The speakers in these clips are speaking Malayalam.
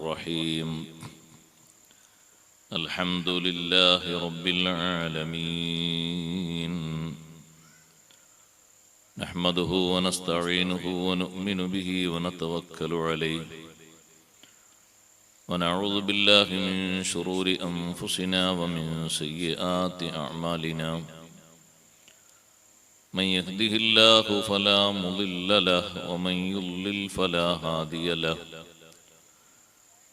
الرحيم الحمد لله رب العالمين نحمده ونستعينه ونؤمن به ونتوكل عليه ونعوذ بالله من شرور أنفسنا ومن سيئات أعمالنا من يهده الله فلا مضل له ومن يضلل فلا هادي له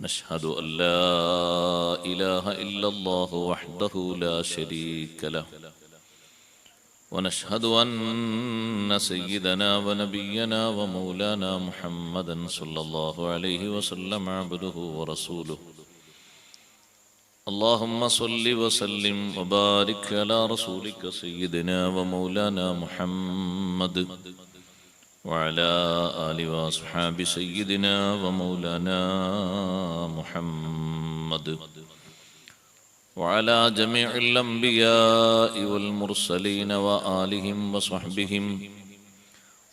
نشهد أن لا إله إلا الله وحده لا شريك له ونشهد أن سيدنا ونبينا ومولانا محمدا صلى الله عليه وسلم عبده ورسوله اللهم صل وسلم وبارك على رسولك سيدنا ومولانا محمد وعلى آله وأصحاب سيدنا ومولانا محمد وعلى جميع الأنبياء والمرسلين وآلهم وصحبهم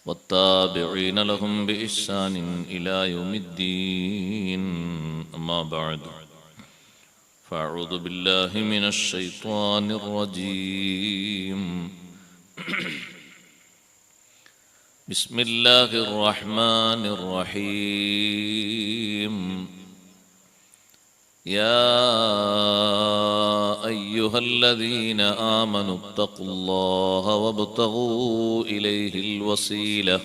والتابعين لهم بإحسان إلى يوم الدين أما بعد فأعوذ بالله من الشيطان الرجيم بسم الله الرحمن الرحيم يا أيها الذين آمنوا اتقوا الله وابتغوا إليه الوسيلة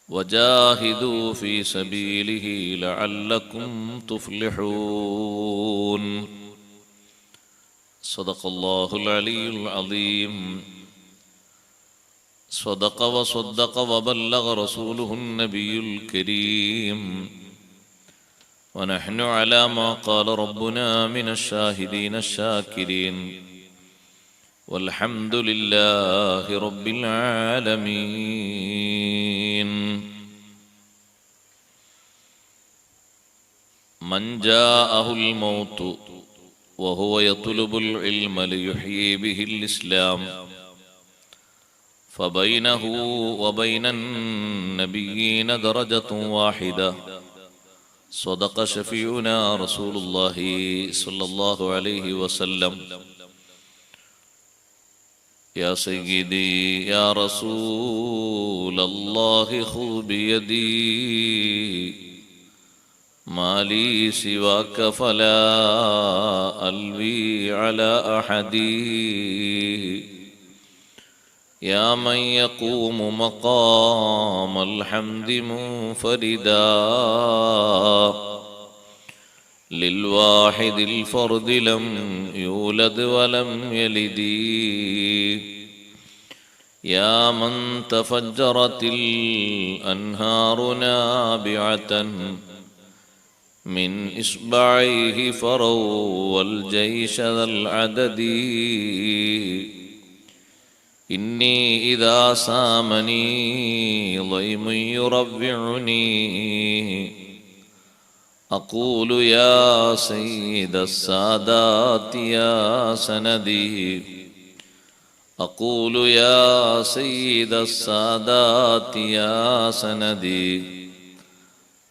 وجاهدوا في سبيله لعلكم تفلحون صدق الله العلي العظيم صدق وصدق وبلغ رسوله النبي الكريم ونحن على ما قال ربنا من الشاهدين الشاكرين والحمد لله رب العالمين من جاءه الموت وهو يطلب العلم ليحيي به الإسلام فبينه وبين النبيين درجة واحدة صدق شفيعنا رسول الله صلى الله عليه وسلم يا سيدي يا رسول الله خذ بيدي ما لي سواك فلا ألوي على أحد يا من يقوم مقام الحمد منفردا للواحد الفرد لم يولد ولم يلد يا من تفجرت الأنهار نابعة من إصبعيه فروا الجيش ذا العدد إني إذا سامني ضيم يربعني أقول يا سيد السادات يا سندي أقول يا سيد السادات يا سندي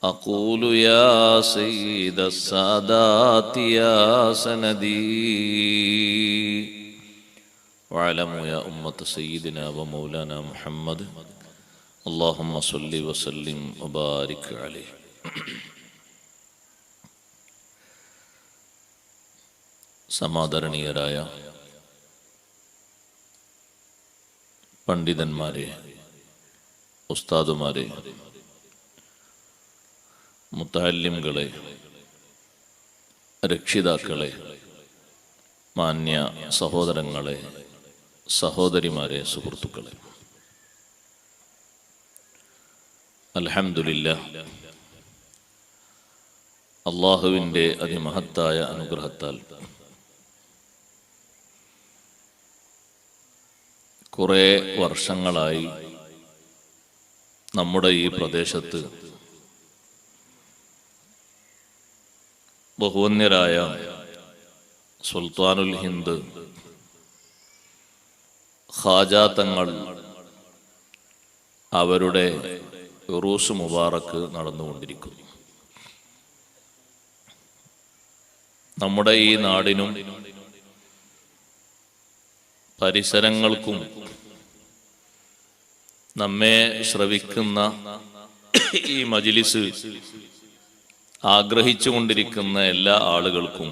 أقول يا سيد السادات يا سندي واعلموا يا أمة سيدنا ومولانا محمد اللهم صل وسلم وبارك عليه സമാദരണീയരായ പണ്ഡിതന്മാരെ, ഉസ്താദുമാരെ, മുത്തഅല്ലിംകളെ, രക്ഷിതാക്കളെ, മാന്യ സഹോദരങ്ങളെ, സഹോദരിമാരെ, സുഹൃത്തുക്കളെ, അൽഹംദുലില്ലാഹ് അല്ലാഹുവിൻ്റെ അതിമഹത്തായ അനുഗ്രഹത്താൽ കുറേ വർഷങ്ങളായി നമ്മുടെ ഈ പ്രദേശത്ത് ബഹുവന്യരായ സുൽത്താനുൽ ഹിന്ദ് ഖാജാ തങ്ങൾ അവരുടെ ഉറൂസ് മുബാറക്ക് നടന്നുകൊണ്ടിരിക്കുന്നു. നമ്മുടെ ഈ നാടിനും പരിസരങ്ങൾക്കും നമ്മെ ശ്രവിക്കുന്ന ഈ മജ്‌ലിസ് ആഗ്രഹിച്ചുകൊണ്ടിരിക്കുന്ന എല്ലാ ആളുകൾക്കും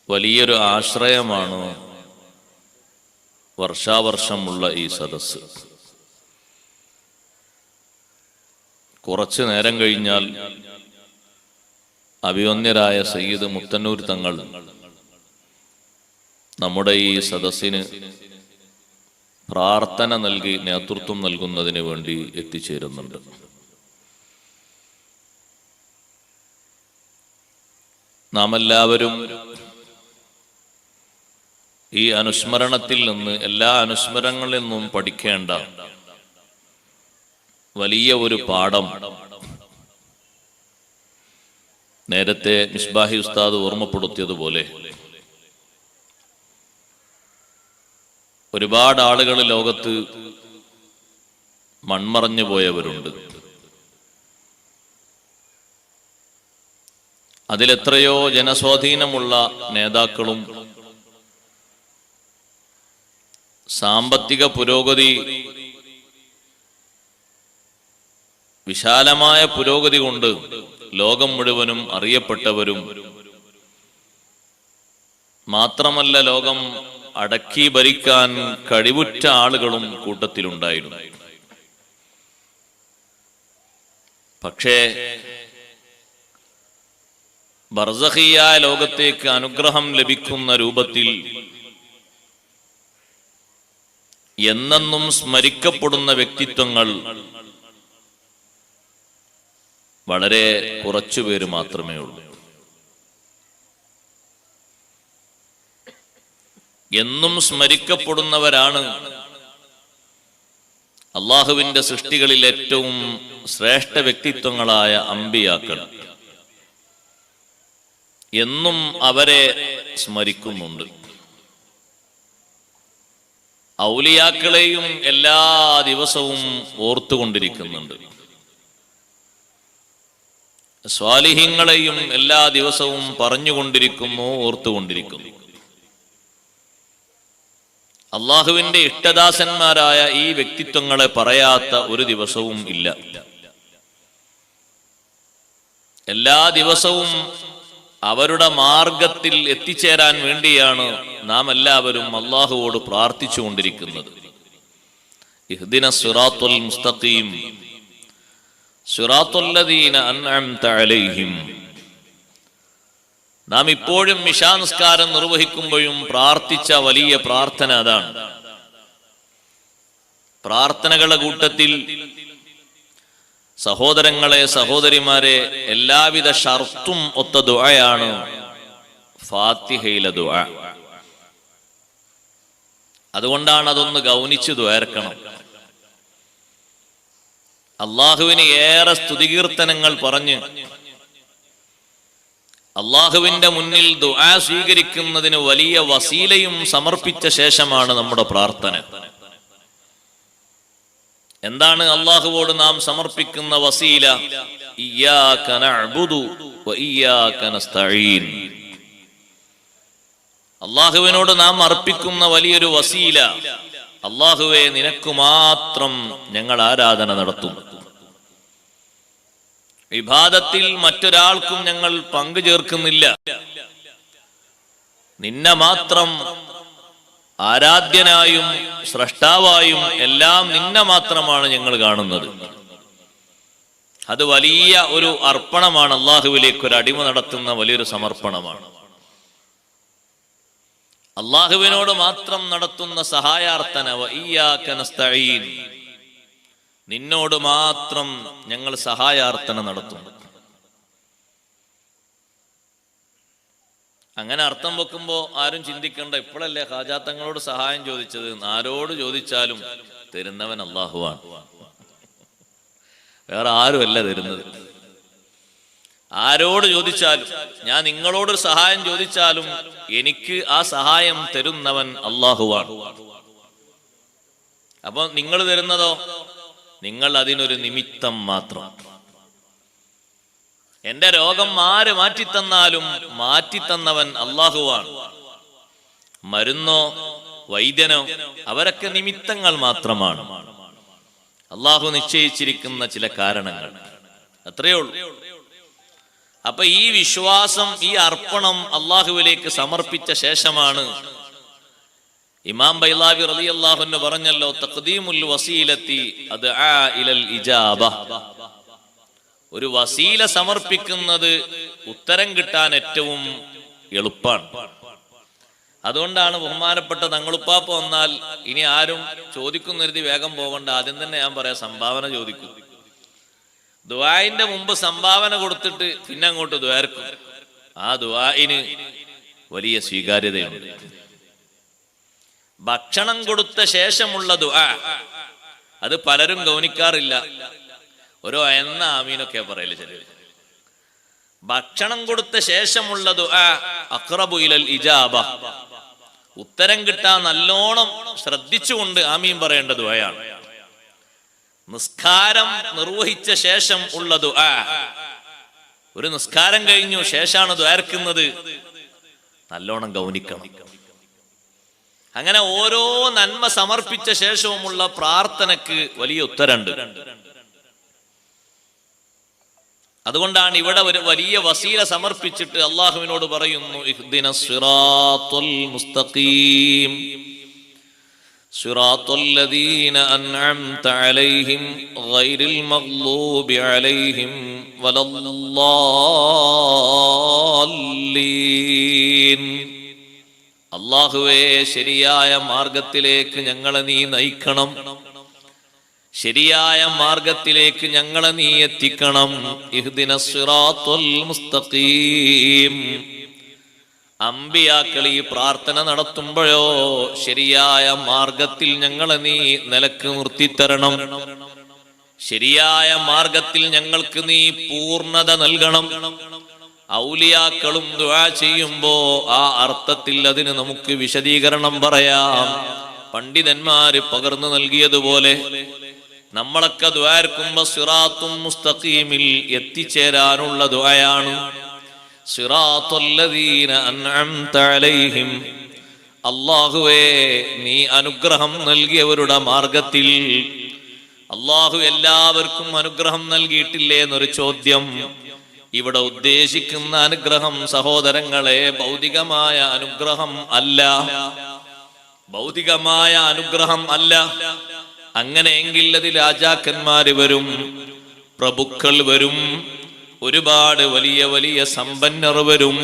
വലിയൊരു ആശ്രയമാണ് വർഷാവർഷമുള്ള ഈ സദസ്സ്. കുറച്ചു നേരം കഴിഞ്ഞാൽ അഭിവന്യരായ സയ്യിദ് മുത്തന്നൂർ തങ്ങൾ നമ്മുടെ ഈ സദസ്സിന് പ്രാർത്ഥന നൽകി നേതൃത്വം നൽകുന്നതിന് വേണ്ടി എത്തിച്ചേരുന്നുണ്ട്. നാം എല്ലാവരും ഈ അനുസ്മരണത്തിൽ നിന്ന്, എല്ലാ അനുസ്മരണങ്ങളിൽ നിന്നും പഠിക്കേണ്ട വലിയ ഒരു പാഠം നേരത്തെ മിസ്ബാഹി ഉസ്താദ് ഓർമ്മപ്പെടുത്തിയതുപോലെ ഒരുപാട് ആളുകൾ ലോകത്ത് മൺമറഞ്ഞു പോയവരുണ്ട്. അതിലെത്രയോ ജനസ്വാധീനമുള്ള നേതാക്കളും സാമ്പത്തിക പുരോഗതി, വിശാലമായ പുരോഗതി കൊണ്ട് ലോകം മുഴുവനും അറിയപ്പെട്ടവരും മാത്രമല്ല, ലോകം അടക്കി ഭരിക്കാൻ കഴിവുറ്റ ആളുകളും കൂട്ടത്തിലുണ്ടായിരുന്നു. പക്ഷേ ബർസഖിയായ ലോകത്തേക്ക് അനുഗ്രഹം ലഭിക്കുന്ന രൂപത്തിൽ എന്നെന്നും സ്മരിക്കപ്പെടുന്ന വ്യക്തിത്വങ്ങൾ വളരെ കുറച്ചുപേര് മാത്രമേ ഉള്ളൂ. എന്നും സ്മരിക്കപ്പെടുന്നവരാണ് അള്ളാഹുവിന്റെ സൃഷ്ടികളിൽ ഏറ്റവും ശ്രേഷ്ഠ വ്യക്തിത്വങ്ങളായ അമ്പിയാക്കൾ. എന്നും അവരെ സ്മരിക്കുന്നുണ്ട്. ഔലിയാക്കളെയും എല്ലാ ദിവസവും ഓർത്തുകൊണ്ടിരിക്കുന്നുണ്ട്. സ്വാലിഹീങ്ങളെയും എല്ലാ ദിവസവും പറഞ്ഞുകൊണ്ടിരിക്കുന്നു, ഓർത്തുകൊണ്ടിരിക്കുന്നു. അള്ളാഹുവിന്റെ ഇഷ്ടദാസന്മാരായ ഈ വ്യക്തിത്വങ്ങളെ പറയാത്ത ഒരു ദിവസവും ഇല്ല. എല്ലാ ദിവസവും അവരുടെ മാർഗത്തിൽ എത്തിച്ചേരാൻ വേണ്ടിയാണ് നാം എല്ലാവരും അള്ളാഹുവോട് പ്രാർത്ഥിച്ചുകൊണ്ടിരിക്കുന്നത്. ഇഹ്ദിനസ് സിറാത്തുൽ മുസ്തഖീം സിറാത്തുൽ ലദീന അൻഅംത അലൈഹിം. നാം ഇപ്പോഴും ഇശാ നിസ്കാരം നിർവഹിക്കുമ്പോഴും പ്രാർത്ഥിച്ച വലിയ പ്രാർത്ഥന അതാണ്. പ്രാർത്ഥനകളുടെ കൂട്ടത്തിൽ സഹോദരങ്ങളെ, സഹോദരിമാരെ, എല്ലാവിധ ഷർത്തും ഒത്ത ദുആയാണ് ഫാത്തിഹയിലെ ദുആ. അതുകൊണ്ടാണ് അതൊന്ന് ഗൗനിച്ച് ദ്വാരക്കണം. അള്ളാഹുവിന് ഏറെ സ്തുതികീർത്തനങ്ങൾ പറഞ്ഞ് അള്ളാഹുവിന്റെ മുന്നിൽ ദുആ സ്വീകരിക്കുന്നതിന് വലിയ വസീലയും സമർപ്പിച്ച ശേഷമാണ് നമ്മുടെ പ്രാർത്ഥന. എന്താണ് അള്ളാഹുവോട് നാം സമർപ്പിക്കുന്ന വസീല? ഇയ്യാക നഅ്ബുദു വ ഇയ്യാക നസ്തഈൻ. അള്ളാഹുവിനോട് നാം അർപ്പിക്കുന്ന വലിയൊരു വസീല, അള്ളാഹുവേ നിനക്ക് മാത്രം ഞങ്ങൾ ആരാധന നടത്തും. ഇബാദത്തിൽ മറ്റൊരാൾക്കും ഞങ്ങൾ പങ്കു ചേർക്കുന്നില്ല. നിന്നെ മാത്രം ആരാധ്യനായും സ്രഷ്ടാവായും എല്ലാം നിന്നെ മാത്രമാണ് ഞങ്ങൾ കാണുന്നത്. അത് വലിയ ഒരു അർപ്പണമാണ്. അള്ളാഹുവിലേക്ക് ഒരു അടിമ നടത്തുന്ന വലിയൊരു സമർപ്പണമാണ്. അള്ളാഹുവിനോട് മാത്രം നടത്തുന്ന സഹായാർത്ഥന വ ഇയ്യാക നസ്തഈൻ. നിന്നോട് മാത്രം ഞങ്ങൾ സഹായാർത്ഥന നടത്തുന്നു. അങ്ങനെ അർത്ഥം വെക്കുമ്പോ ആരും ചിന്തിക്കണ്ട, ഇപ്പോഴല്ലേ ഹാജാത്തങ്ങളോട് സഹായം ചോദിച്ചത്, ആരോട് ചോദിച്ചാലും തരുന്നവൻ അള്ളാഹുവാണ്, വേറെ ആരുമല്ല തരുന്നത്. ആരോട് ചോദിച്ചാലും, ഞാൻ നിങ്ങളോട് സഹായം ചോദിച്ചാലും എനിക്ക് ആ സഹായം തരുന്നവൻ അള്ളാഹുവാണ്. അപ്പൊ നിങ്ങൾ തരുന്നതോ, നിങ്ങൾ അതിനൊരു നിമിത്തം മാത്രം. എന്റെ രോഗം ആര് മാറ്റിത്തന്നാലും മാറ്റിത്തന്നവൻ അള്ളാഹുവാണ്. മരുന്നോ വൈദ്യനോ അവരൊക്കെ നിമിത്തങ്ങൾ മാത്രമാണ്. അള്ളാഹു നിശ്ചയിച്ചിരിക്കുന്ന ചില കാരണങ്ങൾ, അത്രയേ ഉള്ളൂ. അപ്പൊ ഈ വിശ്വാസം, ഈ അർപ്പണം അള്ളാഹുവിലേക്ക് സമർപ്പിച്ച ശേഷമാണ് ഇമാം ബൈലാവി റളിയല്ലാഹു അൻഹു പറഞ്ഞല്ലോ, തഖ്ദീമുൽ വസീലത്തി അദ്ആ ഇലൽ ഇജാബ. ഒരു വസീല സമർപ്പിക്കുന്നത് ഉത്തരം കിട്ടാൻ ഏറ്റവും എളുപ്പമാണ്. അതുകൊണ്ടാണ് ബഹുമാനപ്പെട്ട തങ്ങളുപ്പാപ്പ വന്നാൽ ഇനി ആരും ചോദിക്കുന്നെരുതി വേഗം പോകണ്ട, ആദ്യം തന്നെ ഞാൻ പറയാം, സംഭാവന ചോദിക്കും. ദുആഇന്റെ മുമ്പ് സംഭാവന കൊടുത്തിട്ട് പിന്നെ അങ്ങോട്ട് ദുആർക്കും. ആ ദുആഇന് വലിയ സ്വീകാര്യതയുണ്ട്. ഭക്ഷണം കൊടുത്ത ശേഷമുള്ള ദുആ അത് പലരും ഗൗനിക്കാറില്ല. ഓരോ എന്ന ആമീനൊക്കെ പറയല് ശരി. ഭക്ഷണം കൊടുത്ത ശേഷമുള്ള ദുആ അഖ്റബു ഇലൽ ഇജാബ, ഉത്തരം കിട്ടാൻ നല്ലോണം ശ്രദ്ധിച്ചുകൊണ്ട് ആമീൻ പറയേണ്ട ദുആയാണ്. നിസ്കാരം നിർവഹിച്ച ശേഷം ഉള്ള ദുആ, ഒരു നിസ്കാരം കഴിഞ്ഞു ശേഷമാണ് ദുആർക്കുന്നത്, നല്ലോണം ഗൗനിക്കണം. അങ്ങനെ ഓരോ നന്മ സമർപ്പിച്ച ശേഷവുമുള്ള പ്രാർത്ഥനക്ക് വലിയ ഉത്തരമുണ്ട്. അതുകൊണ്ടാണ് ഇവിടെ ഒരു വലിയ വസീല സമർപ്പിച്ചിട്ട് അള്ളാഹുവിനോട് പറയുന്നു, ഇഹ്ദിനസ് സിറാത്തുൽ മുസ്തഖീം സിറാത്തുൽ ലദീന അൻഅംത അലൈഹിം ഗൈറിൽ മഗ്ലൂബി അലൈഹിം വലദ്ദാല്ലീൻ. അല്ലാഹുവേ, ശരിയായ മാർഗത്തിലേക്ക് ഞങ്ങളെ നീ നയിക്കണം, ശരിയായ മാർഗത്തിലേക്ക് ഞങ്ങളെ നീ എത്തിക്കണം. ഇഹ്ദിനസ് സിറാത്തുൽ മുസ്തഖീം. അമ്പിയാക്കൾ ഈ പ്രാർത്ഥന നടത്തുമ്പോഴോ ശരിയായ മാർഗത്തിൽ ഞങ്ങളെ നീ നിലക്ക് നിർത്തിത്തരണം, ശരിയായ മാർഗത്തിൽ ഞങ്ങൾക്ക് നീ പൂർണ്ണത നൽകണം. ഔലിയാക്കളും ദുആ ചെയ്യുമ്പോ ആ അർത്ഥത്തിൽ അതിന് നമുക്ക് വിശദീകരണം പറയാം. പണ്ഡിതന്മാര് പകർന്നു നൽകിയതുപോലെ നമ്മളൊക്കെ ദുആർക്കുമ്പോ സിറാത്തുൽ മുസ്തഖീമിൽ എത്തിച്ചേരാനുള്ള ദുആയാണ്. സിറാത്തുൽ ലദീന അൻഅംത അലൈഹിം. അല്ലാഹുവേ, നീ അനുഗ്രഹം നൽകിയവരുടെ മാർഗത്തിൽ. അല്ലാഹു എല്ലാവർക്കും അനുഗ്രഹം നൽകിയിട്ടില്ലേ എന്നൊരു ചോദ്യം. ഇവിടെ ഉദ്ദേശിക്കുന്ന അനുഗ്രഹം സഹോദരങ്ങളെ ഭൗതികമായ അനുഗ്രഹം അല്ല, ഭൗതികമായ അനുഗ്രഹം അല്ല. അങ്ങനെയെങ്കിൽ അതിൽ രാജാക്കന്മാര് വരും, പ്രഭുക്കൾ വരും, ഒരുപാട് വലിയ വലിയ സമ്പന്നർ വരും,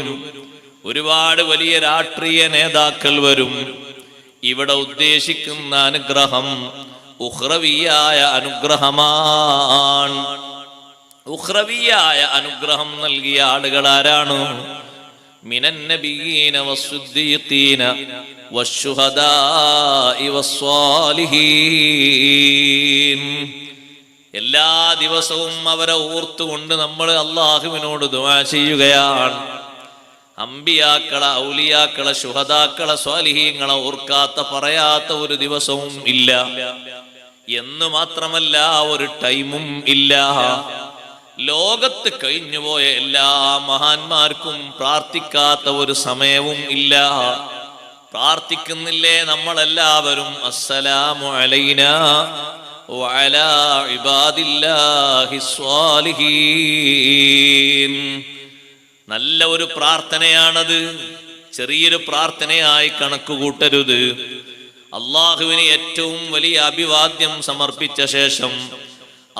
ഒരുപാട് വലിയ രാഷ്ട്രീയ നേതാക്കൾ വരും. ഇവിടെ ഉദ്ദേശിക്കുന്ന അനുഗ്രഹം ഉഖ്റവിയായ അനുഗ്രഹമാണ്. ഉഖ്റവിയായ അനുഗ്രഹം നൽകിയ ആളുകൾ ആരാണ്? മിനൻ നബിയീന വസ്സുദ്ദീഖീന വശുഹദാഇ വസ്സാലിഹീൻ. എല്ലാ ദിവസവും അവരെ ഓർത്തുകൊണ്ട് നമ്മൾ അള്ളാഹുവിനോട് ദുആ ചെയ്യുകയാണ്. അമ്പിയാക്കളെ, ഔലിയാക്കളെ, ശുഹദാക്കളെ, സ്വാലിഹീങ്ങളെ ഓർക്കാത്ത പറയാത്ത ഒരു ദിവസവും ഇല്ല. എന്ന് മാത്രമല്ല ഒരു ടൈമും ഇല്ല. ലോകത്ത് കഴിഞ്ഞുപോയ എല്ലാ മഹാന്മാർക്കും പ്രാർത്ഥിക്കാത്ത ഒരു സമയവും ഇല്ല. പ്രാർത്ഥിക്കുന്നില്ലേ നമ്മളെല്ലാവരും? അസ്സലാമു അലൈനാ വഅലാ ഇബാദില്ലാഹിസ് സ്വാലിഹീൻ. നല്ല ഒരു പ്രാർത്ഥനയാണത്. ചെറിയൊരു പ്രാർത്ഥനയായി കണക്കുകൂട്ടരുത്. അള്ളാഹുവിന് ഏറ്റവും വലിയ അഭിവാദ്യം സമർപ്പിച്ച ശേഷം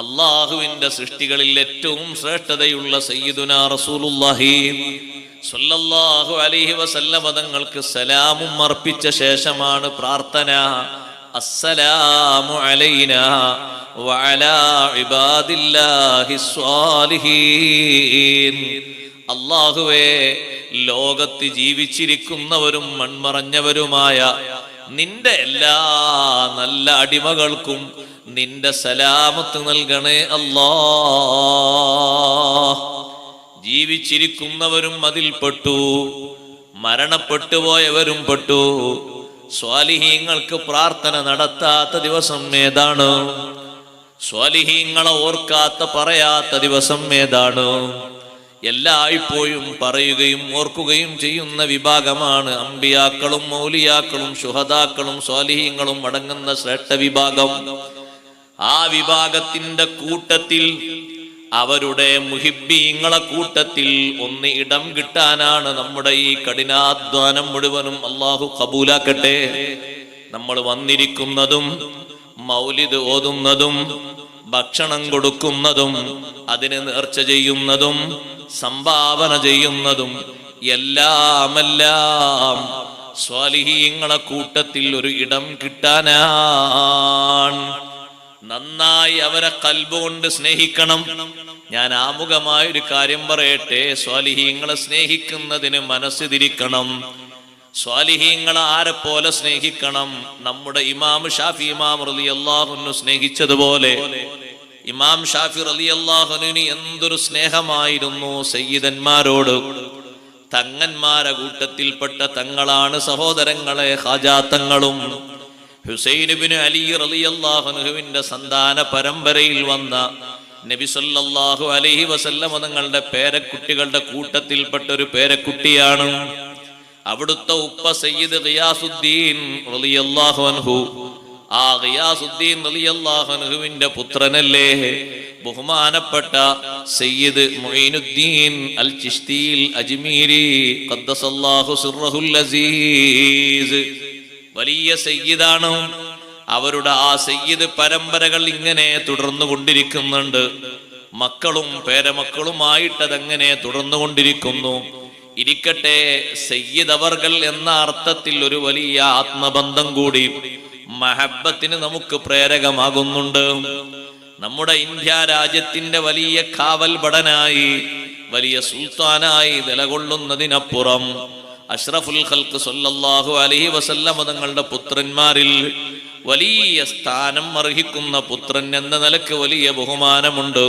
അള്ളാഹുവിന്റെ സൃഷ്ടികളിൽ ഏറ്റവും ശ്രേഷ്ഠതയുള്ള സയ്യിദുനാ റസൂലുള്ളാഹി സ്വല്ലല്ലാഹു അലൈഹി വസല്ലമ തങ്ങൾക്ക് സലാമും അർപ്പിച്ച ശേഷമാണ് പ്രാർത്ഥന. അസ്സലാമു അലൈനാ വഅലാ ഇബാദില്ലാഹിസ് സ്വാലിഹീൻ. അല്ലാഹുവേ, ലോകത്ത് ജീവിച്ചിരിക്കുന്നവരും മൺമറഞ്ഞവരുമായ നിന്റെ എല്ലാ നല്ല അടിമകൾക്കും നിന്റെ സലാമത്ത് നൽകണേ അല്ലാഹ്. ജീവിച്ചിരിക്കുന്നവരും അതിൽപ്പെട്ടു, മരണപ്പെട്ടു പോയവരും പെട്ടു. സ്വാലിഹീങ്ങൾക്ക് പ്രാർത്ഥന നടത്താത്ത ദിവസം ഏതാണ്? സ്വാലിഹീങ്ങളെ ഓർക്കാത്ത പറയാത്ത ദിവസം ഏതാണ്? എല്ലായ്പ്പോഴും പറയുകയും ഓർക്കുകയും ചെയ്യുന്ന വിഭാഗമാണ് അമ്പിയാക്കളും മൗലിയാക്കളും ശുഹദാക്കളും സ്വാലിഹീങ്ങളും അടങ്ങുന്ന ശ്രേഷ്ഠ വിഭാഗം. ആ വിഭാഗത്തിന്റെ കൂട്ടത്തിൽ, അവരുടെ മുഹിബ്ബീങ്ങളെ കൂട്ടത്തിൽ ഒന്ന് ഇടം കിട്ടാനാണ് നമ്മുടെ ഈ കഠിനാധ്വാനം മുഴുവനും. അള്ളാഹു ഖബൂലാക്കട്ടെ. നമ്മൾ വന്നിരിക്കുന്നതും മൗലിദ് ഓതുന്നതും ഭക്ഷണം കൊടുക്കുന്നതും അതിന് നേർച്ച ചെയ്യുന്നതും സംഭാവന ചെയ്യുന്നതും എല്ലാമെല്ലാം സ്വാലിഹീങ്ങളെ കൂട്ടത്തിൽ ഒരു ഇടം കിട്ടാനാണ്. നന്നായി അവരെ ഖൽബ് കൊണ്ട് സ്നേഹിക്കണം. ഞാൻ ആമുഖമായൊരു കാര്യം പറയട്ടെ. സ്വാലിഹീങ്ങളെ സ്നേഹിക്കുന്നതിന് മനസ്സ് തിരിക്കണം. സ്വാലിഹീങ്ങളെ ആരെ പോലെ സ്നേഹിക്കണം? നമ്മുടെ ഇമാം ഷാഫി ഇമാം റളിയല്ലാഹു അൻഹു സ്നേഹിച്ചതുപോലെ ഇമാം ഷാഫി റളിയല്ലാഹു അൻഹു എന്തൊരു സ്നേഹമായിരുന്നു സയ്യിദന്മാരോട്. തങ്ങന്മാരെ കൂട്ടത്തിൽപ്പെട്ട തങ്ങളാണ് സഹോദരങ്ങളെ ഖാജാ തങ്ങളും. ഹുസൈൻ ഇബ്നു അലി റളിയല്ലാഹു അൻഹുവിന്റെ സന്താന പരമ്പരയിൽ വന്ന നബി സല്ലല്ലാഹു അലൈഹി വസല്ലം തങ്ങളുടെ പേരക്കുട്ടികളുടെ കൂട്ടത്തിൽപ്പെട്ട ഒരു പേരക്കുട്ടിയാണ്. അവിടുത്തെ ഉപ്പ സയ്യിദ് ഗിയാസുദ്ദീൻ റളിയല്ലാഹു അൻഹു. ആ ഗിയാസുദ്ദീൻ റളിയല്ലാഹു അൻഹുവിന്റെ പുത്രനല്ലേ ബഹുമാനപ്പെട്ട സയ്യിദ് മുഈനുദ്ദീൻ അൽ ചിശ്തിയിൽ അജ്മീരി ഖദ്ദസല്ലാഹു സിർറഹുൽ അസീസ്. വലിയ സയ്യിദാണ്. അവരുടെ ആ സയ്യിദ് പരമ്പരകൾ ഇങ്ങനെ തുടർന്നു കൊണ്ടിരിക്കുന്നുണ്ട്. മക്കളും പേരമക്കളുമായിട്ടതങ്ങനെ തുടർന്നുകൊണ്ടിരിക്കുന്നു. ഇരിക്കട്ടെ, സയ്യിദ് അവർകൾ എന്ന അർത്ഥത്തിൽ ഒരു വലിയ ആത്മബന്ധം കൂടി മഹബ്ബത്തിന് നമുക്ക് പ്രേരകമാകുന്നുണ്ട്. നമ്മുടെ ഇന്ത്യ രാജ്യത്തിന്റെ വലിയ കാവൽ ഭടനായി, വലിയ സുൽത്താനായി നിലകൊള്ളുന്നതിനപ്പുറം അഷ്റഫുൽ ഖൽഖ് സല്ലല്ലാഹു അലൈഹി വസല്ലം തങ്ങളുടെ പുത്രന്മാരിൽ വലിയ സ്ഥാനം അർഹിക്കുന്ന പുത്രൻ എന്ന നിലക്ക് വലിയ ബഹുമാനമുണ്ട്.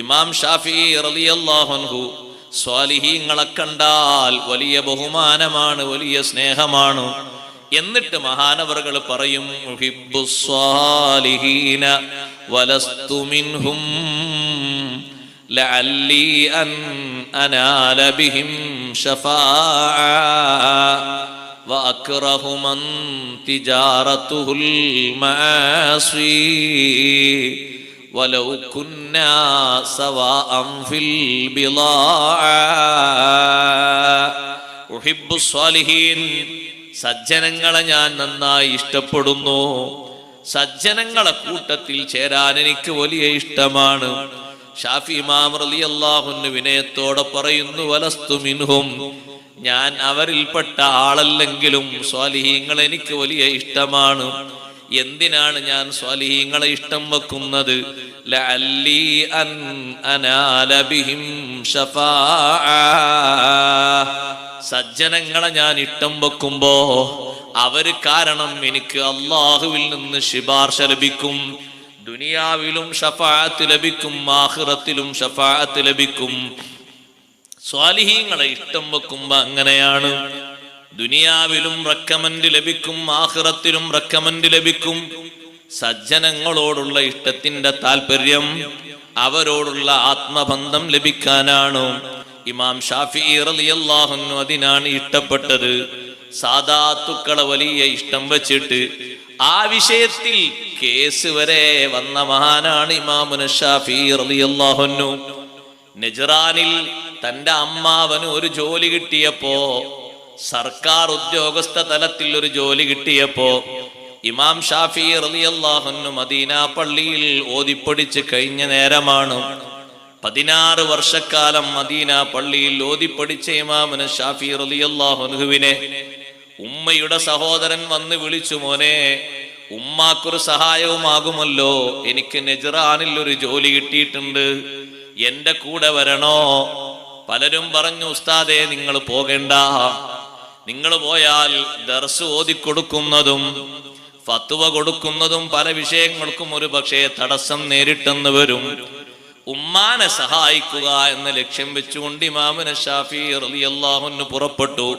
ഇമാം ഷാഫിഈ റളിയല്ലാഹു അൻഹു സ്വാലിഹീങ്ങളെ കണ്ടാൽ വലിയ ബഹുമാനമാണ്, വലിയ സ്നേഹമാണ്. എന്നിട്ട് മഹാനവറുകൾ പറയും, ഉഹിബ്ബുസ് സ്വാലിഹീന വലസ്തു മിൻഹും ലഅല്ലി അൻ അനാല ബിഹിം ശഫാഅ വഅക്റഹു മൻ തിജാറതുൽ മആസി വലൗ കുന്നാ സവാഅൻ ഫിൽ ബിളാഅ. ഉഹിബ്ബുസ് സ്വാലിഹീൻ, സജ്ജനങ്ങളെ ഞാൻ നന്നായി ഇഷ്ടപ്പെടുന്നു. സജ്ജനങ്ങളെ കൂട്ടത്തിൽ ചേരാൻ എനിക്ക് വലിയ ഇഷ്ടമാണ്. ഷാഫി ഇമാം റളിയല്ലാഹു അൻഹു വിനയത്തോടെ പറയുന്നു, വലസ്തു മിൻഹും, ഞാൻ അവരിൽപ്പെട്ട ആളല്ലെങ്കിലും സ്വാലിഹീങ്ങൾ എനിക്ക് വലിയ ഇഷ്ടമാണ്. എന്തിനാണ് ഞാൻ സ്വാലിഹീങ്ങളെ ഇഷ്ടം വെക്കുന്നത്? ലഅല്ലി അൻ അനാല ബിഹിം ശഫാഅ. സജ്ജനങ്ങളെ ഞാൻ ഇഷ്ടം വെക്കുമ്പോ അവര് കാരണം എനിക്ക് അള്ളാഹുവിൽ നിന്ന് ശുപാർശ ലഭിക്കും. ദുനിയാവിലും ശഫാഅത്ത് ലഭിക്കും, ആഖിറത്തിലും ശഫാഅത്ത് ലഭിക്കും. സ്വാലിഹീങ്ങളെ ഇഷ്ടം വെക്കുമ്പോ അങ്ങനെയാണ്. ദുനിയാവിലും റെക്കമെൻഡ് ലഭിക്കും, ആഖിറത്തിലും റെക്കമെൻഡ് ലഭിക്കും. സജ്ജനങ്ങളോടുള്ള ഇഷ്ടത്തിന്റെ താല്പര്യം അവരോടുള്ള ആത്മബന്ധം ലഭിക്കാനാണ്. ഇമാം ഷാഫിഈ റളിയല്ലാഹു അൻഹു അതിനാണ് ഇഷ്ടപ്പെട്ടത്. സാദാത്തുക്കളെ വലിയ ഇഷ്ടം വെച്ചിട്ട് ആ വിഷയത്തിൽ കേസ് വരെ വന്ന മഹാനാണ് ഇമാമുന ഷാഫിഈ റളിയല്ലാഹു അൻഹു. നജ്റാനിൽ തന്റെ അമ്മാവന് ഒരു ജോലി കിട്ടിയപ്പോ, സർക്കാർ ഉദ്യോഗസ്ഥ തലത്തിൽ ഒരു ജോലി കിട്ടിയപ്പോ, ഇമാം ഷാഫിഈ റളിയല്ലാഹു അൻഹു മദീന പള്ളിയിൽ ഓതിപ്പടിച്ച് കഴിഞ്ഞ നേരമാണ്. 16 വർഷക്കാലം മദീന പള്ളിയിൽ ഓതിപ്പടിച്ച ഇമാമുന ഷാഫിഈ റളിയല്ലാഹു അൻഹുവിനെ ഉമ്മയുടെ സഹോദരൻ വന്ന് വിളിച്ചു, മോനെ, ഉമ്മാക്കൊരു സഹായവുമാകുമല്ലോ, എനിക്ക് നജ്റാനിൽ ഒരു ജോലി കിട്ടിയിട്ടുണ്ട്, എന്റെ കൂടെ വരണോ? പലരും പറഞ്ഞു, ഉസ്താദേ നിങ്ങൾ പോകണ്ട, നിങ്ങൾ പോയാൽ ദർസ് ഓതിക്കൊടുക്കുന്നതും ഫത്വ കൊടുക്കുന്നതും പല വിഷയങ്ങൾക്കും ഒരു പക്ഷേ തടസ്സം നേരിട്ടെന്ന് വരും. ഉമ്മാനെ സഹായിക്കുക എന്ന ലക്ഷ്യം വെച്ചുകൊണ്ട് ഇമാമുന ഷാഫിഈ റളിയല്ലാഹു അൻഹു പുറപ്പെട്ടു.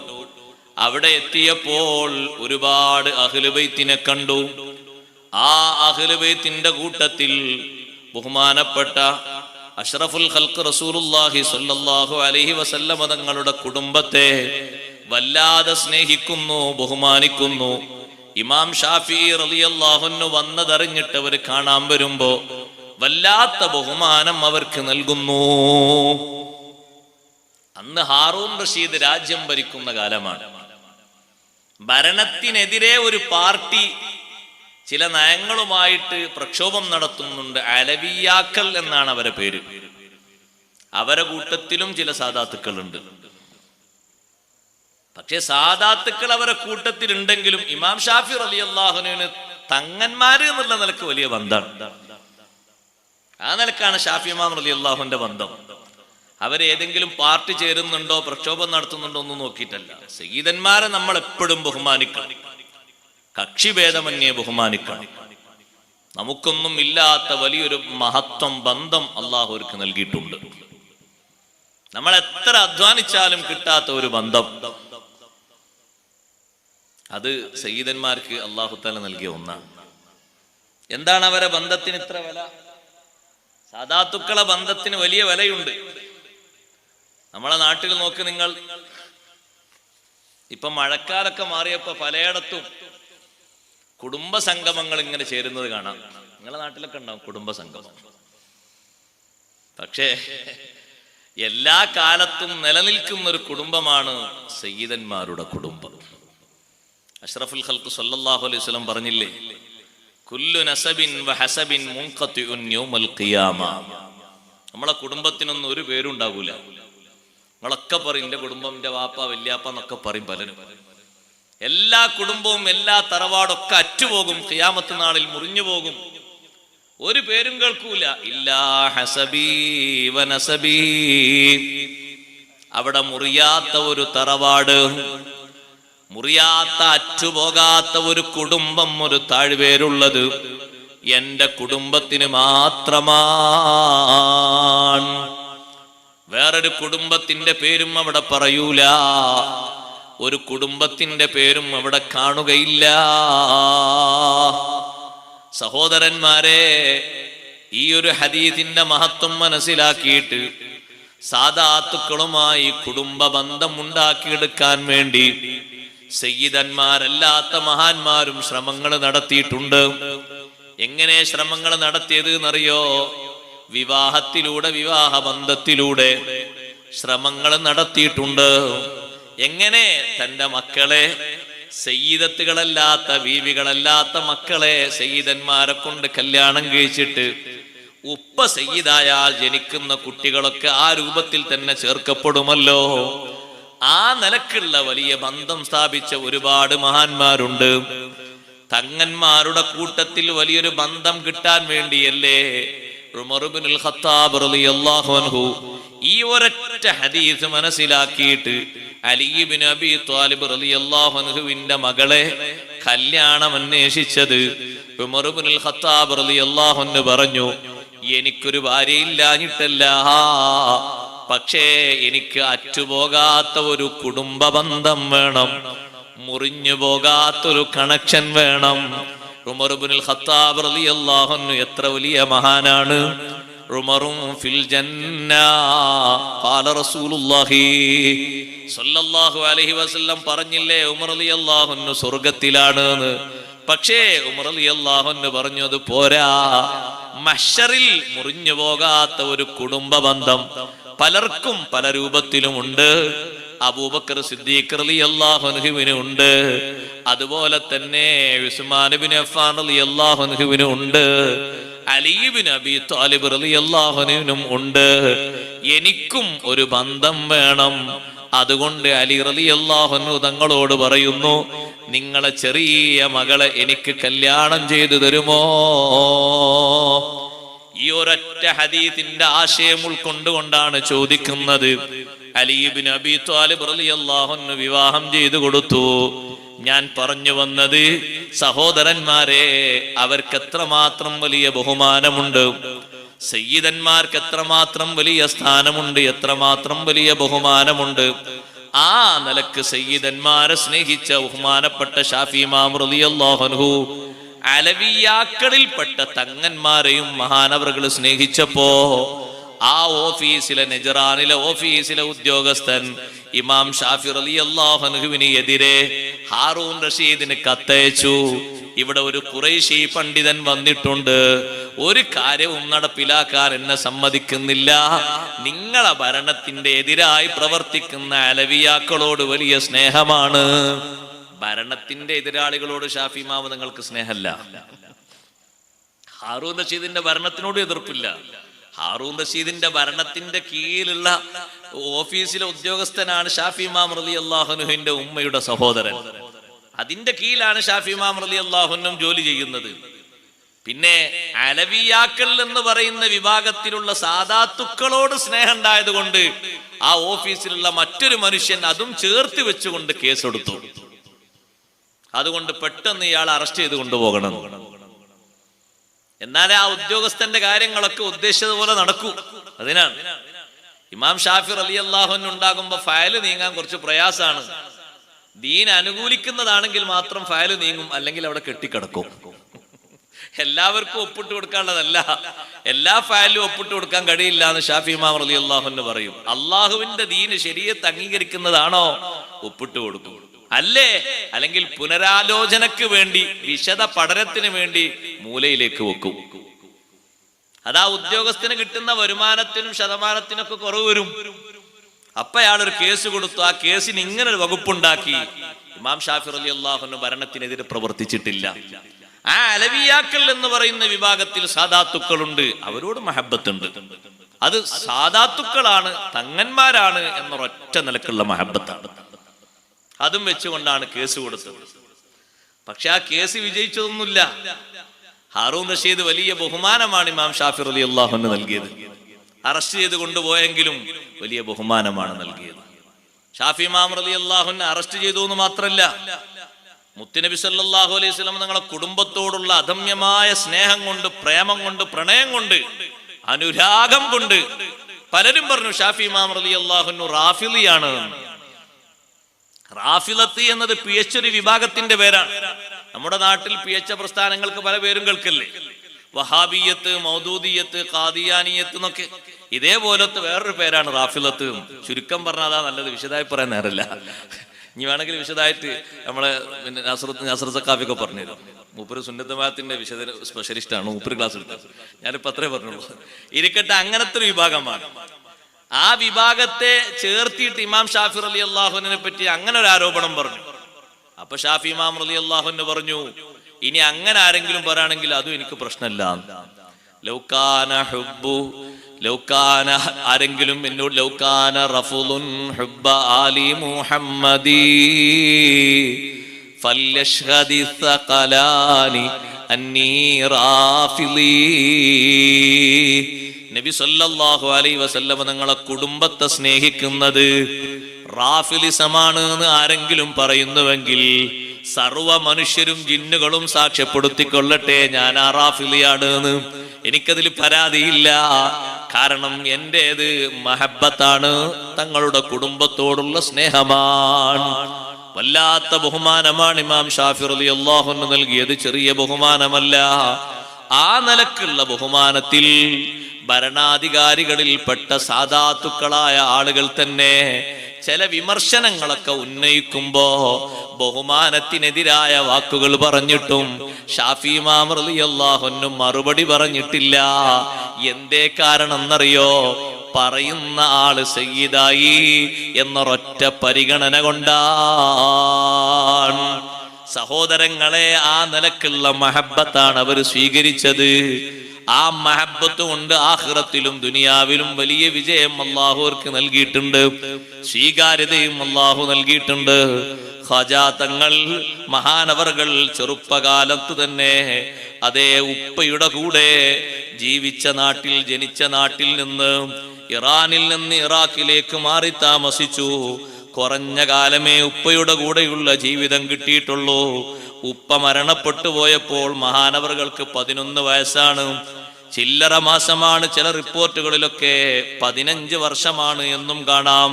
അവിടെ എത്തിയപ്പോൾ ഒരുപാട് അഹ്ലു ബൈത്തിനെ കണ്ടു. ആ അഹ്ലു ബൈത്തിന്റെ കൂട്ടത്തിൽ ബഹുമാനപ്പെട്ട അഷ്റഫുൽ ഖൽഖ് റസൂലുള്ളാഹി സ്വല്ലല്ലാഹു അലൈഹി വസല്ലമ തങ്ങളുടെ കുടുംബത്തെ വല്ലാതെ സ്നേഹിക്കുന്നു, ബഹുമാനിക്കുന്നു. ഇമാം ഷാഫിഈ റളിയല്ലാഹു അൻഹു വന്നതറിഞ്ഞിട്ട് അവർ കാണാൻ വരുമ്പോ വല്ലാത്ത ബഹുമാനം അവർക്ക് നൽകുന്നു. അന്ന് ഹാറൂൻ റഷീദ് രാജ്യം ഭരിക്കുന്ന കാലമാണ്. ഭരണത്തിനെതിരെ ഒരു പാർട്ടി ചില നയങ്ങളുമായിട്ട് പ്രക്ഷോഭം നടത്തുന്നുണ്ട്. അലവിയാക്കൾ എന്നാണ് അവരെ പേര്. അവരെ കൂട്ടത്തിലും ചില സാദാത്തുക്കളുണ്ട്. പക്ഷെ സാദാത്തുക്കൾ അവരെ കൂട്ടത്തിലുണ്ടെങ്കിലും ഇമാം ഷാഫി റളിയല്ലാഹു അൻഹുവിന് തങ്ങന്മാര് എന്നുള്ള നിലക്ക് വലിയ ബന്ധമാണ്. ആ നിലക്കാണ് ഷാഫി ഇമാം റളിയല്ലാഹുവിന്റെ ബന്ധം. അവരേതെങ്കിലും പാർട്ടി ചേരുന്നുണ്ടോ, പ്രക്ഷോഭം നടത്തുന്നുണ്ടോ ഒന്നും നോക്കിയിട്ടല്ല. സയ്യിദന്മാരെ നമ്മൾ എപ്പോഴും ബഹുമാനിക്കണം, കക്ഷിഭേദമന്യേ ബഹുമാനിക്കണം. നമുക്കൊന്നും ഇല്ലാത്ത വലിയൊരു മഹത്വം, ബന്ധം അള്ളാഹു അവർക്ക് നൽകിയിട്ടുണ്ട്. നമ്മൾ എത്ര അധ്വാനിച്ചാലും കിട്ടാത്ത ഒരു ബന്ധം, അത് സയ്യിദന്മാർക്ക് അള്ളാഹു തആല നൽകിയ ഒന്നാണ്. എന്താണ് അവരെ ബന്ധത്തിന് ഇത്ര വില? സാദാത്തുക്കളെ ബന്ധത്തിന് വലിയ വിലയുണ്ട്. നമ്മളെ നാട്ടിൽ നോക്ക് നിങ്ങൾ, ഇപ്പൊ മഴക്കാലൊക്കെ മാറിയപ്പോ പലയിടത്തും കുടുംബ സംഗമങ്ങൾ ഇങ്ങനെ ചേരുന്നത് കാണാം. നിങ്ങളെ നാട്ടിലൊക്കെ ഉണ്ടാവും കുടുംബ സംഗമം. പക്ഷേ എല്ലാ കാലത്തും നിലനിൽക്കുന്ന ഒരു കുടുംബമാണ് സയ്യിദന്മാരുടെ കുടുംബം. അഷ്റഫുൽ ഖൽഖ് സ്വല്ലല്ലാഹു അലൈഹി വസല്ലം പറഞ്ഞില്ലേ, കുല്ലു നസബിൻ വഹസബിൻ മുൻഖതിഉൻ യൗമൽ ഖിയാമ. നമ്മളെ കുടുംബത്തിനൊന്നും ഒരു പേരുണ്ടാകൂല. നിങ്ങളൊക്കെ പറയും എന്റെ കുടുംബം, എന്റെ വാപ്പ, വല്യാപ്പ എന്നൊക്കെ പറയും പലരും. എല്ലാ കുടുംബവും എല്ലാ തറവാടൊക്കെ അറ്റുപോകും, ഖിയാമത്ത് നാളിൽ മുറിഞ്ഞു പോകും. ഒരു പേരും കേൾക്കൂല. ഇല്ലാ ഹസബി വനസബി. അവിടെ മുറിയാത്ത ഒരു തറവാട്, മുറിയാത്ത അറ്റുപോകാത്ത ഒരു കുടുംബം, ഒരു താഴ്വേരുള്ളത് എന്റെ കുടുംബത്തിന് മാത്രമാണ്. വേറൊരു കുടുംബത്തിന്റെ പേരും അവിടെ പറയൂല, ഒരു കുടുംബത്തിന്റെ പേരും അവിടെ കാണുകയില്ല. സഹോദരന്മാരെ, ഈ ഒരു ഹദീസിന്റെ മഹത്വം മനസ്സിലാക്കിയിട്ട് സാദാത്തുക്കളുമായി കുടുംബ ബന്ധം ഉണ്ടാക്കിയെടുക്കാൻ വേണ്ടി സയ്യിദന്മാരല്ലാത്ത മഹാന്മാരും ശ്രമങ്ങൾ നടത്തിയിട്ടുണ്ട്. എങ്ങനെ ശ്രമങ്ങൾ നടത്തിയത് എന്നറിയോ? വിവാഹത്തിലൂടെ, വിവാഹ ബന്ധത്തിലൂടെ ശ്രമങ്ങൾ നടത്തിയിട്ടുണ്ട്. എങ്ങനെ തന്റെ മക്കളെ, സയ്യിദത്തുകളല്ലാത്ത, ബീവികളല്ലാത്ത മക്കളെ സയ്യിദന്മാരെ കൊണ്ട് കല്യാണം കഴിച്ചിട്ട് ഉപ്പ സയ്യിദായാൽ ജനിക്കുന്ന കുട്ടികളൊക്കെ ആ രൂപത്തിൽ തന്നെ ചേർക്കപ്പെടുമല്ലോ. ആ നിലക്കുള്ള വലിയ ബന്ധം സ്ഥാപിച്ച ഒരുപാട് മഹാന്മാരുണ്ട്. തങ്ങന്മാരുടെ കൂട്ടത്തിൽ വലിയൊരു ബന്ധം കിട്ടാൻ വേണ്ടിയല്ലേ ഉമർ ഇബ്നുൽ ഖത്താബ് റളിയല്ലാഹു അൻഹു ഈ ഒരൊറ്റ ഹദീസ് മനസ്സിലാക്കിയിട്ട് അലി ഇബ്നു അബീ ത്വാലിബ് റളിയല്ലാഹു അൻഹുവിന്റെ മകളെ കല്യാണം അന്വേഷിച്ചത്. ഉമർ ഇബ്നുൽ ഖത്താബ് റളിയല്ലാഹു അൻഹു പറഞ്ഞു, എനിക്കൊരു ഭാര്യയില്ലാഞ്ഞിട്ടല്ല, പക്ഷേ എനിക്ക് അറ്റുപോകാത്ത ഒരു കുടുംബ ബന്ധം വേണം, മുറിഞ്ഞു പോകാത്തൊരു കണക്ഷൻ വേണം. ഉമർ ഇബ്നുൽ ഖത്താബ് റളിയല്ലാഹു അൻഹു എത്ര വലിയ മഹാനാണ്. ഉമറും ഫിൽ ജന്ന ഖാല റസൂലുള്ളാഹി സ്വല്ലല്ലാഹു അലൈഹി വസല്ലം പറഞ്ഞില്ലേ ഉമർ റളിയല്ലാഹു അൻഹു സ്വർഗ്ഗത്തിലാണ് എന്ന്. പക്ഷേ ഉമർ റളിയല്ലാഹു അൻഹു പറഞ്ഞു, അത് പോരാ, മഹ്ശറിൽ മുറിഞ്ഞു പോകാത്ത ഒരു കുടുംബ ബന്ധം പലർക്കും പല രൂപത്തിലുമുണ്ട്. അബൂബക്കർ സിദ്ദീഖ് റളിയല്ലാഹു അൻഹുവിന് ഉണ്ട്, അതുപോലെ തന്നെ ഉസ്മാൻ ഇബ്നു അഫ്ഫാൻ റളിയല്ലാഹു അൻഹുവിന് ഉണ്ട്, അലി ഇബ്നു അബീ ത്വാലിബ് റളിയല്ലാഹു അൻഹുവിനും ഉണ്ട്. എനിക്കും ഒരു ബന്ധം വേണം. അതുകൊണ്ട് അലി റളിയല്ലാഹു അൻഹു തങ്ങളോട് പറയുന്നു, നിങ്ങളെ ചെറിയ മകളെ എനിക്ക് കല്യാണം ചെയ്തു തരുമോ? ഈ ഒരൊറ്റ ഹദീസിന്റെ ആശയം ഉൾക്കൊണ്ടുകൊണ്ടാണ് ചോദിക്കുന്നത്. അലി ഇബ്നു അബീ ത്വാലിബ് റളിയല്ലാഹു അൻഹു വിവാഹം ചെയ്തു കൊടുത്തു. ഞാൻ പറഞ്ഞു വന്നത്, സഹോദരന്മാരെ, അവർക്ക് എത്രമാത്രം വലിയ ബഹുമാനമുണ്ട്, സയ്യിദന്മാർക്ക് എത്രമാത്രം വലിയ സ്ഥാനമുണ്ട്, എത്രമാത്രം വലിയ ബഹുമാനമുണ്ട്. ആ നിലക്ക് സയ്യിദന്മാരെ സ്നേഹിച്ച ബഹുമാനപ്പെട്ട ഷാഫി ഇമാം റളിയല്ലാഹു അൻഹു അലവിയാക്കളിൽപ്പെട്ട തങ്ങന്മാരെയും മഹാനവറുകൾ സ്നേഹിച്ചപ്പോ ആ ഓഫീസിലെ നെജറാനിലെ ഓഫീസിലെ ഉദ്യോഗസ്ഥൻ ഇമാം ഷാഫി റളിയല്ലാഹു അൻഹുവിന് എതിരെ ഹാറൂൻ റഷീദിന് കത്തയച്ചു. ഇവിടെ ഒരു ഖുറൈശി പണ്ഡിതൻ വന്നിട്ടുണ്ട്, ഒരു കാര്യവും നടപ്പിലാക്കാൻ എന്നെ സമ്മതിക്കുന്നില്ല. നിങ്ങളെ ഭരണത്തിന്റെ എതിരായി പ്രവർത്തിക്കുന്ന അലവിയാക്കളോട് വലിയ സ്നേഹമാണ്. ഭരണത്തിന്റെ എതിരാളികളോട് ഷാഫി ഇമാം നിങ്ങൾക്ക് സ്നേഹമല്ല. ഹാറൂൻ റഷീദിന്റെ ഭരണത്തിനോട് എതിർപ്പില്ല. ഹാറൂൻ റഷീദിന്റെ ഭരണത്തിന്റെ കീഴിലുള്ള ഓഫീസിലെ ഉദ്യോഗസ്ഥനാണ് ഷാഫി ഇമാം റളിയല്ലാഹു അൻഹുവിന്റെ ഉമ്മയുടെ സഹോദരൻ. അതിന്റെ കീഴിലാണ് ഷാഫി ഇമാം റളിയല്ലാഹു അൻഹു ജോലി ചെയ്യുന്നത്. പിന്നെ അലവിയാക്കൾ എന്ന് പറയുന്ന വിഭാഗത്തിലുള്ള സാദാത്തുക്കളോട് സ്നേഹം ഉണ്ടായത് കൊണ്ട് ആ ഓഫീസിലുള്ള മറ്റൊരു മനുഷ്യൻ അതും ചേർത്ത് വെച്ചുകൊണ്ട് കേസെടുത്തു. അതുകൊണ്ട് പെട്ടെന്ന് ഇയാൾ അറസ്റ്റ് ചെയ്ത് കൊണ്ടുപോകണം. എന്നാലേ ആ ഉദ്യോഗസ്ഥന്റെ കാര്യങ്ങളൊക്കെ ഉദ്ദേശിച്ചതുപോലെ നടക്കൂ. അതിനാണ് ഇമാം ഷാഫി റളിയല്ലാഹു അൻഹു ഉണ്ടാകുമ്പോ ഫയല് നീങ്ങാൻ കുറച്ച് പ്രയാസാണ്. ദീൻ അനുകൂലിക്കുന്നതാണെങ്കിൽ മാത്രം ഫയല് നീങ്ങും, അല്ലെങ്കിൽ അവിടെ കെട്ടിക്കിടക്കും. എല്ലാവർക്കും ഒപ്പിട്ട് കൊടുക്കാനുള്ളതല്ല, എല്ലാ ഫയലിലും ഒപ്പിട്ട് കൊടുക്കാൻ കഴിയില്ല എന്ന് ഷാഫി ഇമാം റളിയല്ലാഹു അൻഹു പറയും. അള്ളാഹുവിന്റെ ദീന് ശരീഅത്ത് അംഗീകരിക്കുന്നതാണോ ഒപ്പിട്ട് കൊടുക്കും, അല്ലേ അല്ലെങ്കിൽ പുനരാലോചനക്ക് വേണ്ടി വിശദ പഠനത്തിന് വേണ്ടി മൂലയിലേക്ക് വെക്കും. അതാ ഉദ്യോഗസ്ഥന് കിട്ടുന്ന വരുമാനത്തിനും ശതമാനത്തിനൊക്കെ കുറവ് വരും. അപ്പൊ അയാളൊരു കേസ് കൊടുത്തു. ആ കേസിന് ഇങ്ങനെ ഒരു വകുപ്പുണ്ടാക്കി. ഇമാം ഷാഫി റളിയല്ലാഹു അൻഹു ഭരണത്തിനെതിരെ പ്രവർത്തിച്ചിട്ടില്ല. ആ അലവിയാക്കൾ എന്ന് പറയുന്ന വിഭാഗത്തിൽ സാദാത്തുക്കളുണ്ട്, അവരോട് മഹബത്തുണ്ട്. അത് സാദാത്തുക്കളാണ്, തങ്ങന്മാരാണ് എന്നൊരൊറ്റ നിലക്കുള്ള മഹബത്താണ്. അതും വെച്ചുകൊണ്ടാണ് കേസ് കൊടുത്തത്. പക്ഷെ ആ കേസ് വിജയിച്ചതൊന്നുമില്ല. ഹാറൂൻ റഷീദ് വലിയ ബഹുമാനമാണ് ഇമാം ഷാഫി റളിയല്ലാഹു അൻഹു നൽകിയത്. അറസ്റ്റ് ചെയ്ത് കൊണ്ടുപോയെങ്കിലും വലിയ ബഹുമാനമാണ് നൽകിയത്. ഷാഫി ഇമാം റളിയല്ലാഹു അൻഹു അറസ്റ്റ് ചെയ്തു എന്ന് മാത്രമല്ല, മുത്തുനബി സല്ലല്ലാഹു അലൈഹി വസല്ലം തങ്ങളുടെ കുടുംബത്തോടുള്ള അദമ്യമായ സ്നേഹം കൊണ്ട്, പ്രേമം കൊണ്ട്, പ്രണയം കൊണ്ട്, അനുരാഗം കൊണ്ട് പലരും പറഞ്ഞു ഷാഫി ഇമാം റളിയല്ലാഹു അൻഹു റാഫിളിയാണ്. റാഫിളത്ത് എന്നത് പിഴച്ചൊരു വിഭാഗത്തിന്റെ പേരാണ്. നമ്മുടെ നാട്ടിൽ പിഴച്ച പ്രസ്ഥാനങ്ങൾക്ക് പല പേരും കേൾക്കില്ലേ? വഹാബിയത്ത്, മൗദൂദിയത്ത്, ഖാദിയാനിയത്ത് എന്നൊക്കെ. ഇതേപോലത്തെ വേറൊരു പേരാണ് റാഫിളത്ത്. ചുരുക്കം പറഞ്ഞാൽ നല്ലത്, വിശദമായി പറയാൻ നേരമില്ല. ഇനി വേണമെങ്കിൽ വിശദമായിട്ട് നമ്മളെ നാസർ സഖാഫിയൊക്കെ പറഞ്ഞുതരും. മൂപ്പര് സുന്നത്തമാത്തിന്റെ വിശദ സ്പെഷ്യലിസ്റ്റാണ്, മൂപ്പര് ക്ലാസ് എടുത്തത്. ഞാനിപ്പോ അത്രേ പറഞ്ഞുള്ളൂ. ഇരിക്കട്ടെ, അങ്ങനത്തെ ഒരു വിഭാഗമാണ്. ആ വിഭാഗത്തെ ചേർത്തിയിട്ട് ഇമാം ഷാഫി റളിയല്ലാഹു അൻഹുവിനെ പറ്റി അങ്ങനെ ഒരു ആരോപണം പറഞ്ഞു. അപ്പൊ ഷാഫി ഇമാം റളിയല്ലാഹു അൻഹു പറഞ്ഞു, ഇനി അങ്ങനെ ആരെങ്കിലും പറയുകയാണെങ്കിൽ അതും എനിക്ക് പ്രശ്നമില്ല. ലൗകാന ആരെങ്കിലും എന്നോട് ലൗകാന റഫുലുൻ ഹുബ്ബ ആലി മുഹമ്മദി ഫല്യശ്ഹദി സഖലാനി അന്നീ റാഫിളി. നബി സല്ലല്ലാഹു അലൈഹി വസല്ലം നിങ്ങളെ കുടുംബത്തെ സ്നേഹിക്കുന്നത് റാഫിലിസമാണ് എന്ന് ആരെങ്കിലും പറയുന്നുവെങ്കിൽ സർവ മനുഷ്യരും ജിന്നുകളും സാക്ഷ്യപ്പെടുത്തിക്കൊള്ളട്ടെ, ഞാൻ ആ റാഫിലിയാണ് എന്ന്. എനിക്കതിൽ പരാതിയില്ല. കാരണം എന്റേത് മഹബത്താണ്, തങ്ങളുടെ കുടുംബത്തോടുള്ള സ്നേഹമാണ്. വല്ലാത്ത ബഹുമാനമാണ് ഇമാം ഷാഫി റളിയല്ലാഹു അൻഹു നൽകിയത്, ചെറിയ ബഹുമാനമല്ല. ആ നിലക്കുള്ള ബഹുമാനത്തിൽ ഭരണാധികാരികളിൽപ്പെട്ട സാദാത്തുക്കളായ ആളുകൾ തന്നെ ചില വിമർശനങ്ങളൊക്കെ ഉന്നയിക്കുമ്പോ ബഹുമാനത്തിനെതിരായ വാക്കുകൾ പറഞ്ഞിട്ടും ഷാഫി ഇമാം റളിയല്ലാഹു അൻഹു മറുപടി പറഞ്ഞിട്ടില്ല. എന്തേ കാരണം എന്നറിയോ? പറയുന്ന ആള് സയ്യിദായി എന്നൊരൊറ്റ പരിഗണന കൊണ്ടാണ്. സഹോദരങ്ങളെ, ആ നിലക്കുള്ള മഹബത്താണ് അവർ സ്വീകരിച്ചത്. ആ മഹബത്ത് കൊണ്ട് ആഖിറത്തിലും ദുനിയാവിലും വലിയ വിജയം അല്ലാഹു അവർക്ക് നൽകിയിട്ടുണ്ട്, സ്വീകാര്യതയും അല്ലാഹു നൽകിയിട്ടുണ്ട്. ഖാജാ തങ്ങൾ മഹാനവറുകൾ ചെറുപ്പകാലത്ത് തന്നെ അതേ ഉപ്പയുടെ കൂടെ ജീവിച്ച നാട്ടിൽ, ജനിച്ച നാട്ടിൽ നിന്ന് ഇറാനിൽ നിന്ന് ഇറാഖിലേക്ക് മാറി താമസിച്ചു. കുറഞ്ഞ കാലമേ ഉപ്പയുടെ കൂടെയുള്ള ജീവിതം കിട്ടിയിട്ടുള്ളൂ. ഉപ്പ മരണപ്പെട്ടു പോയപ്പോൾ മഹാനവറുകൾക്ക് 11 വയസ്സാണ്. ചില്ലറ മാസമാണ്. ചില റിപ്പോർട്ടുകളിലൊക്കെ 15 വർഷമാണ് എന്നും കാണാം.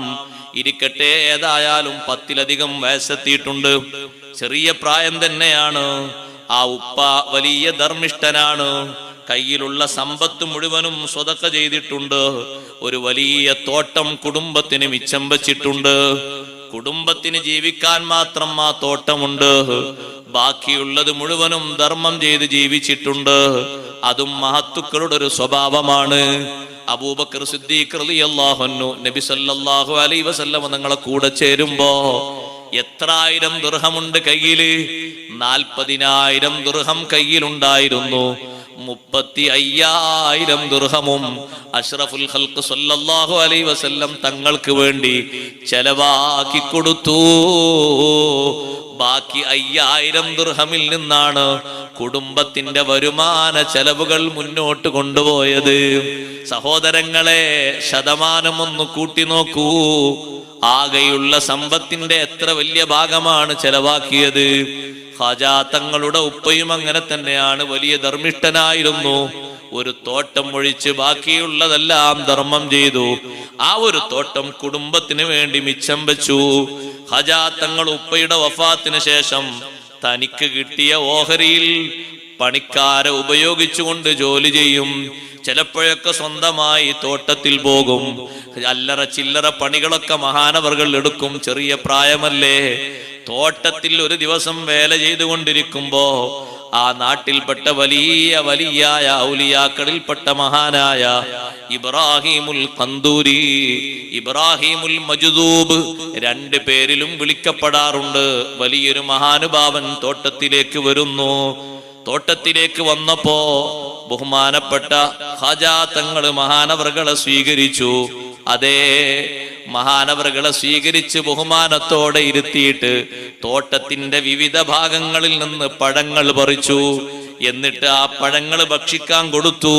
ഇരിക്കട്ടെ, ഏതായാലും 10-ലധികം വയസ്സെത്തിയിട്ടുണ്ട്. ചെറിയ പ്രായം തന്നെയാണ്. ആ ഉപ്പ വലിയ ധർമ്മിഷ്ഠനാണ്. കയ്യിലുള്ള സമ്പത്ത് മുഴുവനും സ്വതക്ക ചെയ്തിട്ടുണ്ട്. ഒരു വലിയ തോട്ടം കുടുംബത്തിന് മിച്ചം വച്ചിട്ടുണ്ട്. കുടുംബത്തിന് ജീവിക്കാൻ മാത്രം ആ തോട്ടമുണ്ട്. ബാക്കിയുള്ളത് മുഴുവനും ധർമ്മം ചെയ്ത് ജീവിച്ചിട്ടുണ്ട്. അതും മഹത്തുക്കളുടെ ഒരു സ്വഭാവമാണ്. അബൂബക്കർ സിദ്ദീഖ് റളിയല്ലാഹു അൻഹു നബി സല്ലല്ലാഹു അലൈഹി വസല്ലം നിങ്ങളെ കൂടെ ചേരുമ്പോ എത്രായിരം ദിർഹമുണ്ട് കയ്യില്? 40,000 ദിർഹം കയ്യിലുണ്ടായിരുന്നു. 35,000 ദിർഹമും അഷ്റഫുൽ ഖൽഖ് സല്ലല്ലാഹു അലൈഹി വസല്ലം തങ്ങൾക്ക് വേണ്ടി ചെലവാക്കി കൊടുത്തു. ബാക്കി 5,000 ദിർഹമിൽ നിന്നാണ് കുടുംബത്തിന്റെ വരുമാന ചെലവുകൾ മുന്നോട്ട് കൊണ്ടുപോയത്. സഹോദരങ്ങളെ, ശതമാനം ഒന്ന് കൂട്ടി നോക്കൂ. ആകെയുള്ള സമ്പത്തിന്റെ എത്ര വലിയ ഭാഗമാണ് ചെലവാക്കിയത്? ഖാജാ തങ്ങളുടെ ഉപ്പയും അങ്ങനെ തന്നെയാണ്, വലിയ ധർമ്മിഷ്ഠനായിരുന്നു. ഒരു തോട്ടം ഒഴിച്ച് ബാക്കിയുള്ളതെല്ലാം ധർമ്മം ചെയ്തു. ആ ഒരു തോട്ടം കുടുംബത്തിന് വേണ്ടി മിച്ചം വെച്ചു. ഖാജാ തങ്ങൾ ഉപ്പയുടെ വഫാത്തിന് ശേഷം തനിക്ക് കിട്ടിയ ഓഹരിയിൽ പണിക്കാരെ ഉപയോഗിച്ചുകൊണ്ട് ജോലി ചെയ്യും. ചിലപ്പോഴൊക്കെ സ്വന്തമായി തോട്ടത്തിൽ പോകും. അല്ലറ ചില്ലറ പണികളൊക്കെ മഹാനവർകൾ എടുക്കും. ചെറിയ പ്രായമല്ലേ. തോട്ടത്തിൽ ഒരു ദിവസം വേല ചെയ്തുകൊണ്ടിരിക്കുമ്പോ ആ നാട്ടിൽപ്പെട്ട വലിയ ഔലിയാക്കളിൽപ്പെട്ട മഹാനായ ഇബ്രാഹിമുൽ ഖന്തൂരി, ഇബ്രാഹിമുൽ മജ്ദൂബ്, 2 പേരിലും വിളിക്കപ്പെടാറുണ്ട്. വലിയൊരു മഹാനുഭാവൻ തോട്ടത്തിലേക്ക് വരുന്നു. തോട്ടത്തിലേക്ക് വന്നപ്പോ ബഹുമാനപ്പെട്ട ഖാജാ തങ്ങൾ മഹാനവർകളെ സ്വീകരിച്ചു. അതേ, മഹാനവർകളെ സ്വീകരിച്ച് ബഹുമാനത്തോടെ ഇരുത്തിയിട്ട് തോട്ടത്തിന്റെ വിവിധ ഭാഗങ്ങളിൽ നിന്ന് പഴങ്ങൾ പറിച്ചു. എന്നിട്ട് ആ പഴങ്ങൾ ഭക്ഷിക്കാൻ കൊടുത്തു.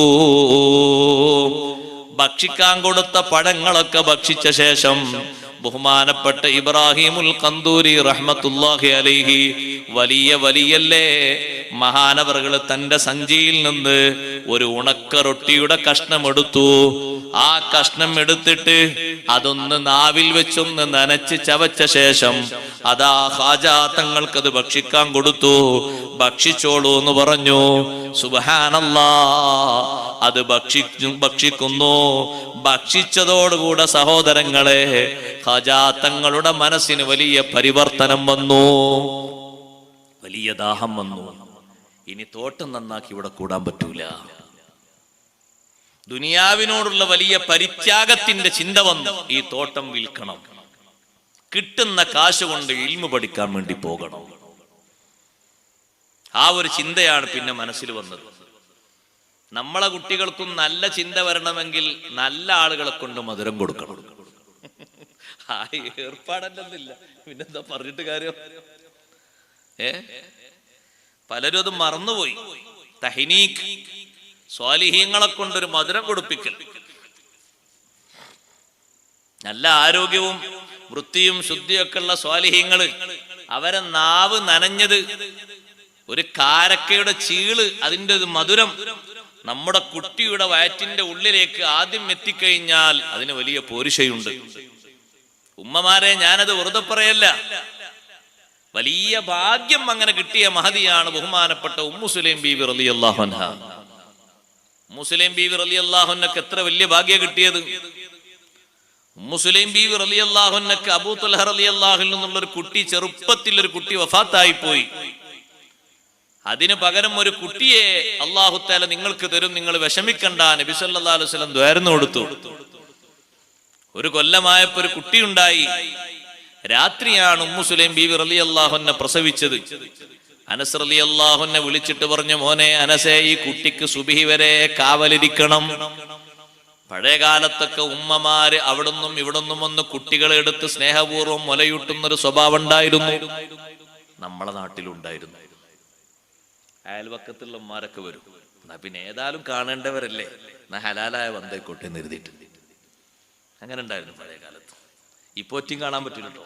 ഭക്ഷിക്കാൻ കൊടുത്ത പഴങ്ങളൊക്കെ ഭക്ഷിച്ച ശേഷം ബഹുമാനപ്പെട്ട ഇബ്രാഹിമുൽ ഖന്തൂരി റഹ്മത്തുള്ളാഹി അലൈഹി വലിയല്ലേ മഹാനവറുകൾ തന്റെ സഞ്ചിയിൽ നിന്ന് ഒരു ഉണക്ക റൊട്ടിയുടെ കഷ്ണം എടുത്തു. ആ കഷ്ണം എടുത്തിട്ട് അതൊന്ന് നാവിൽ വെച്ചൊന്ന് നനച്ച് ചവച്ച ശേഷം അതാ ഖാജാ തങ്ങൾക്കത് ഭക്ഷിക്കാൻ കൊടുത്തു. ഭക്ഷിച്ചോളൂ എന്ന് പറഞ്ഞു. സുബ്ഹാനല്ലാഹ്, അത് ഭക്ഷിക്കുന്നു. ഭക്ഷിച്ചതോടുകൂടെ സഹോദരങ്ങളെ, ഖാജാ തങ്ങളുടെ മനസ്സിന് വലിയ പരിവർത്തനം വന്നു. വലിയ ദാഹം വന്നു. ഇനി തോട്ടം നന്നാക്കി ഇവിടെ കൂടാൻ പറ്റൂല. ദുനിയാവിനോടുള്ള വലിയ പരിത്യാഗത്തിന്റെ ചിന്ത വന്നു. ഈ തോട്ടം വിൽക്കണം, കിട്ടുന്ന കാശ് കൊണ്ട് ഇൽമു പഠിക്കാൻ വേണ്ടി പോകണം. ആ ഒരു ചിന്തയാണ് പിന്നെ മനസ്സിൽ വന്നത്. നമ്മളെ കുട്ടികൾക്കും നല്ല ചിന്ത വരണമെങ്കിൽ നല്ല ആളുകളെ കൊണ്ട് മധുരം കൊടുക്കണം. ആ ഏർപ്പാടല്ലൊന്നില്ല, പിന്നെന്താ പറഞ്ഞിട്ട് കാര്യം? പലരും അത് മറന്നുപോയി. തഹ്നീഖ്, സ്വാലിഹീങ്ങളെ കൊണ്ടൊരു മധുരം കൊടുപ്പിക്കൽ. നല്ല ആരോഗ്യവും വൃത്തിയും ശുദ്ധിയൊക്കെ ഉള്ള സ്വാലിഹീങ്ങള്, അവരെ നാവ് നനഞ്ഞത് ഒരു കാരക്കയുടെ ചീള്, അതിൻ്റെ ഒരു മധുരം നമ്മുടെ കുട്ടിയുടെ വയറ്റിന്റെ ഉള്ളിലേക്ക് ആദ്യം എത്തിക്കഴിഞ്ഞാൽ അതിന് വലിയ പോരിശയുണ്ട്. ഉമ്മമാരെ, ഞാനത് വെറുതെ പറയല്ല, വലിയ ഭാഗ്യം അങ്ങനെ കിട്ടിയ മഹതിയാണ് ബഹുമാനപ്പെട്ട ഉമ്മു സുലൈം ബീവി റളിയല്ലാഹു അൻഹ. ഉമ്മു സുലൈം ബീവി റളിയല്ലാഹു അൻഹക്ക് എത്ര വലിയ ഭാഗ്യം കിട്ടിയത്. ഉമ്മു സുലൈം ബീവി റളിയല്ലാഹു അൻഹക്ക് അബൂ തൽഹ റളിയല്ലാഹു അൻഹു എന്നുള്ള ഒരു കുട്ടി, ചെറുപ്പത്തിൽ ഒരു കുട്ടി വഫാത്തായി പോയി. അതിനു പകരം ഒരു കുട്ടിയെ അല്ലാഹു തആല നിങ്ങൾക്ക് തരും, നിങ്ങൾ വിഷമിക്കണ്ട, നബി സല്ലല്ലാഹു അലൈഹി വസല്ലം ദ്വാരന്നു കൊടുത്തു. ഒരു കൊല്ലമായപ്പോ ഒരു കുട്ടിയുണ്ടായി. രാത്രിയാണ് ഉമ്മു സുലൈം ബീവി റളിയല്ലാഹു അൻഹ പ്രസവിച്ചത്. അനസ് റളിയല്ലാഹു അൻഹു വിളിച്ചിട്ട് പറഞ്ഞു, മോനെ അനസേ, ഈ കുട്ടിക്ക് സുബ്ഹി വരെ കാവലിരിക്കണം. പഴയ കാലത്തൊക്കെ ഉമ്മമാര് അവിടുന്നും ഇവിടുന്നും ഒന്ന് കുട്ടികളെ എടുത്ത് സ്നേഹപൂർവ്വം മുലയൂട്ടുന്നൊരു സ്വഭാവം ഉണ്ടായിരുന്നു. നമ്മളെ നാട്ടിലുണ്ടായിരുന്നു. അയൽവക്കത്തുള്ള ഉമ്മാരൊക്കെ വരും. എന്നാ പിന്നെ ഏതായാലും കാണേണ്ടവരല്ലേ, എന്നാ ഹലാലായ വന്നേക്കോട്ടെ എന്ന് എഴുതിയിട്ട് അങ്ങനെ ഉണ്ടായിരുന്നു പഴയ കാലത്ത്. ഇപ്പൊ ഒറ്റയും കാണാൻ പറ്റില്ല കേട്ടോ,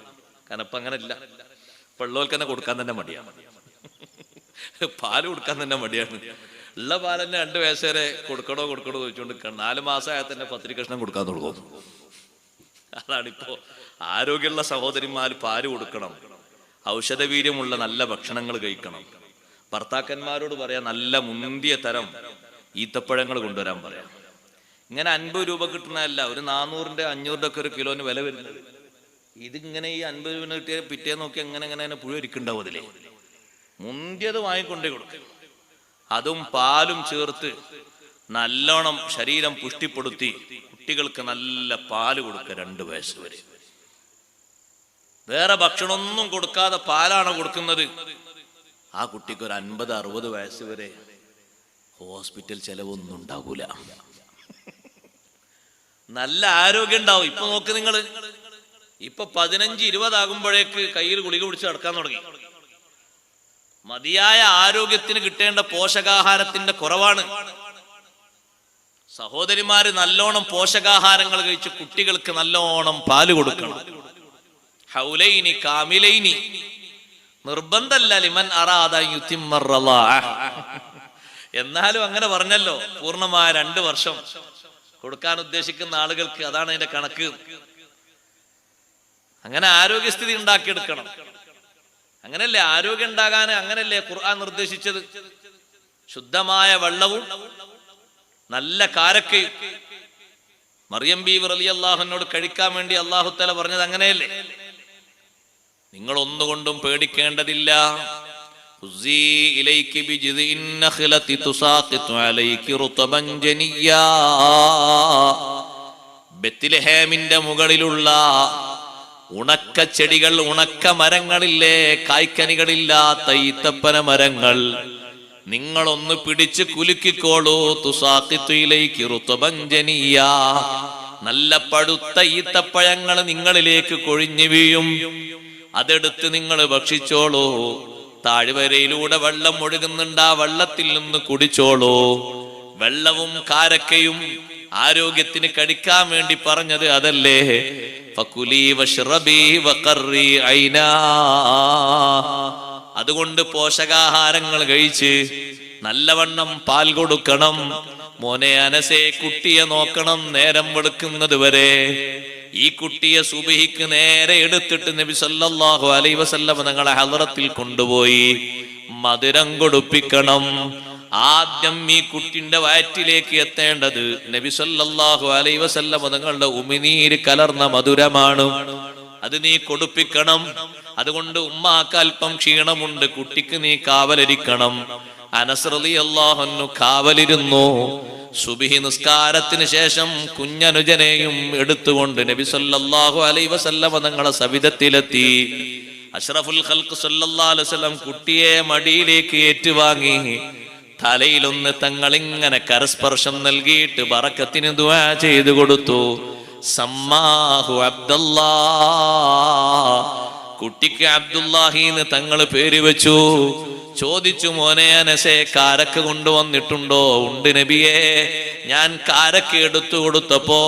കാരണം ഇപ്പൊ അങ്ങനെ ഇല്ല. പെള്ളോർക്ക് തന്നെ കൊടുക്കാൻ തന്നെ മടിയാണ്, പാല് കൊടുക്കാൻ തന്നെ മടിയാണ്. ഉള്ള പാലന്നെ 2 വയസ്സ് വരെ കൊടുക്കണോ ചോദിച്ചുകൊണ്ട് 4 മാസമായാൽ തന്നെ പത്തിരി കഷ്ണം കൊടുക്കാൻ തുടങ്ങും. അതാണിപ്പോ. ആരോഗ്യമുള്ള സഹോദരിമാര് പാല് കൊടുക്കണം, ഔഷധവീര്യമുള്ള നല്ല ഭക്ഷണങ്ങൾ കഴിക്കണം. ഭർത്താക്കന്മാരോട് പറയാ, നല്ല മുന്തിയ തരം ഈത്തപ്പഴങ്ങൾ കൊണ്ടുവരാൻ പറയാം. ഇങ്ങനെ 50 രൂപ കിട്ടുന്നതല്ല, ഒരു 400-ന്റെ 500-ന്റെ ഒക്കെ ഒരു കിലോന് വില വരുന്നത്. ഇതിങ്ങനെ ഈ 50 രൂപ കിട്ടിയ പിറ്റേ നോക്കി എങ്ങനെ പുഴ ഇരിക്കുന്നുണ്ടാവും. അതിലെ മുന്തിയത് വാങ്ങിക്കൊണ്ടേ കൊടുക്കും. അതും പാലും ചേർത്ത് നല്ലോണം ശരീരം പുഷ്ടിപ്പെടുത്തി കുട്ടികൾക്ക് നല്ല പാല് കൊടുക്കുക 2 വയസ്സ് വരെ. വേറെ ഭക്ഷണമൊന്നും കൊടുക്കാതെ പാലാണ് കൊടുക്കുന്നത്. ആ കുട്ടിക്ക് ഒരു 50-60 വയസ്സ് വരെ ഹോസ്പിറ്റൽ ചെലവൊന്നും ഉണ്ടാകൂല, നല്ല ആരോഗ്യം ഉണ്ടാവും. ഇപ്പൊ നോക്ക് നിങ്ങൾ, ഇപ്പൊ 15-20 ആകുമ്പോഴേക്ക് കയ്യിൽ ഗുളിക പിടിച്ച് നടക്കാൻ തുടങ്ങി. മതിയായ ആരോഗ്യത്തിന് കിട്ടേണ്ട പോഷകാഹാരത്തിന്റെ കുറവാണ്. സഹോദരിമാര് നല്ലോണം പോഷകാഹാരങ്ങൾ കഴിച്ച് കുട്ടികൾക്ക് നല്ലോണം പാല് കൊടുക്കണം. ഹൗലൈനി കാമിലൈനി, നിർബന്ധല്ല ലിമൻ അറാദ യുതിമ്മർ റളാഅ. എന്നാലും അങ്ങനെ പറഞ്ഞല്ലോ, പൂർണ്ണമായ 2 വർഷം കൊടുക്കാൻ ഉദ്ദേശിക്കുന്ന ആളുകൾക്ക് അതാണ് അതിന്റെ കണക്ക്. അങ്ങനെ ആരോഗ്യസ്ഥിതി ഉണ്ടാക്കിയെടുക്കണം. അങ്ങനല്ലേ ആരോഗ്യം ഉണ്ടാകാൻ, അങ്ങനല്ലേ ഖുർആൻ നിർദ്ദേശിച്ചത്. ശുദ്ധമായ വെള്ളവും നല്ല കാരക്കയും മറിയം ബീവി റളിയല്ലാഹു അൻഹയോട് കഴിക്കാൻ വേണ്ടി അല്ലാഹു തആല പറഞ്ഞത് അങ്ങനെയല്ലേ. നിങ്ങൾ ഒന്നുകൊണ്ടും പേടിക്കേണ്ടതില്ല. ഹുസീ ഇലൈകി ബിജിദിൻ നഖ്ലതി തുസാഖിതു അലൈകി റുതബൻ ജനിയ്യാ. ബെത്ലഹേമിന്റെ മുകളിലുള്ള ഉണക്ക ചെടികൾ, ഉണക്ക മരങ്ങളില്ലേ, കായ്ക്കനികളില്ലാത്ത ഈത്തപ്പന മരങ്ങൾ, നിങ്ങളൊന്ന് പിടിച്ച് കുലുക്കിക്കോളൂ. തുസാഖിതു ഇലൈകി റുതബൻ ജനിയ്യാ, നല്ല പഴുത്ത ഈത്തപ്പഴങ്ങൾ നിങ്ങളിലേക്ക് കൊഴിഞ്ഞു വീഴും. അതെടുത്ത് നിങ്ങൾ ഭക്ഷിച്ചോളൂ. താഴ്വരയിലൂടെ വെള്ളം ഒഴുകുന്നുണ്ട്, ആ വെള്ളത്തിൽ നിന്ന് കുടിച്ചോളൂ. വെള്ളവും കാരക്കയും ആരോഗ്യത്തിന് കഴിക്കാൻ വേണ്ടി പറഞ്ഞത് അതല്ലേ. ഫകുലി വശ്റബി വഖർരി ഐനാ. അതുകൊണ്ട് പോഷകാഹാരങ്ങൾ കഴിച്ച് നല്ലവണ്ണം പാൽ കൊടുക്കണം. മോനെ അനസേ, കുട്ടിയെ നോക്കണം നേരം വെളുക്കുന്നത് വരെ. ഈ കുട്ടിയെ സുബഹിക്ക് നേരെ എടുത്തിട്ട് നബി സല്ലല്ലാഹു അലൈഹി വസല്ലം തങ്ങളെ ഹളറത്തിൽ കൊണ്ടുപോയി മധുരം കൊടുപ്പിക്കണം. ആദ്യം ഈ കുട്ടിന്റെ വയറ്റിലേക്ക് എത്തേണ്ടത് നബി സല്ലല്ലാഹു അലൈഹി വസല്ലം തങ്ങളുടെ ഉമിനീര് കലർന്ന മധുരമാണ്. അത് നീ കൊടുപ്പിക്കണം. അതുകൊണ്ട് ഉമ്മാക്ക് അല്പം ക്ഷീണമുണ്ട്, കുട്ടിക്ക് നീ കാവലിരിക്കണം. അനസ് റളിയല്ലാഹു അൻഹു കാവലിരുന്നു. സുബ്ഹി നിസ്കാരത്തിന് ശേഷം കുഞ്ഞനുജനെയും എടുത്തുകൊണ്ട് നബി സല്ലല്ലാഹു അലൈഹി വസല്ലം തങ്ങളെ സവിധത്തിലെത്തി. അഷ്റഫുൽ ഖൽഖ് സല്ലല്ലാഹു അലൈഹി വസല്ലം കുട്ടിയെ മടിയിലേക്ക് ഏറ്റുവാങ്ങി തലയിലൊന്ന് തങ്ങളിങ്ങനെ കരസ്പർശം നൽകിയിട്ട് ബറക്കത്തിന് ദുആ ചെയ്തു കൊടുത്തു. സമ്മാഹു അബ്ദുല്ലാ, കുട്ടിക്ക് അബ്ദുല്ലാഹിന്ന് തങ്ങൾ പേര് വെച്ചു. ചോദിച്ചു, മോനെ അനസേ, കാരക്ക കൊണ്ടുവന്നിട്ടുണ്ടോ? ഉണ്ട് നബിയെ. ഞാൻ കാരക്ക എടുത്തു കൊടുത്തപ്പോ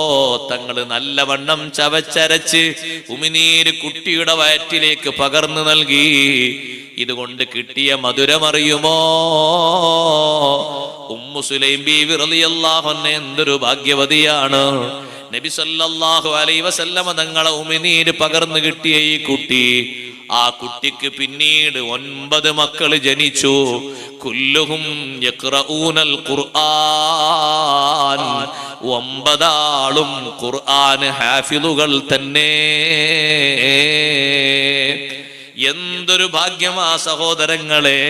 തങ്ങൾ നല്ലവണ്ണം ചവച്ചരച്ച് ഉമിനീര് കുട്ടിയുടെ വയറ്റിലേക്ക് പകർന്നു നൽകി. ഇതുകൊണ്ട് കിട്ടിയ മധുരമറിയുമോ? ഉമ്മു സുലൈം ബീവി റളിയല്ലാഹു അൻഹ എന്തൊരു ഭാഗ്യവതിയാണ്. നബി സല്ലല്ലാഹു അലൈഹി വസല്ലം തങ്ങളെ ഉമിനീര് പകർന്നു കിട്ടിയ ഈ കുട്ടി, ആ കുട്ടിക്ക് പിന്നീട് 9 മക്കൾ ജനിച്ചു. കുല്ലുഹും യഖ്റഊനൽ ഖുർആൻ. 9 ആളും ഖുർആൻ ഹാഫിളുകൾ തന്നെ. എന്തൊരു ഭാഗ്യമാ സഹോദരങ്ങളെ.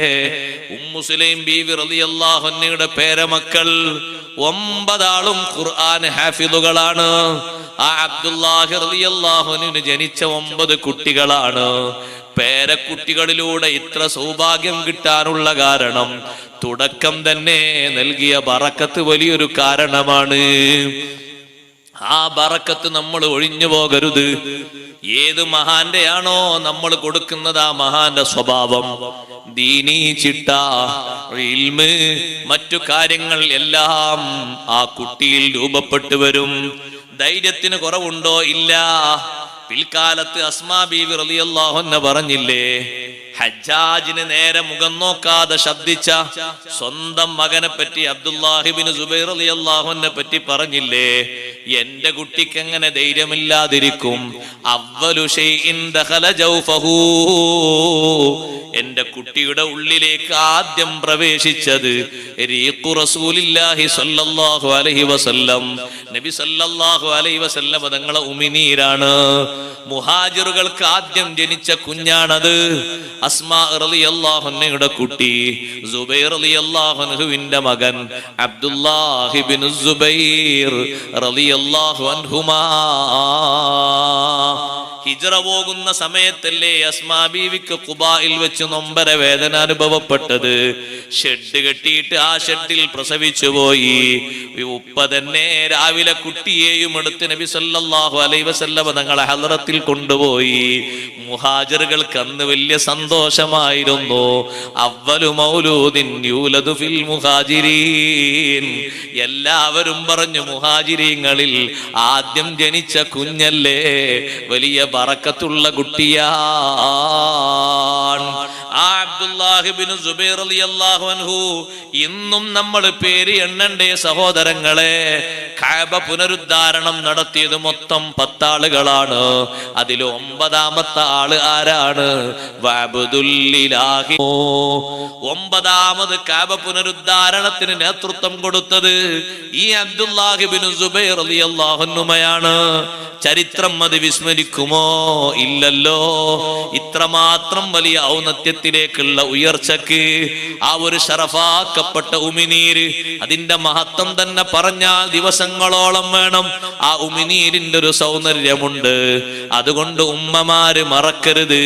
ഉമ്മു സുലൈം ബീവി റളിയല്ലാഹു അൻഹയുടെ പേരമക്കൾ 9 ആളും ഖുർആൻ ഹാഫിളുകളാണ്. ആ അബ്ദുല്ലാഹി റളിയല്ലാഹു അൻഹു ജനിച്ച 9 കുട്ടികളാണ്. പേരക്കുട്ടികളിലൂടെ ഇത്ര സൗഭാഗ്യം കിട്ടാനുള്ള കാരണം തുടക്കം തന്നെ നൽകിയ ബറക്കത്ത് വലിയൊരു കാരണമാണ്. ആ ബറക്കത്ത് നമ്മൾ ഒഴിഞ്ഞു പോകരുത്. ഏത് മഹാന്റെയാണോ നമ്മൾ കൊടുക്കുന്നത് ആ മഹാന്റെ സ്വഭാവം, ദീനീ ചിട്ട, ഇൽമ്, മറ്റു കാര്യങ്ങൾ എല്ലാം ആ കുട്ടിയിൽ രൂപപ്പെട്ടു വരും. ധൈര്യത്തിന് കുറവുണ്ടോ? ഇല്ല. പിൽക്കാലത്ത് അസ്മാ ബീവി റളിയല്ലാഹു അൻഹ പറഞ്ഞില്ലേ, ഹജ്ജാജിന് നേരെ മുഖം നോക്കാതെ ശബ്ദിച്ച സ്വന്തം മകനെ പറ്റി, അബ്ദുല്ലാഹി ഇബ്നു സുബൈർ റളിയല്ലാഹു അൻഹു പറ്റി പറഞ്ഞില്ലേ, എന്റെ കുട്ടിക്ക് എങ്ങനെ ധൈര്യമില്ലാതിരിക്കും? അവ്വലു ശൈഇൻ ദഖല ജൗഫഹു, എന്റെ എന്റെ കുട്ടിയുടെ ഉള്ളിലേക്ക് ആദ്യം പ്രവേശിച്ചത് റീഖു റസൂലില്ലാഹി സ്വല്ലല്ലാഹു അലൈഹി വസല്ലം, നബി സ്വല്ലല്ലാഹു അലൈഹി വസല്ലം തങ്ങളെ ഉമിനീരാണ്. മുഹാജിറുകൾക്ക് ആദ്യം ജനിച്ച കുഞ്ഞാണത്. അസ്മാ റളിയല്ലാഹു അൻഹയുടെ കുട്ടി, സുബൈർ റളിയല്ലാഹു അൻഹുവിന്റെ മകൻ അബ്ദുല്ലാഹി ഇബ്നു സുബൈർ റളിയല്ലാഹു അൻഹുമാ. ഹിജ്റ പോകുന്ന സമയത്തല്ലേ അസ്മാ ബീവിക്ക് ഖുബായിൽ വെച്ച് നൊമ്പര വേദന അനുഭവപ്പെട്ടത്. ഷെഡ് കെട്ടിയിട്ട് ആ ഷെഡിൽ പ്രസവിച്ചു പോയി. ഉപ്പ തന്നെ രാവിലെ കുട്ടിയെയും എടുത്ത് നബി സല്ലല്ലാഹു അലൈഹി വസല്ലം തങ്ങളെ ഹദ്റത്തിൽ കൊണ്ടുപോയി. മുഹാജിറുകൾക്ക് അന്ന് വലിയ സന്തോഷമായിരുന്നു. അവ്വലു മൗലൂദിൻ യൂലദു ഫിൽ മുഹാജിരീൻ. എല്ലാവരും പറഞ്ഞു, മുഹാജിരീങ്ങളിൽ ആദ്യം ജനിച്ച കുഞ്ഞല്ലേ, വലിയ ബറക്കത്തുള്ള കുട്ടിയാണ്. ആ അബ്ദുല്ലാഹി ഇബ്നു സുബൈർ റളിയല്ലാഹു അൻഹു ഇന്നും നമ്മൾ പേര് എണ്ണണ്ടേ സഹോദരങ്ങളെ. കഅബ പുനരുദ്ധാരണം നടത്തിയത് മൊത്തം 10 ആളുകളാണ്. അതിൽ 9ാമത്തെ ആള് ആരാണ്? വഅബ്ദുല്ലിലാഹി. 9ാമത് കഅബ പുനരുദ്ധാരണത്തിന് നേതൃത്വം കൊടുത്തത് ഈ അബ്ദുല്ലാഹി ഇബ്നു സുബൈർ റളിയല്ലാഹു അൻഹുമയാണ്. ചരിത്രം അത് വിസ്മരിക്കുമോ? ഇല്ലല്ലോ. ഇത്രമാത്രം വലിയ ഔന്നത്യത്തിലേക്കുള്ള ഉയർച്ചക്ക് ആ ഒരു ശറഫാക്കപ്പെട്ട ഉമിനീര്, അതിന്റെ മഹത്വം തന്നെ പറഞ്ഞാൽ ദിവസങ്ങളോളം വേണം. ആ ഉമിനീരിന്റെ ഒരു സൗന്ദര്യമുണ്ട്. അതുകൊണ്ട് ഉമ്മമാര് മറക്കരുത്,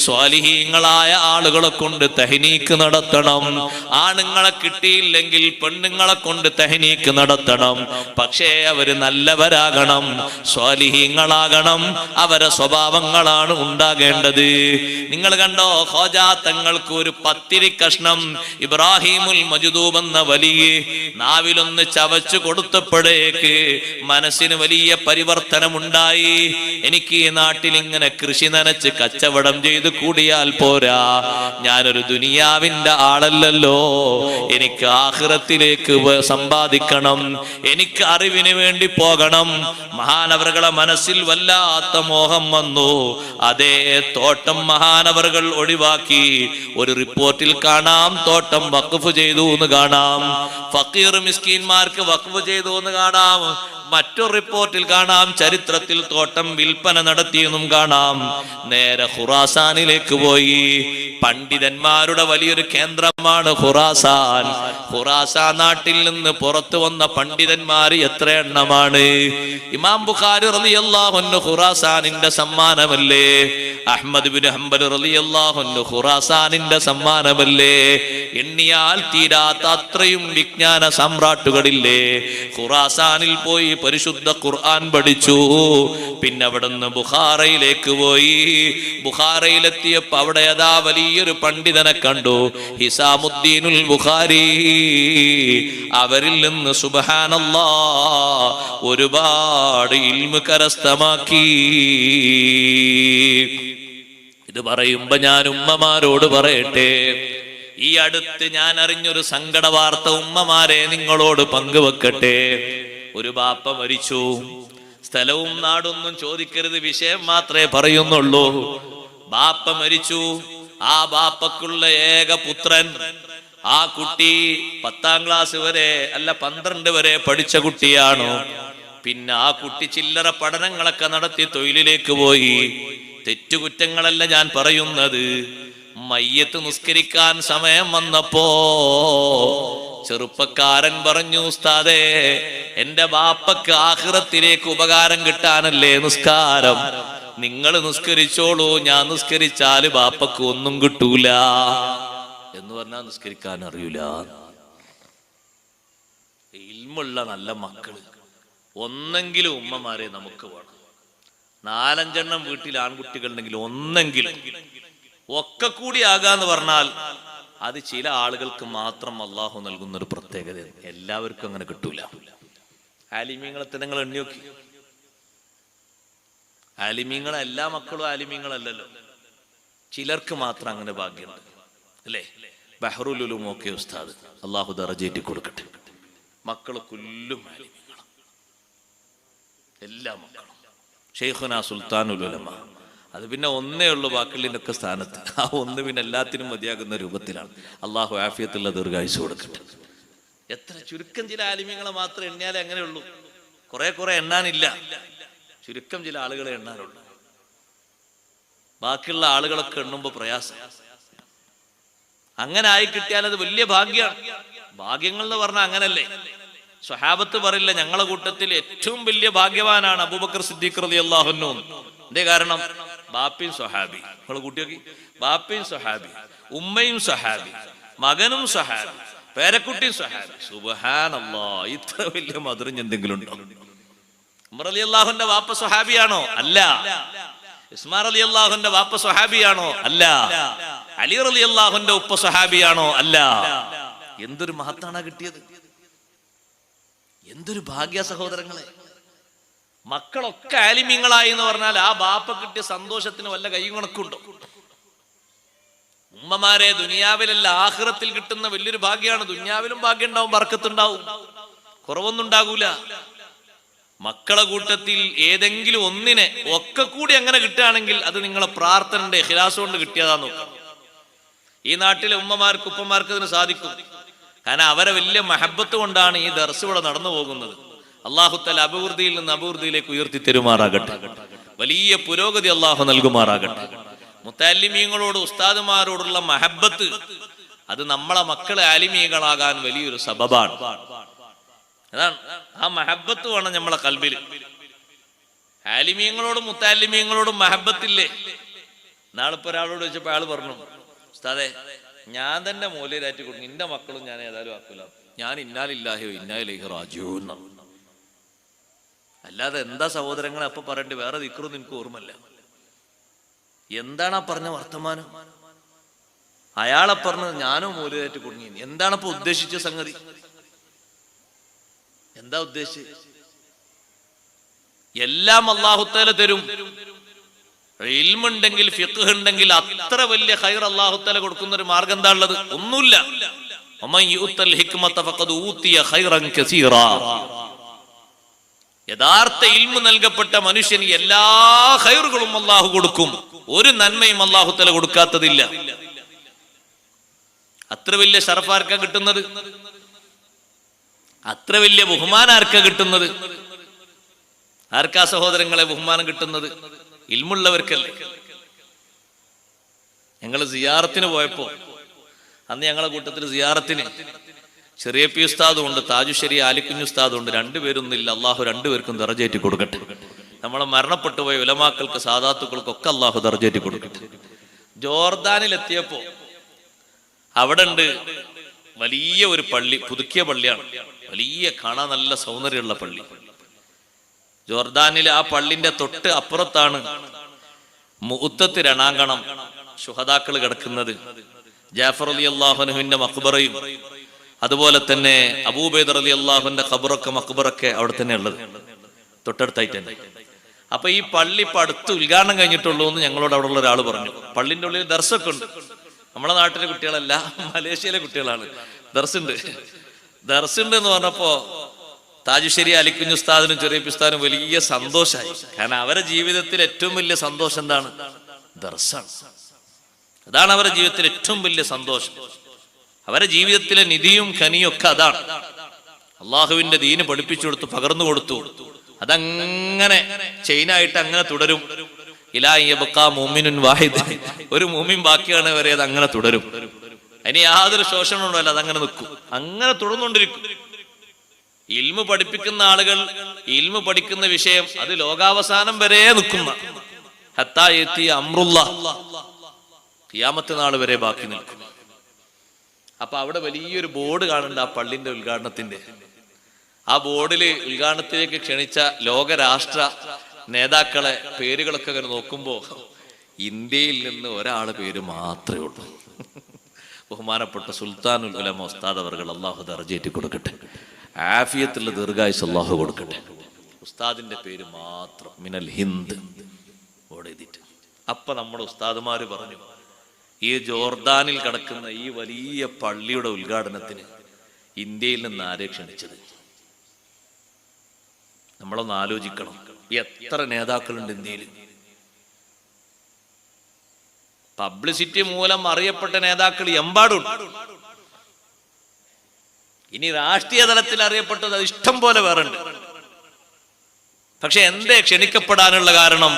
സ്വാലിഹീങ്ങളായ ആളുകളെ കൊണ്ട് തഹ്നീക്ക് നടത്തണം. ആണുങ്ങളെ കിട്ടിയില്ലെങ്കിൽ പെണ്ണുങ്ങളെ കൊണ്ട് തഹ്നീക്ക് നടത്തണം. പക്ഷേ അവര് നല്ലവരാകണം, സ്വാലിഹീങ്ങളാകണം. അവരെ സ്വഭാവങ്ങളാണ് ഉണ്ടാകേണ്ടത്. നിങ്ങൾ കണ്ടോ, ഖോജാ തങ്ങൾക്ക് ഒരു പത്തിരി കഷ്ണം ഇബ്രാഹിമുൽ മജ്ദൂബ് എന്ന വലിയ നാവിലൊന്ന് ചവച്ചു കൊടുത്തപ്പോഴേക്ക് മനസ്സിന് വലിയ പരിവർത്തനമുണ്ടായി. എനിക്ക് ഈ നാട്ടിൽ ഇങ്ങനെ കൃഷി നനച്ച് കച്ചവടം ചെയ്ത് കൂടിയാൽ പോരാ, ഞാനൊരു ദുനിയാവിന്റെ ആളല്ലല്ലോ. എനിക്ക് ആഖിറത്തിലേക്ക് സമ്പാദിക്കണം, എനിക്ക് അറിവിന് വേണ്ടി പോകണം. മഹാനവറുകളെ മനസ്സിൽ വല്ലാത്ത മോഹം വന്നു. അതേ തോട്ടം മഹാനവറുകൾ ഒഴിവാക്കി. ഒരു റിപ്പോർട്ടിൽ കാണാം തോട്ടം വഖഫ് ചെയ്തു എന്ന് കാണാം, ഫക്കീർ മിസ്കീന്മാർക്ക് വഖഫ് ചെയ്തു എന്ന് കാണാം. മറ്റൊരു റിപ്പോർട്ടിൽ കാണാം ചരിത്രത്തിൽ തോട്ടം വിൽപ്പന നടത്തിയെന്നും കാണാം. നേരെ ഖുറാസാനിലേക്ക് പോയി. പണ്ഡിതന്മാരുടെ വലിയൊരു കേന്ദ്രമാണ് ഖുറാസാൻ. ഖുറാസാൻ നാട്ടിൽ നിന്ന് പുറത്തു വന്ന പണ്ഡിതന്മാർ എത്ര എണ്ണമാണ്. ഇമാം ബുഖാരി റളിയല്ലാഹു അൻഹു ഖുറാസാനിന്റെ സമ്മാനമല്ലേ? അഹ്മദ് ബിൻ ഹംബൽ റളിയല്ലാഹു അൻഹു ഖുറാസാനിന്റെ സമ്മാനമല്ലേ? എണ്ണിയാൽ തീരാത്ത അത്രയും വിജ്ഞാന സമ്രാട്ടുകളില്ലേ? ഖുറാസാനിൽ പോയി പരിശുദ്ധ ഖുർആൻ പഠിച്ചു. പിന്നെ അവിടുന്ന് ബുഖാറയിലേക്ക് പോയി. ബുഖാറയിലെത്തിയപ്പോ അവിടെ അതാ വലിയൊരു പണ്ഡിതനെ കണ്ടു, ഹിസാമുദ്ദീനുൽ ബുഖാരി. അവരിൽ നിന്ന് സുബ്ഹാനല്ലാഹ് ഒരുപാട് ഇൽമു കരസ്ഥമാക്കി. ഇത് പറയുമ്പോ ഞാൻ ഉമ്മമാരോട് പറയട്ടെ, ഈ അടുത്ത് ഞാൻ അറിഞ്ഞൊരു സങ്കട വാർത്ത ഉമ്മമാരെ നിങ്ങളോട് പങ്കുവെക്കട്ടെ. ഒരു ബാപ്പ മരിച്ചു. സ്ഥലവും നാടൊന്നും ചോദിക്കരുത്, വിഷയം മാത്രമേ പറയുന്നുള്ളൂ. ബാപ്പ മരിച്ചു. ആ ബാപ്പക്കുള്ള ഏക പുത്രൻ. ആ കുട്ടി 10ാം ക്ലാസ് വരെ അല്ല 12 വരെ പഠിച്ച കുട്ടിയാണ്. പിന്നെ ആ കുട്ടി ചില്ലറ പഠനങ്ങളൊക്കെ നടത്തി തൊഴിലിലേക്ക് പോയി. തെറ്റുകുറ്റങ്ങളല്ല ഞാൻ പറയുന്നത്. മയ്യത്ത് നിസ്കരിക്കാൻ സമയം വന്നപ്പോ ചെറുപ്പക്കാരൻ പറഞ്ഞു, ഉസ്താദേ, എന്റെ ബാപ്പക്ക് ആഖിറത്തിലേക്ക് ഉപകാരം കിട്ടാനല്ലേ നിസ്കാരം, നിങ്ങൾ നിസ്കരിച്ചോളൂ, ഞാൻ നിസ്കരിച്ചാല് ബാപ്പക്ക് ഒന്നും കിട്ടൂല എന്ന് പറഞ്ഞാൽ നിസ്കരിക്കാൻ അറിയൂല. ഇൽമുള്ള നല്ല മക്കള് ഒന്നെങ്കിലും ഉമ്മമാരെ നമുക്ക് വേണം. 4-5 വീട്ടിൽ ആൺകുട്ടികൾ ഉണ്ടെങ്കിൽ ഒന്നെങ്കിലും. ഒക്കെ കൂടി ആകാന്ന് പറഞ്ഞാൽ അത് ചില ആളുകൾക്ക് മാത്രം അള്ളാഹു നൽകുന്ന ഒരു പ്രത്യേകത. എല്ലാവർക്കും അങ്ങനെ കിട്ടൂല. ആലിമീങ്ങളെ തന്നെ നിങ്ങൾ എണ്ണി നോക്കി. ആലിമീങ്ങളെ എല്ലാ മക്കളും ആലിമീങ്ങളല്ലല്ലോ. ചിലർക്ക് മാത്രം അങ്ങനെ ഭാഗ്യമുണ്ട്, അല്ലേ? ബഹ്റുൽ ഉലൂം ഒക്കെ ഉസ്താദ് അള്ളാഹു ദറജേറ്റി കൊടുക്കട്ടെ. മക്കള് കുല്ലും ആലിമീങ്ങളാണ്, എല്ലാ മക്കളും. ഷെയ്ഖുനാ സുൽത്താനുൽ ഉലമ അത് പിന്നെ ഒന്നേ ഉള്ളൂ ബാക്കിയുള്ളതിനൊക്കെ സ്ഥാനത്ത്. ആ ഒന്ന് പിന്നെ എല്ലാത്തിനും മതിയാകുന്ന രൂപത്തിലാണ്. അള്ളാഹു ആഫിയത്തുള്ള ദീർഘായുസ്സ് കൊടുക്കട്ടെ. എത്ര ചുരുക്കം ചില ആലിമ്യങ്ങളെ മാത്രം എണ്ണിയാലേ അങ്ങനെയുള്ളൂ. കുറെ എണ്ണാനില്ല, ചുരുക്കം ചില ആളുകളെ എണ്ണാനുള്ളൂ. ബാക്കിയുള്ള ആളുകളൊക്കെ എണ്ണുമ്പോൾ പ്രയാസം. അങ്ങനെ ആയി കിട്ടിയാൽ അത് വലിയ ഭാഗ്യമാണ്. ഭാഗ്യങ്ങൾ എന്ന് പറഞ്ഞാൽ അങ്ങനല്ലേ. സ്വഹാബത്ത് പറയില്ല ഞങ്ങളെ കൂട്ടത്തിൽ ഏറ്റവും വലിയ ഭാഗ്യവാനാണ് അബൂബക്കർ സിദ്ദീഖ് റളിയല്ലാഹു അൻഹു. എന്തേ കാരണം? ബാപ്പയും സ്വഹാബി. നിങ്ങൾ കൂട്ടിയോക്കി, ബാപ്പയും സ്വഹാബി, ഉമ്മയും സ്വഹാബി, മകനും സ്വഹാബി, പേരക്കുട്ടിയും സ്വഹാബി. സുബ്ഹാനല്ലാഹ്, ഇത്ര വലിയ മധുരം എന്തെങ്കിലും ഉണ്ടോ? ഉമർ റളിയല്ലാഹുവിന്റെ വാപ്പ സ്വഹാബിയാണോ? അല്ല. ഉസ്മാൻ റളിയല്ലാഹുവിന്റെ വാപ്പ സ്വഹാബിയാണോ? അല്ല. അലി റളിയല്ലാഹുവിന്റെ ഉപ്പ സ്വഹാബിയാണോ? അല്ല. എന്തൊരു മഹത്താണ് കിട്ടിയത്, എന്തൊരു ഭാഗ്യ സഹോദരങ്ങളെ. മക്കളൊക്കെ ആലിമീങ്ങളായി എന്ന് പറഞ്ഞാൽ ആ ബാപ്പ കിട്ടിയ സന്തോഷത്തിന് വല്ല കൈ കണക്കുണ്ടോ? ഉമ്മമാരെ ദുനിയാവിലല്ല ആഖിറത്തിൽ കിട്ടുന്ന വലിയൊരു ഭാഗ്യമാണ്. ദുനിയാവിലും ഭാഗ്യം ഉണ്ടാവും, ബർക്കത്തുണ്ടാവും, കുറവൊന്നും ഉണ്ടാകൂല. മക്കളെ കൂട്ടത്തിൽ ഏതെങ്കിലും ഒന്നിനെ ഒക്കെ കൂടി അങ്ങനെ കിട്ടുകയാണെങ്കിൽ അത് നിങ്ങളെ പ്രാർത്ഥനയുടെ ഇഖ്ലാസ് കൊണ്ട് കിട്ടിയതാന്ന് നോക്കാം. ഈ നാട്ടിലെ ഉമ്മമാർക്ക് ഉപ്പമാർക്ക് അതിന് സാധിക്കും. കാരണം അവരെ വലിയ മഹബത്ത് കൊണ്ടാണ് ഈ ദർസ് ഇവിടെ നടന്നു പോകുന്നത്. അല്ലാഹു തആല അഭിവൃദ്ധിയിൽ നിന്ന് അഭിവൃദ്ധിയിലേക്ക് ഉയർത്തി തരുമാറാകട്ടെ. വലിയ പുരോഗതി അല്ലാഹു നൽകുമാറാകട്ടെ. മുത്തഅല്ലിമീങ്ങളോട് ഉസ്താദുമാരോടുള്ള മഹബത്ത് അത് നമ്മളെ മക്കളെ ആലിമീങ്ങളാകാൻ വലിയൊരു സബബാണ്. അതാണ് ആ മഹബത്ത് വേണം നമ്മളെ കൽബിൽ. ആലിമീങ്ങളോടും മുത്തഅല്ലിമീങ്ങളോടും മഹബത്തില്ലേ? നാളിപ്പോ ഒരാളോട് ചോദിച്ചപ്പോ അയാൾ പറഞ്ഞു, ഉസ്താദേ ഞാൻ തന്നെ മൂല്യരാറ്റി കൊടുക്കും, എന്റെ മക്കളും ഞാൻ ഏതായാലും ആക്കൂല, ഞാൻ ഇന്നാലില്ലാഹി വ ഇന്നാ ഇലൈഹി റാജിഊൻ. അല്ലാതെ എന്താ സഹോദരങ്ങളെ അപ്പൊ പറയണ്ടേ? വേറെ ദിക്റൊന്നും എനിക്ക് ഓർമ്മല്ല. എന്താണ് ആ പറഞ്ഞ വർത്തമാനം? അയാളെ പറഞ്ഞത് ഞാനോ മൂല്യരാറ്റി കൊടുങ്ങി. എന്താണ് ഇപ്പൊ ഉദ്ദേശിച്ച സംഗതി? എന്താ ഉദ്ദേശിച്ച്? എല്ലാം അല്ലാഹു തആല തരും. ഇൽമുണ്ടെങ്കിൽ ഫിഖ് ഉണ്ടെങ്കിൽ അത്ര വലിയ ഖൈർ അല്ലാഹു തആല കൊടുക്കുന്ന ഒരു മാർഗം എന്താ ഉള്ളത്? ഒന്നുമില്ല. വമൻ യുതൽ ഹിക്മത ഫഖദ് ഊതിയ ഖൈറൻ കസീറാ. യഥാർത്ഥ ഇൽമു നൽകപ്പെട്ട മനുഷ്യന് എല്ലാ ഖൈറുകളും അല്ലാഹു കൊടുക്കും. ഒരു നന്മയും അല്ലാഹു തആല കൊടുക്കാത്തതില്ല. അത്ര വലിയ ശറഫ് ആർക്കാ കിട്ടുന്നത്? അത്ര വലിയ ബഹുമാനം ആർക്കാ കിട്ടുന്നത്? ആർക്കാ സഹോദരങ്ങളെ ബഹുമാനം കിട്ടുന്നത്? ഇൽമുള്ളവർക്കല്ലേ. ഞങ്ങൾ സിയാറത്തിന് പോയപ്പോ അന്ന് ഞങ്ങളെ കൂട്ടത്തിൽ സിയാറത്തിന് ചെറിയ പി ഉസ്താദും ഉണ്ട്, താജുശ്ശേരി ആലിക്കുഞ്ഞു ഉസ്താദും ഉണ്ട്. രണ്ടുപേരൊന്നുമില്ല. അള്ളാഹു രണ്ടുപേർക്കും ദർജയേറ്റി കൊടുക്കട്ടെ. നമ്മളെ മരണപ്പെട്ടു പോയ ഉലമാക്കൾക്ക് സാദാത്തുക്കൾക്കൊക്കെ അള്ളാഹു ദർജയേറ്റി കൊടുക്കട്ടെ. ജോർദാനിലെത്തിയപ്പോ അവിടെ ഉണ്ട് വലിയ ഒരു പള്ളി, പുതുക്കിയ പള്ളിയാണ്, വലിയ കാണാൻ നല്ല സൗന്ദര്യമുള്ള പള്ളി. ജോർദാനിലെ ആ പള്ളിന്റെ തൊട്ട് അപ്പുറത്താണ് മുഅത്തത്ത് രണാങ്കണം, ശുഹദാക്കൾ കിടക്കുന്നത്. ജാഫർ റളിയല്ലാഹു അൻഹുവിന്റെ മഖ്ബറയും അതുപോലെ തന്നെ അബൂബൈദ റളിയല്ലാഹുവിന്റെ ഖബറൊക്കെ മഖ്ബറൊക്കെ അവിടെ തന്നെ ഉള്ളത്, തൊട്ടടുത്തായിട്ട് തന്നെ. അപ്പൊ ഈ പള്ളി ഇപ്പൊ അടുത്ത് ഉദ്ഘാടനം കഴിഞ്ഞിട്ടുള്ളൂ എന്ന് ഞങ്ങളോട് അവിടെ ഉള്ള ഒരാൾ പറഞ്ഞു. പള്ളിന്റെ ഉള്ളിൽ ദർസൊക്കെ ഉണ്ട്. നമ്മളെ നാട്ടിലെ കുട്ടികളല്ല, മലേഷ്യയിലെ കുട്ടികളാണ്. ദർസുണ്ട് എന്ന് പറഞ്ഞപ്പോ താജുശ്ശേരി അലിക്കുഞ്ഞു ഉസ്താദിനും ചെറിയ ഉസ്താദിനും വലിയ സന്തോഷമായി. കാരണം അവരുടെ ജീവിതത്തിൽ ഏറ്റവും വലിയ സന്തോഷം എന്താണ്? ദർസാണ്. അതാണ് അവരുടെ ജീവിതത്തിൽ ഏറ്റവും വലിയ സന്തോഷം. അവരുടെ ജീവിതത്തിലെ നിധിയും ഖനിയും ഒക്കെ അതാണ്. അള്ളാഹുവിന്റെ ദീന് പഠിപ്പിച്ചു കൊടുത്തു, പകർന്നു കൊടുത്തു. അതങ്ങനെ ചെയിനായിട്ട് അങ്ങനെ തുടരും. ഇലാ യബ്ഖാ മുഅ്മിനുൻ വാഹിദ്, ഒരു മുഅ്മിൻ ബാക്കിയാണ് വരെ അത് അങ്ങനെ തുടരും. അതിന് യാതൊരു ശോഷണം ഉണ്ടല്ലോ, അതങ്ങനെ നിൽക്കും, അങ്ങനെ തുടർന്നുകൊണ്ടിരിക്കും. ഇൽമു പഠിപ്പിക്കുന്ന ആളുകൾ ഇൽമു പഠിക്കുന്ന വിഷയം അത് ലോകാവസാനം വരെ നിൽക്കുന്ന ഹത്താ യതി അംറുല്ലാഹ്, ഖിയാമത്ത് നാൾ വരെ ബാക്കി നിൽക്കും. അപ്പൊ അവിടെ വലിയൊരു ബോർഡ് കാണുന്നുണ്ട് ആ പള്ളിന്റെ ഉദ്ഘാടനത്തിന്റെ. ആ ബോർഡില് ഉദ്ഘാടനത്തിലേക്ക് ക്ഷണിച്ച ലോകരാഷ്ട്ര നേതാക്കളെ പേരുകളൊക്കെ അങ്ങനെ നോക്കുമ്പോ ഇന്ത്യയിൽ നിന്ന് ഒരാളെ പേര് മാത്രമേ ഉള്ളൂ. ബഹുമാനപ്പെട്ട സുൽത്താനുൽ ഉലമ ഉസ്താദ് അവർകൾ അല്ലാഹു ദർജയേറ്റി കൊടുക്കട്ടെ. ആഫിയത്തുള്ള ദീർഘായുസ് അല്ലാഹു കൊടുക്കട്ടെ. ഉസ്താദിന്റെ പേര് മാത്രം മിനൽ ഹിന്ദ് ബോർഡ് എഴുതിയിട്ട്. അപ്പൊ നമ്മുടെ ഉസ്താദുമാര് പറഞ്ഞു, ഈ ജോർദാനിൽ കിടക്കുന്ന ഈ വലിയ പള്ളിയുടെ ഉദ്ഘാടനത്തിന് ഇന്ത്യയിൽ നിന്ന് ആരെ ക്ഷണിച്ചത്? നമ്മളൊന്ന് ആലോചിക്കണം. എത്ര നേതാക്കളുണ്ട് ഇന്ത്യയിൽ? പബ്ലിസിറ്റി മൂലം അറിയപ്പെട്ട നേതാക്കൾ എമ്പാടുണ്ട്. ഇനി രാഷ്ട്രീയ തലത്തിൽ അറിയപ്പെട്ടത് അത് ഇഷ്ടം പോലെ വേറുണ്ട്. പക്ഷെ എന്തേ ക്ഷണിക്കപ്പെടാനുള്ള കാരണം?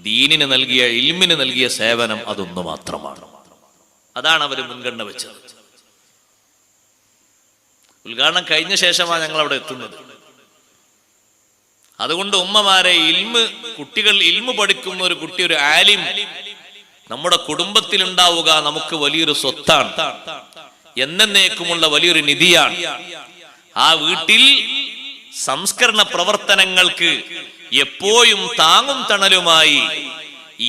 ദീനിന് നൽകിയ, ഇൽമിന് നൽകിയ സേവനം അതൊന്നു മാത്രമാണ്. അതാണ് അവർ മുൻഗണന വെച്ചത്. ഉദ്ഘാടനം കഴിഞ്ഞ ശേഷമാണ് ഞങ്ങൾ അവിടെ എത്തുന്നത്. അതുകൊണ്ട് ഉമ്മമാരെ, കുട്ടികൾ ഇൽമു പഠിക്കുന്ന ഒരു കുട്ടി, ഒരു ആലിം നമ്മുടെ കുടുംബത്തിൽ ഉണ്ടാവുക നമുക്ക് വലിയൊരു സ്വത്താണ്, എന്നേക്കുമുള്ള വലിയൊരു നിധിയാണ്. ആ വീട്ടിൽ സംസ്കരണ പ്രവർത്തനങ്ങൾക്ക് എപ്പോഴും താങ്ങും തണലുമായി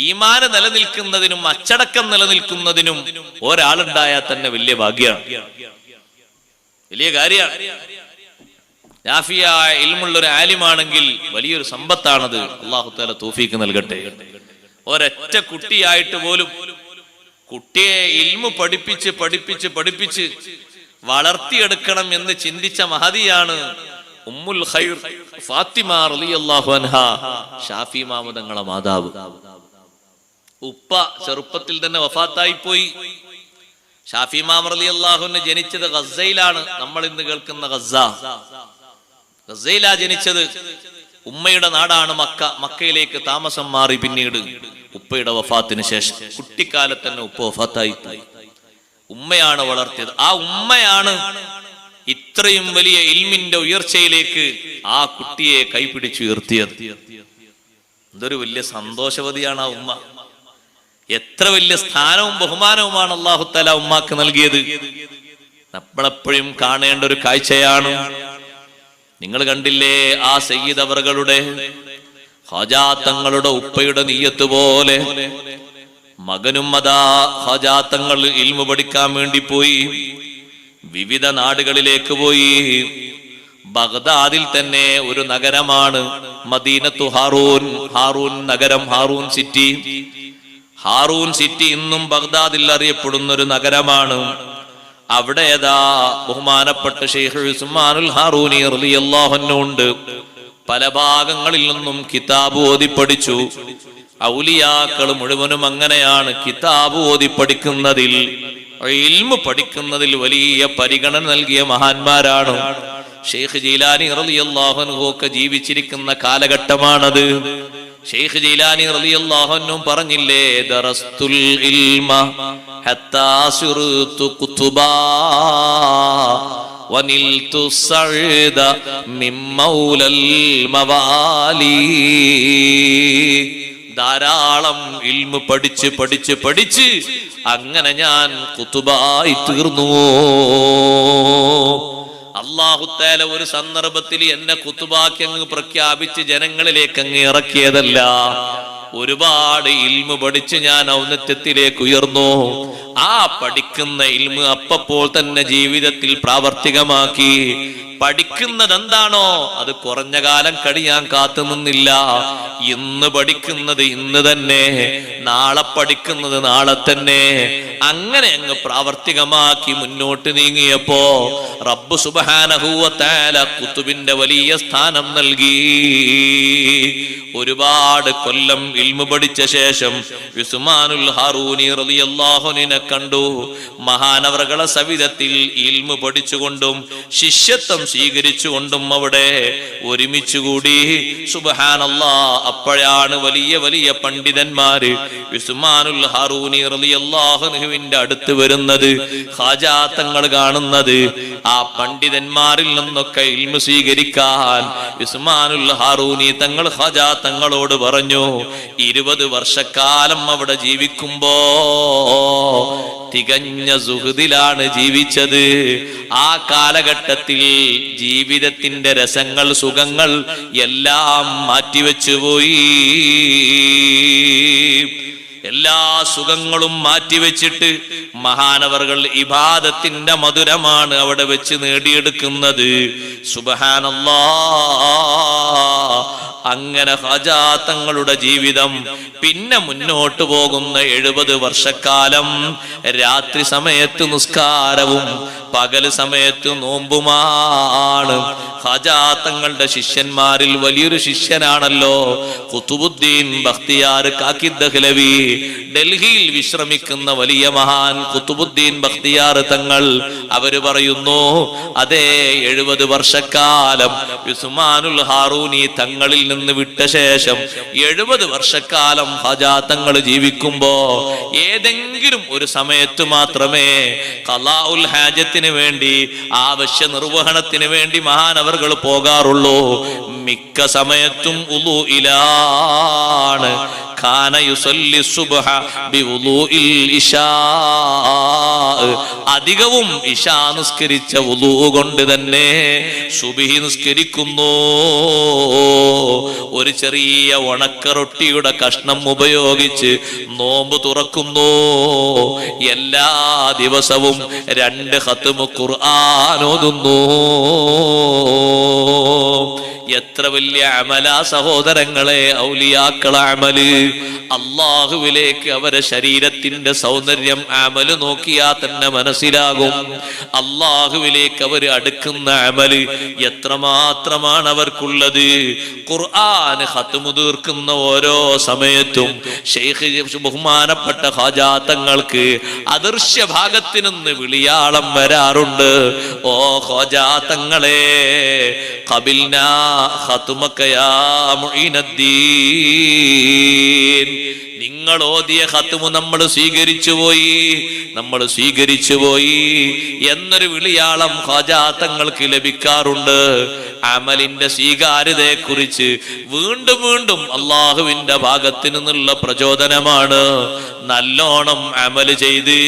ഈമാന് നിലനിൽക്കുന്നതിനും അച്ചടക്കം നിലനിൽക്കുന്നതിനും ഒരാളുണ്ടായാൽ തന്നെ വലിയ ഭാഗ്യമാണ്, വലിയ കാര്യമാണ്. നാഫിയായ ഇൽമുള്ള ഒരു ആലിമാണെങ്കിൽ വലിയൊരു സമ്പത്താണത്. അല്ലാഹു തആല തൗഫീഖ് നൽകട്ടെ. ഒരൊറ്റ കുട്ടിയായിട്ട് പോലും കുട്ടിയെ ഇൽമു പഠിപ്പിച്ച് പഠിപ്പിച്ച് പഠിപ്പിച്ച് വളർത്തിയെടുക്കണം എന്ന് ചിന്തിച്ച മഹദിയാണ് ഉമ്മുൽ ഖൈർ ഫാത്തിമ റളിയല്ലാഹു അൻഹാ, ഷാഫി ഇമാം തങ്ങളുടെ മാതാവ്. ഉപ്പ ചെറുപ്പത്തിൽ തന്നെ വഫാത്തായി പോയി. ഷാഫി ഇമാം റളിയല്ലാഹു അൻഹു ജനിച്ചത് ഗസയിലാണ്. നമ്മൾ ഇന്ന് കേൾക്കുന്ന ഗസയിലാ ജനിച്ചത്. ഉമ്മയുടെ നാടാണ് മക്ക. മക്കയിലേക്ക് താമസം മാറി പിന്നീട് ഉപ്പയുടെ വഫാത്തിന് ശേഷം. കുട്ടിക്കാലത്ത് തന്നെ ഉപ്പ വഫാത്തായി പോയി. ഉമ്മയാണ് വളർത്തിയത്. ആ ഉമ്മയാണ് ഇത്രയും വലിയ ഇൽമിന്റെ ഉയർച്ചയിലേക്ക് ആ കുട്ടിയെ കൈപിടിച്ചുയർത്തിയത്. എന്തൊരു വലിയ സന്തോഷവതിയാണ് ആ ഉമ്മ. എത്ര വലിയ സ്ഥാനവും ബഹുമാനവുമാണ് അല്ലാഹു തആല ഉമ്മാക്ക് നൽകിയത്. നമ്മളെപ്പോഴും കാണേണ്ട ഒരു കാഴ്ചയാണ്. നിങ്ങൾ കണ്ടില്ലേ ആ സയ്യിദ് അവറുകളുടെ, ഖാജാ തങ്ങളുടെ ഉപ്പയുടെ നിയ്യത്ത് പോലെ മകനും അതാ ഖാജാ തങ്ങൾ ഇൽമു പഠിക്കാൻ വേണ്ടി പോയി. വിവിധ നാടുകളിലേക്ക് പോയി. ബഗ്ദാദിൽ തന്നെ ഒരു നഗരമാണ് മദീനത്തു ഹാറൂൻ. ഹാറൂൻ നഗരം, ഹാറൂൻ സിറ്റി. ഹാറൂൻ സിറ്റി ഇന്നും ബഗ്ദാദിൽ അറിയപ്പെടുന്ന ഒരു നഗരമാണ്. അവിടെ ഏതാ ബഹുമാനപ്പെട്ട ശൈഖ് ഉസ്മാനുൽ ഹാറൂനി റളിയല്ലാഹു അൻഹു ഉണ്ട്. പല ഭാഗങ്ങളിൽ നിന്നും കിതാബ് ഓതി പഠിച്ചു. ഔലിയാക്കൾ മുഴുവനും അങ്ങനെയാണ്. കിതാബ് ഓതി പഠിക്കുന്നതിൽ, ഇൽമു പഠിക്കുന്നതിൽ വലിയ പരിഗണന നൽകിയ മഹാന്മാരാണ്. ശൈഖ് ജീലാനി റളിയല്ലാഹു അൻഹു ഒക്കെ ജീവിച്ചിരിക്കുന്ന കാലഘട്ടമാണത്. ശൈഖ് ജീലാനി റളിയല്ലാഹു അൻഹു പറഞ്ഞില്ലേ, ദറസ്തുൽ ഇൽമ ഹത്താ സുർതു ഖുതുബാ വനിൽതു സഅദ മിൻ മൗലൽ മവാലി. ധാരാളം ഇൽമു പഠിച്ച് പഠിച്ച് പഠിച്ച് അങ്ങനെ ഞാൻ ഖുതുബായി തീർന്നു. അല്ലാഹു തആല ഒരു സന്ദർഭത്തിൽ എന്നെ ഖുതുബാക്കി അങ്ങ് പ്രഖ്യാപിച്ച് ജനങ്ങളിലേക്ക് അങ്ങ് ഇറക്കിയതല്ല. ഒരുപാട് ഇൽമു പഠിച്ച് ഞാൻ ഔന്നത്യത്തിലേക്ക് ഉയർന്നു. ആ പഠിക്കുന്ന ഇൽമു അപ്പോൾ തന്നെ ജീവിതത്തിൽ പ്രാവർത്തികമാക്കി. പഠിക്കുന്നത് എന്താണോ അത് കുറഞ്ഞ കാലം കഴിയാൻ കാത്തു നിന്നില്ല. ഇന്ന് പഠിക്കുന്നത് ഇന്ന് തന്നെ, നാളെ പഠിക്കുന്നത് നാളെ തന്നെ, അങ്ങനെ അങ്ങ് പ്രാവർത്തികമാക്കി മുന്നോട്ട് നീങ്ങിയപ്പോ റബ്ബ് സുബ്ഹാനഹു വ തആല കുതുബിന്റെ വലിയ സ്ഥാനം നൽകി. ഒരുപാട് കൊല്ലം ഇൽമു പഠിച്ച ശേഷം ഉസ്മാനുൽ ഹാറൂനി റളിയല്ലാഹു അൻഹു കണ്ടു. മഹാനവറുകളെ സവിധത്തിൽ ഇൽമു പഠിച്ചുകൊണ്ടും ശിഷ്യത്വം സ്വീകരിച്ചുകൊണ്ടും അവിടെ ഒരുമിച്ചുകൂടി. സുബ്ഹാനല്ലാഹ്, അപ്പോഴാണ് വലിയ വലിയ പണ്ഡിതന്മാര് ഉസ്മാനുൽ ഹാറൂനി റളിയല്ലാഹു അൻഹുവിന്റെ അടുത്ത് വരുന്നത്, ഖാജാ തങ്ങൾ കാണുന്നത്. ആ പണ്ഡിതന്മാരിൽ നിന്നൊക്കെ ഇൽമു സ്വീകരിക്കാൻ ഉസ്മാനുൽ ഹാറൂനി തങ്ങൾ ഖാജാ തങ്ങളോട് പറഞ്ഞു. 20 വർഷക്കാലം അവിടെ ജീവിക്കുമ്പോ തികഞ്ഞ സുഹൃദിലാണ് ജീവിച്ചത്. ആ കാലഘട്ടത്തിൽ ജീവിതത്തിന്റെ രസങ്ങൾ, സുഖങ്ങൾ എല്ലാം മാറ്റിവെച്ചു പോയി. എല്ലാ സുഖങ്ങളും മാറ്റിവെച്ചിട്ട് മഹാനവറുകൾ ഇബാദത്തിന്റെ മധുരമാണ് അവിടെ വെച്ച് നേടിയെടുക്കുന്നത്. സുബ്ഹാനല്ലാഹ്, അങ്ങനെ ഖാജാ തങ്ങളുടെ ജീവിതം പിന്നെ മുന്നോട്ട് പോകുന്ന 70 വർഷക്കാലം രാത്രി സമയത്ത് നിസ്കാരവും പകല് സമയത്ത് നോമ്പുമാണ്. ഖാജാ തങ്ങളുടെ ശിഷ്യന്മാരിൽ വലിയൊരു ശിഷ്യനാണല്ലോ ഖുതുബുദ്ദീൻ ബഖ്തിയാർ കാക്കി ദഹ്ലവി. ഡൽഹിയിൽ വിശ്രമിക്കുന്ന വലിയ മഹാൻ ഖുതുബുദ്ദീൻ ബഖ്തിയാർ തങ്ങൾ അവര് പറയുന്നു, അതേ 70 വർഷക്കാലം ഉസ്മാനുൽ ഹാറൂനി തങ്ങളിൽ നിന്ന് വിട്ട ശേഷം 70 വർഷക്കാലം ഖാജാ തങ്ങൾ ജീവിക്കുമ്പോ ഏതെങ്കിലും ഒരു സമയത്ത് മാത്രമേ ഖളാഉൽ ഹാജത്തിന് വേണ്ടി, ആവശ്യ നിർവഹണത്തിന് വേണ്ടി മഹാനവർകൾ പോകാറുള്ളൂ. മിക്ക സമയത്തും ഉളൂഇലാണ്. ഖാന യുസല്ലി സുബ്ഹ ബിവുളൂഇൽ ഇശാ. അധികവും ഇശാ നിസ്കരിച്ച വുളൂ കൊണ്ട് തന്നെ സുബ്ഹി നിസ്കരിക്കുന്നു. ഒരു ചെറിയ ഉണക്ക റൊട്ടിയുടെ കഷ്ണം ഉപയോഗിച്ച് നോമ്പ് തുറക്കുന്നു. എല്ലാ ദിവസവും 2 ഖത്മ് ഖുർആൻ ഓതുന്നു. എത്ര വലിയ അമലാ സഹോദരങ്ങളെ, ഔലിയാക്കള അമല്. അള്ളാഹുവിലേക്ക് അവരെ ശരീരത്തിന്റെ സൗന്ദര്യം അമല് നോക്കിയാൽ തന്നെ മനസ്സിലാകും. അള്ളാഹുവിലേക്ക് അവർ അടുക്കുന്ന അമല് എത്രമാത്രമാണ് അവർക്കുള്ളത്. ഖുർആൻ ഖത്മ് തീർക്കുന്ന ഓരോ സമയത്തും ശൈഖ് ബഹുമാനപ്പെട്ട ഖാജാ തങ്ങൾക്ക് അദൃശ്യ ഭാഗത്ത് നിന്ന് വിളിയാളം വരാറുണ്ട്. ഓ ഖാജാ തങ്ങളെ, ഖബിൽനാ ഖത്മക യാ മുഈനദ്ദീൻ. നിങ്ങൾ ഓതിയ ഖത്മ് നമ്മൾ സ്വീകരിച്ചു പോയി എന്നൊരു വിളിയാളം ഖാജാ തങ്ങൾക്ക് ലഭിക്കാറുണ്ട്. അമലിന്റെ സ്വീകാര്യതയെ കുറിച്ച് വീണ്ടും വീണ്ടും അള്ളാഹുവിന്റെ ഭാഗത്ത് നിന്നുള്ള പ്രചോദനമാണ്. നല്ലോണം അമല് ചെയ്ത്,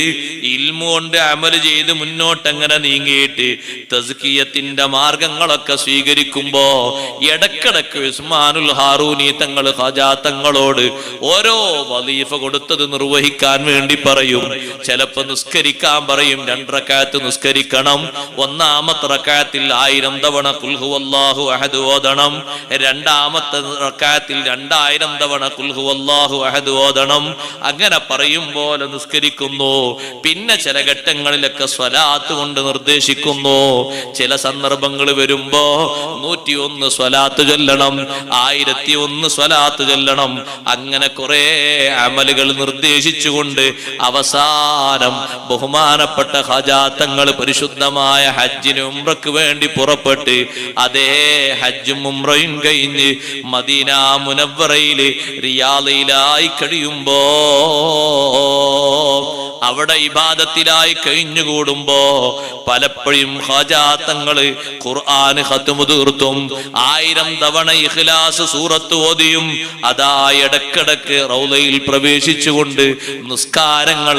ഇൽമു കൊണ്ട് അമല് ചെയ്ത് മുന്നോട്ടങ്ങനെ നീങ്ങിയിട്ട് തസ്കിയത്തിന്റെ മാർഗങ്ങളൊക്കെ സ്വീകരിക്കുമ്പോ ഇടക്കിടക്ക് ഉസ്മാനുൽ ഹാറൂനി തങ്ങൾ ഖാജാ തങ്ങളോട് ഓരോ വലീഫ കൊടുത്തത് നിർവഹിക്കാൻ വേണ്ടി പറയും. ചിലപ്പോ നിസ്കരിക്കാൻ പറയും, 2 റക്അത്ത് നിസ്കരിക്കണം. 1-ാമത്തെ റക്അത്തിൽ 1000 തവണ ഖുൽ ഹുവല്ലാഹു അഹദ് ഓതണം. 2-ാമത്തെ റക്അത്തിൽ 2000 തവണ ഖുൽ ഹുവല്ലാഹു അഹദ് ഓതണം. അങ്ങനെ പറയും പോലെ നിസ്കരിക്കുന്നു. പിന്നെ ചില ഘട്ടങ്ങളിലൊക്കെ സ്വലാത്ത് കൊണ്ട് നിർദ്ദേശിക്കുന്നു. ചില സന്ദർഭങ്ങൾ വരുമ്പോ 101 സ്വലാത്ത് ചൊല്ലണം, 1001 സ്വലാത്ത് ചൊല്ലണം. അങ്ങനെ കുറെ അമലുകൾ നിർദ്ദേശിച്ചുകൊണ്ട് അവസാനം ബഹുമാനപ്പെട്ട ഖാജാ തങ്ങൾ പരിശുദ്ധമായ ഹജ്ജിന് ഉംറക്ക് വേണ്ടി പുറപ്പെട്ട് അതേ ഹജ്ജും ഉംറയും കഴിഞ്ഞ് മദീന മുനവ്വറയില് റിയാദിലായി കഴിയുമ്പോ, അവിടെ ഇബാദത്തിലായി കഴിഞ്ഞുകൂടുമ്പോ പലപ്പോഴും ഖാജാ തങ്ങള് ഖുർആൻ ഖത്മ് തീർത്തും 1000 തവണ ഇഖ്ലാസ് സൂറത്ത് ഓതിയും അതാ ഇടക്കിടക്ക് റൗളയിൽ പ്രവേശിച്ചുകൊണ്ട് നിസ്കാരങ്ങൾ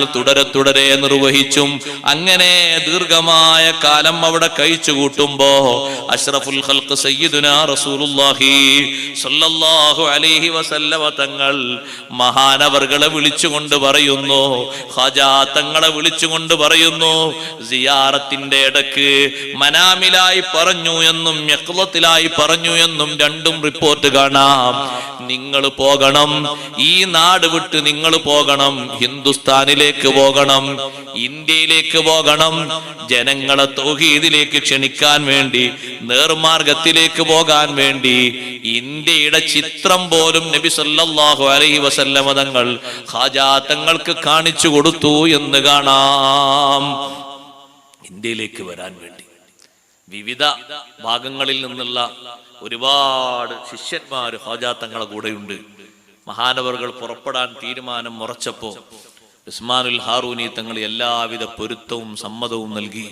തുടരെ നിർവഹിച്ചും അങ്ങനെ ദീർഘമായ കാലം അവിടെ കഴിച്ചു കൂട്ടുമ്പോ അഷ്റഫുൽ ഖൽഖ് സയ്യിദുനാ റസൂലുള്ളാഹി സ്വല്ലല്ലാഹു അലൈഹി വസല്ലമ തങ്ങൾ മഹാനവർകളെ വിളിച്ചുകൊണ്ട് പറയുന്നു, ഖാജാ തങ്ങളെ വിളിച്ചുകൊണ്ട് പറയുന്നു, സിയാറത്തിന്റെ ഇടക്ക് മനാമിലായി പറഞ്ഞു എന്നും യഖ്ളത്തിലായി പറഞ്ഞു എന്നും 2ഉം റിപ്പോർട്ട് കാണാം. നിങ്ങൾ പോകണം, ഈ നാട് വിട്ട് നിങ്ങൾ പോകണം, ഹിന്ദുസ്ഥാനിലേക്ക് പോകണം, ഇന്ത്യയിലേക്ക് പോകണം. ജനങ്ങളെ തൗഹീദിലേക്ക് ക്ഷണിക്കാൻ വേണ്ടി, നേർമാർഗത്തിലേക്ക് പോകാൻ വേണ്ടി ഇന്ത്യയുടെ ചിത്രം പോലും നബി സല്ലല്ലാഹു അലൈഹി വസല്ലമ തങ്ങൾ ഖാജാ തങ്ങൾക്ക് കാണിച്ചു കൊടുത്തു എന്ന് കാണാം. ഇന്ത്യയിലേക്ക് വരാൻ വേണ്ടി വിവിധ ഭാഗങ്ങളിൽ നിന്നുള്ള ഒരുപാട് ശിഷ്യന്മാർ ഖാജാ തങ്ങളെ കൂടെയുണ്ട്. മഹാനവറുകൾ പുറപ്പെടാൻ തീരുമാനം ഉറച്ചപ്പോ ഉസ്മാനുൽ ഹാറൂനി തങ്ങൾ എല്ലാവിധ പൊരുത്തവും സമ്മതവും നൽകി.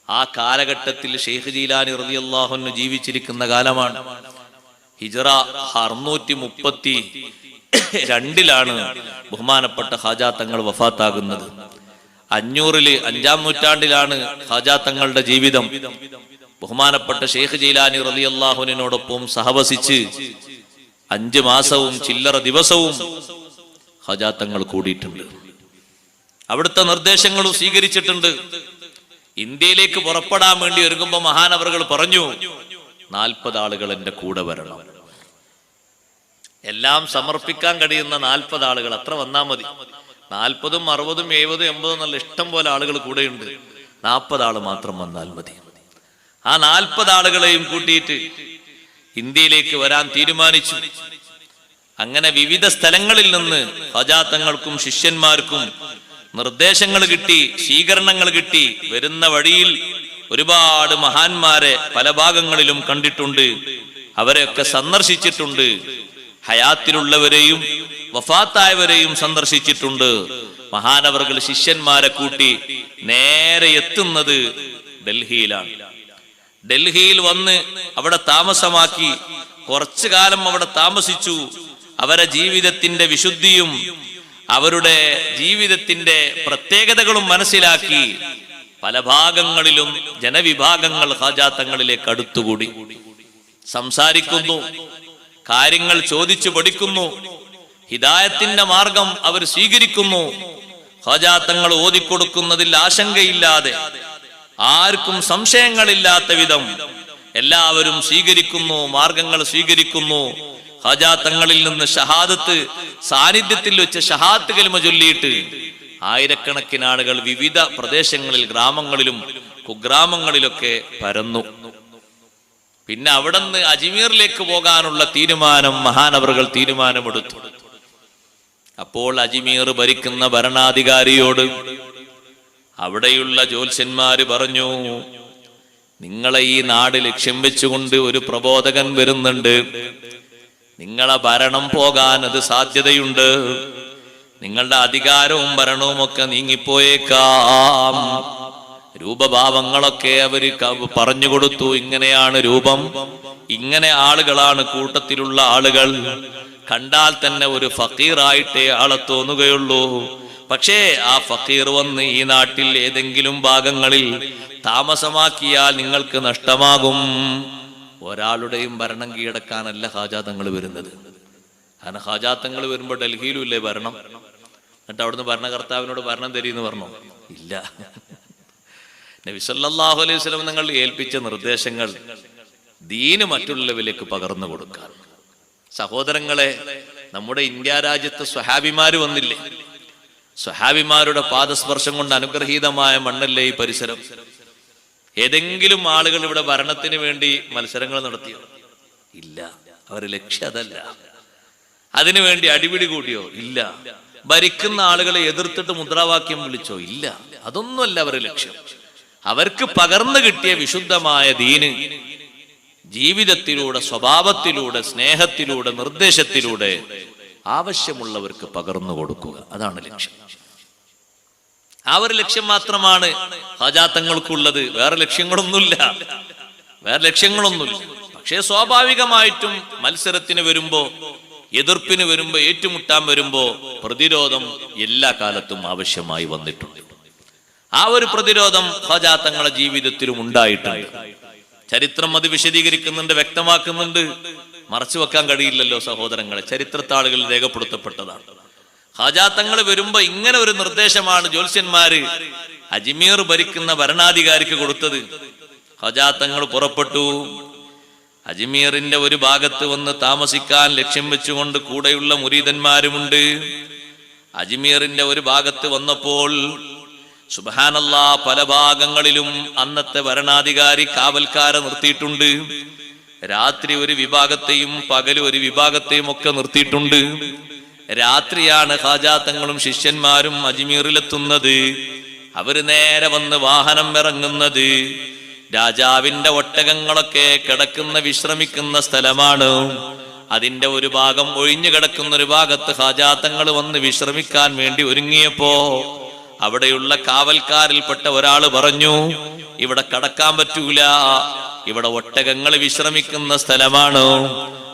ആ കാലഘട്ടത്തിൽ ഷെയ്ഖ് ജീലാനി റളിയല്ലാഹു അൻഹു ജീവിച്ചിരിക്കുന്ന കാലമാണ്. ഹിജ്റ 632 ബഹുമാനപ്പെട്ട ഖാജാ തങ്ങൾ വഫാത്താകുന്നത്. 500-5-ാം നൂറ്റാണ്ടിലാണ് ഖാജാ തങ്ങളുടെ ജീവിതം. ബഹുമാനപ്പെട്ട ഷെയ്ഖ് ജീലാനി റളിയല്ലാഹു അൻഹുവിനോടൊപ്പം സഹവസിച്ച് 5 മാസവും ചില്ലറ ദിവസവും ഖാജാ തങ്ങൾ കൂടിയിട്ടുണ്ട്. അവിടുത്തെ നിർദ്ദേശങ്ങളും സ്വീകരിച്ചിട്ടുണ്ട്. ഇന്ത്യയിലേക്ക് പുറപ്പെടാൻ വേണ്ടി ഒരുങ്ങുമ്പോ മഹാനവറുകൾ പറഞ്ഞു, 40 ആളുകൾ എന്റെ കൂടെ വരണം. എല്ലാം സമർപ്പിക്കാൻ കഴിയുന്ന 40 ആളുകൾ അത്ര വന്നാൽ മതി. 40, 60, 70, 80 എന്നുള്ള ഇഷ്ടം പോലെ ആളുകൾ കൂടെയുണ്ട്. 40 ആള് മാത്രം വന്നാൽ മതി. ആ 40 ആളുകളെയും കൂട്ടിയിട്ട് ഇന്ത്യയിലേക്ക് വരാൻ തീരുമാനിച്ചു. അങ്ങനെ വിവിധ സ്ഥലങ്ങളിൽ നിന്ന് ഖാജാ തങ്ങൾക്കും ശിഷ്യന്മാർക്കും നിർദ്ദേശങ്ങൾ കിട്ടി, സ്വീകരണങ്ങൾ കിട്ടി. വരുന്ന വഴിയിൽ ഒരുപാട് മഹാന്മാരെ പല ഭാഗങ്ങളിലും കണ്ടിട്ടുണ്ട്, അവരെയൊക്കെ സന്ദർശിച്ചിട്ടുണ്ട്. ഹയാത്തിലുള്ളവരെയും വഫാത്തായവരെയും സന്ദർശിച്ചിട്ടുണ്ട്. മഹാനവറുകൾ ശിഷ്യന്മാരെ കൂട്ടി നേരെ എത്തുന്നത് ഡൽഹിയിലാണ്. ഡൽഹിയിൽ വന്ന് അവിടെ താമസമാക്കി കുറച്ചു കാലം അവിടെ താമസിച്ചു. അവരുടെ ജീവിതത്തിന്റെ വിശുദ്ധിയും അവരുടെ ജീവിതത്തിന്റെ പ്രത്യേകതകളും മനസ്സിലാക്കി പല ഭാഗങ്ങളിലും ജനവിഭാഗങ്ങൾ ഖാജാ തങ്ങളിലേക്ക് അടുത്തുകൂടി. സംസാരിക്കുന്നു, കാര്യങ്ങൾ ചോദിച്ചു പഠിക്കുന്നു, ഹിദായത്തിന്റെ മാർഗം അവർ സ്വീകരിക്കുന്നു. ഖാജാ തങ്ങൾ ഓതിക്കൊടുക്കുന്നതിൽ ആശങ്കയില്ലാതെ, ആർക്കും സംശയങ്ങളില്ലാത്ത വിധം എല്ലാവരും സ്വീകരിക്കുന്നു, മാർഗങ്ങൾ സ്വീകരിക്കുന്നു. ഖാജാ തങ്ങളിൽ നിന്ന് ഷഹാദത്ത് സാന്നിധ്യത്തിൽ വെച്ച് ഷഹാദത്ത് കലിമ ചൊല്ലിയിട്ട് ആയിരക്കണക്കിന് ആളുകൾ വിവിധ പ്രദേശങ്ങളിൽ, ഗ്രാമങ്ങളിലും കുഗ്രാമങ്ങളിലൊക്കെ പരന്നു. പിന്നെ അവിടെ നിന്ന് അജ്മീറിലേക്ക് പോകാനുള്ള തീരുമാനം മഹാനവറുകൾ തീരുമാനമെടുത്തു. അപ്പോൾ അജ്മീർ ഭരിക്കുന്ന ഭരണാധികാരിയോട് അവിടെയുള്ള ജ്യോത്സ്യന്മാര് പറഞ്ഞു, നിങ്ങളെ ഈ നാട് ലക്ഷ്യം വെച്ചുകൊണ്ട് ഒരു പ്രബോധകൻ വരുന്നുണ്ട്, നിങ്ങളെ ഭരണം പോകാൻ അത് സാധ്യതയുണ്ട്, നിങ്ങളുടെ അധികാരവും ഭരണവും ഒക്കെ നീങ്ങിപ്പോയേക്കാം. രൂപഭാവങ്ങളൊക്കെ അവര് പറഞ്ഞു കൊടുത്തു. ഇങ്ങനെയാണ് രൂപം, ഇങ്ങനെ ആളുകളാണ് കൂട്ടത്തിലുള്ള ആളുകൾ, കണ്ടാൽ തന്നെ ഒരു ഫക്കീറായിട്ടേ ആളെ തോന്നുകയുള്ളൂ. പക്ഷേ ആ ഫക്കീർ വന്ന് ഈ നാട്ടിൽ ഏതെങ്കിലും ഭാഗങ്ങളിൽ താമസമാക്കിയാൽ നിങ്ങൾക്ക് നഷ്ടമാകും. ഒരാളുടെയും ഭരണം കീഴടക്കാനല്ല ഖാജാ തങ്ങൾ വരുന്നത്. കാരണം ഖാജാ തങ്ങൾ വരുമ്പോ ഡൽഹിയിലും ഇല്ലേ ഭരണം, എന്നിട്ട് അവിടുന്ന് ഭരണകർത്താവിനോട് ഭരണം തരീന്ന് പറഞ്ഞോ? ഇല്ല. നബി സല്ലല്ലാഹു അലൈഹി വസല്ലം നിങ്ങൾ ഏൽപ്പിച്ച നിർദ്ദേശങ്ങൾ ദീന് മറ്റുള്ളവരിലേക്ക് പകർന്നു കൊടുക്കാൻ. സഹോദരങ്ങളെ, നമ്മുടെ ഇന്ത്യ രാജ്യത്ത് സ്വഹാബിമാര് വന്നില്ലേ? സ്വഹാബിമാരുടെ പാദസ്പർശം കൊണ്ട് അനുഗ്രഹീതമായ മണ്ണല്ലേ ഈ പരിസരം? ഏതെങ്കിലും ആളുകൾ ഇവിടെ ഭരണത്തിന് വേണ്ടി മത്സരങ്ങൾ നടത്തിയോ? ഇല്ല. അവരുടെ ലക്ഷ്യം അതല്ല. അതിനുവേണ്ടി അടിപിടി കൂടിയോ? ഇല്ല. ഭരിക്കുന്ന ആളുകളെ എതിർത്തിട്ട് മുദ്രാവാക്യം വിളിച്ചോ? ഇല്ല. അതൊന്നുമല്ല അവരുടെ ലക്ഷ്യം. അവർക്ക് പകർന്നു കിട്ടിയ വിശുദ്ധമായ ദീന് ജീവിതത്തിലൂടെ, സ്വഭാവത്തിലൂടെ, സ്നേഹത്തിലൂടെ, നിർദ്ദേശത്തിലൂടെ ആവശ്യമുള്ളവർക്ക് പകർന്നു കൊടുക്കുക. അതാണ് ലക്ഷ്യം. ആ ഒരു ലക്ഷ്യം മാത്രമാണ് ഖാജാ തങ്ങൾക്കുള്ളത്. വേറെ ലക്ഷ്യങ്ങളൊന്നുമില്ല. പക്ഷേ സ്വാഭാവികമായിട്ടും മത്സരത്തിന് വരുമ്പോ, എതിർപ്പിന് വരുമ്പോ, ഏറ്റുമുട്ടാൻ വരുമ്പോ പ്രതിരോധം എല്ലാ കാലത്തും ആവശ്യമായി വന്നിട്ടുണ്ട്. ആ ഒരു പ്രതിരോധം ഖാജാ തങ്ങളുടെ ജീവിതത്തിലും ഉണ്ടായിട്ടുണ്ട്. ചരിത്രം അത് വിശദീകരിക്കുന്നുണ്ട്, വ്യക്തമാക്കുന്നുണ്ട്. മറച്ചു വെക്കാൻ കഴിയില്ലല്ലോ സഹോദരങ്ങളെ, ചരിത്രത്താളുകൾ രേഖപ്പെടുത്തപ്പെട്ടതാണ്. ഖാജാ തങ്ങൾ വരുമ്പോ ഇങ്ങനെ ഒരു നിർദ്ദേശമാണ് ജ്യോത്സ്യന്മാര് അജ്മീർ ഭരിക്കുന്ന ഭരണാധികാരിക്ക് കൊടുത്തത്. ഖാജാ തങ്ങൾ പുറപ്പെട്ടു. അജ്മീറിന്റെ ഒരു ഭാഗത്ത് വന്ന് താമസിക്കാൻ ലക്ഷ്യം വെച്ചുകൊണ്ട് കൂടെയുള്ള മുരീദന്മാരുമുണ്ട്. അജ്മീറിന്റെ ഒരു ഭാഗത്ത് വന്നപ്പോൾ സുബ്ഹാനല്ലാഹ്, പല ഭാഗങ്ങളിലും അന്നത്തെ ഭരണാധികാരി കാവൽക്കാരെ നിർത്തിയിട്ടുണ്ട്. രാത്രി ഒരു വിഭാഗത്തെയും പകല് ഒരു വിഭാഗത്തെയും ഒക്കെ നിർത്തിയിട്ടുണ്ട്. രാത്രിയാണ് ഖാജാ തങ്ങളും ശിഷ്യന്മാരും അജ്മീറിലെത്തുന്നത്. അവര് നേരെ വന്ന് വാഹനം ഇറങ്ങുന്നത് രാജാവിന്റെ ഒട്ടകങ്ങളൊക്കെ കിടക്കുന്ന, വിശ്രമിക്കുന്ന സ്ഥലമാണ്. അതിന്റെ ഒരു ഭാഗം ഒഴിഞ്ഞു കിടക്കുന്ന ഒരു ഭാഗത്ത് ഖാജാ തങ്ങൾ വന്ന് വിശ്രമിക്കാൻ വേണ്ടി ഒരുങ്ങിയപ്പോ അവിടെയുള്ള കാവൽക്കാരിൽപ്പെട്ട ഒരാള് പറഞ്ഞു, ഇവിടെ കടക്കാൻ പറ്റൂല, ഇവിടെ ഒട്ടകങ്ങൾ വിശ്രമിക്കുന്ന സ്ഥലമാണ്,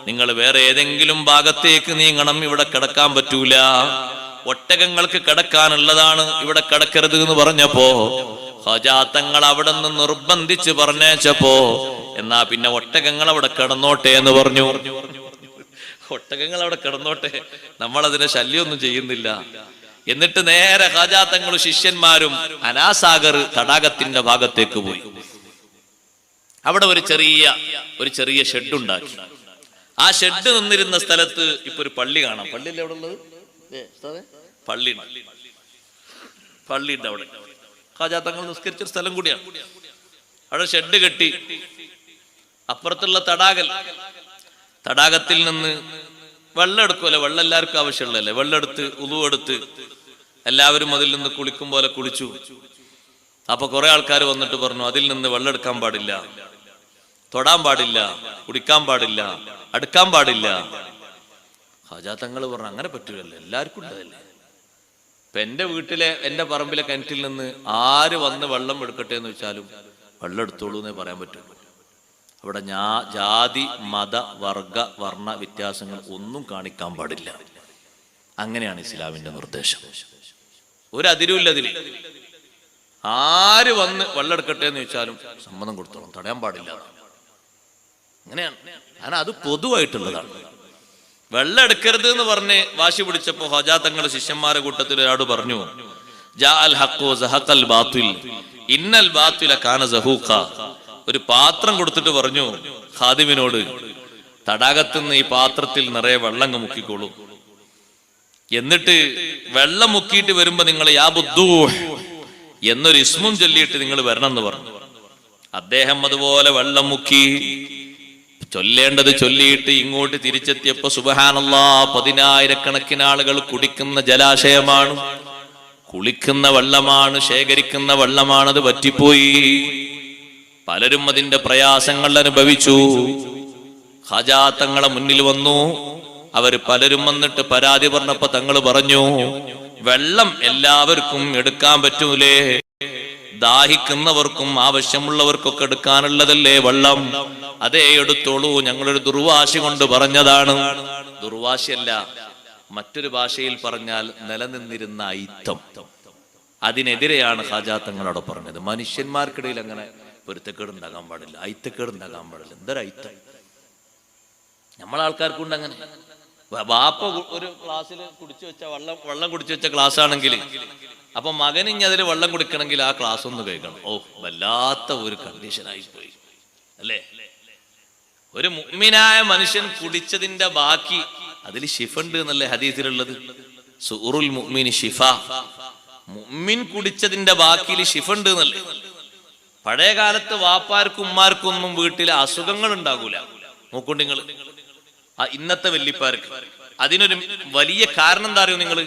നിങ്ങൾ വേറെ ഏതെങ്കിലും ഭാഗത്തേക്ക് നീങ്ങണം, ഇവിടെ കിടക്കാൻ പറ്റൂല, ഒട്ടകങ്ങൾക്ക് കിടക്കാനുള്ളതാണ്, ഇവിടെ കിടക്കരുത് എന്ന് പറഞ്ഞപ്പോ ഖാജാ തങ്ങൾ അവിടെ നിന്ന് നിർബന്ധിച്ച് പറഞ്ഞേച്ചപ്പോ എന്നാ പിന്നെ ഒട്ടകങ്ങൾ അവിടെ കിടന്നോട്ടെ എന്ന് പറഞ്ഞു. ഒട്ടകങ്ങൾ അവിടെ കിടന്നോട്ടെ, നമ്മളതിനെ ശല്യമൊന്നും ചെയ്യുന്നില്ല. എന്നിട്ട് നേരെ ഖാജാ തങ്ങളും ശിഷ്യന്മാരും അനാസാഗർ തടാകത്തിന്റെ ഭാഗത്തേക്ക് പോയി. അവിടെ ഒരു ചെറിയ ഷെഡ് ഉണ്ടാക്കി. ആ ഷെഡ് നിന്നിരുന്ന സ്ഥലത്ത് ഇപ്പൊ ഒരു പള്ളി കാണാം. പള്ളിയില്ല എവിടെ ഉള്ളത്? പള്ളിയുണ്ട് അവിടെ. ഖാജാ തങ്ങൾ നിസ്കരിച്ചൊരു സ്ഥലം കൂടിയാണ്. അവിടെ ഷെഡ് കെട്ടി. അപ്പുറത്തുള്ള തടാകത്തിൽ നിന്ന് വെള്ളം എടുക്കുമല്ലോ. വെള്ളം എല്ലാവർക്കും ആവശ്യമുള്ളതല്ലേ. വെള്ളം എടുത്ത് ഉളു എടുത്ത് എല്ലാവരും അതിൽ നിന്ന് കുളിക്കും പോലെ കുളിച്ചു. അപ്പൊ കുറെ ആൾക്കാർ വന്നിട്ട് പറഞ്ഞു, അതിൽ നിന്ന് വെള്ളം എടുക്കാൻ പാടില്ല, തൊടാൻ പാടില്ല, കുടിക്കാൻ പാടില്ല, അടുക്കാൻ പാടില്ല. ഖാജാ തങ്ങൾ പറഞ്ഞു, അങ്ങനെ പറ്റൂലല്ലോ, എല്ലാവർക്കും ഉണ്ടതല്ലേ. ഇപ്പൊ എന്റെ വീട്ടിലെ എന്റെ പറമ്പിലെ കിണറ്റിൽ നിന്ന് ആര് വന്ന് വെള്ളം എടുക്കട്ടെ എന്ന് വെച്ചാലും വെള്ളം എടുത്തോളൂ എന്നേ പറയാൻ പറ്റുള്ളൂ. അവിടെ ജാതി മത വർഗ വർണ്ണ വ്യത്യാസങ്ങൾ ഒന്നും കാണിക്കാൻ പാടില്ല. അങ്ങനെയാണ് ഇസ്ലാമിന്റെ നിർദ്ദേശം. ഒരു അതിരുമില്ല അതിൽ. ആര് വന്ന് വെള്ളം എടുക്കട്ടെ എന്ന് വെച്ചാലും സമ്മതം കൊടുത്തോളും, തടയാൻ പാടില്ല. അങ്ങനെയാണ്. കാരണം അത് പൊതുവായിട്ടുള്ളതാണ്. വെള്ളം എടുക്കരുത് എന്ന് പറഞ്ഞ് വാശി പിടിച്ചപ്പോ ഖാജാ തങ്ങളുടെ ശിഷ്യന്മാരെ കൂട്ടത്തിൽ ഒരാട് പറഞ്ഞു, ജാഅൽ ഹഖ്ഖു സഹഖൽ ബാത്തിൽ ഇന്നൽ ബാത്തില കാന സഹൂഖ. ഒരു പാത്രം കൊടുത്തിട്ട് പറഞ്ഞു ഖാദിമിനോട്, തടാകത്തുനിന്ന് ഈ പാത്രത്തിൽ നിറയെ വെള്ളം മുക്കിക്കോളൂ, എന്നിട്ട് വെള്ളം മുക്കിയിട്ട് വരുമ്പോ നിങ്ങൾ യാ ബുദ്ദൂഹ് എന്നൊരു ഇസ്മും ചൊല്ലിയിട്ട് നിങ്ങൾ വരണം എന്ന് പറഞ്ഞു. അദ്ദേഹം അതുപോലെ വെള്ളം മുക്കി ചൊല്ലേണ്ടത് ചൊല്ലിയിട്ട് ഇങ്ങോട്ട് തിരിച്ചെത്തിയപ്പോ സുബ്ഹാനല്ലാഹ്, 10,000 ആളുകൾ കുടിക്കുന്ന ജലാശയമാണ്, കുളിക്കുന്ന വെള്ളമാണ്, ശേഖരിക്കുന്ന വെള്ളമാണ്. അത് പറ്റിപ്പോയി. പലരും അതിന്റെ പ്രയാസങ്ങൾ അനുഭവിച്ചു. ഖാജാ തങ്ങളെ മുന്നിൽ വന്നു. അവര് പലരും വന്നിട്ട് പരാതി പറഞ്ഞപ്പോ തങ്ങൾ പറഞ്ഞു, വെള്ളം എല്ലാവർക്കും എടുക്കാൻ പറ്റൂലേ? ദാഹിക്കുന്നവർക്കും ആവശ്യമുള്ളവർക്കൊക്കെ എടുക്കാനുള്ളതല്ലേ വെള്ളം? അതേ എടുത്തോളൂ, ഞങ്ങളൊരു ദുർവാശി കൊണ്ട് പറഞ്ഞതാണ്. ദുർവാശിയല്ല, മറ്റൊരു ഭാഷയിൽ പറഞ്ഞാൽ നിലനിന്നിരുന്ന ഐത്തം. അതിനെതിരെയാണ് ഖാജാ തങ്ങളോട് പറഞ്ഞത്. മനുഷ്യന്മാർക്കിടയിൽ അങ്ങനെ പൊരുത്തക്കേട് ഉണ്ടാകാൻ പാടില്ല, ഐത്തക്കേട് ഉണ്ടാകാൻ പാടില്ല. എന്തൊരു ഐത്തം! നമ്മളാൾക്കാർക്കുണ്ട് അങ്ങനെ. ബാപ്പ ഒരു ഗ്ലാസ്സിൽ കുടിച്ചു വെച്ച വെള്ളം കുടിച്ചു വെച്ച ഗ്ലാസ് ആണെങ്കിൽ അപ്പൊ മകൻ ഇനി അതിൽ വെള്ളം കുടിക്കണമെങ്കിൽ ആ ഗ്ലാസ് ഒന്ന് കഴിക്കണം. ഓ, വല്ലാത്ത ഒരു കണ്ടീഷനായി പോയി അല്ലേ? ഒരു മുഅ്മിനായ മനുഷ്യൻ കുടിച്ചതിന്റെ ബാക്കി അതിൽ ശിഫുണ്ട് എന്നല്ലേ ഹദീസിലുള്ളത്? സുറുൽ മുഅ്മിനി ശിഫ. മുഅ്മിൻ കുടിച്ചതിന്റെ ബാക്കിയിൽ ശിഫുണ്ട് എന്നല്ലേ? പഴയ കാലത്ത് വാപ്പാർക്കും ഉമ്മാർക്കും ഒന്നും വീട്ടിലെ അസുഖങ്ങൾ ഉണ്ടാകൂല. നോക്കൊണ്ട് നിങ്ങൾ ഇന്നത്തെ വല്യപ്പാർക്ക് അതിനൊരു വലിയ കാരണം എന്താ അറിയോ നിങ്ങൾ?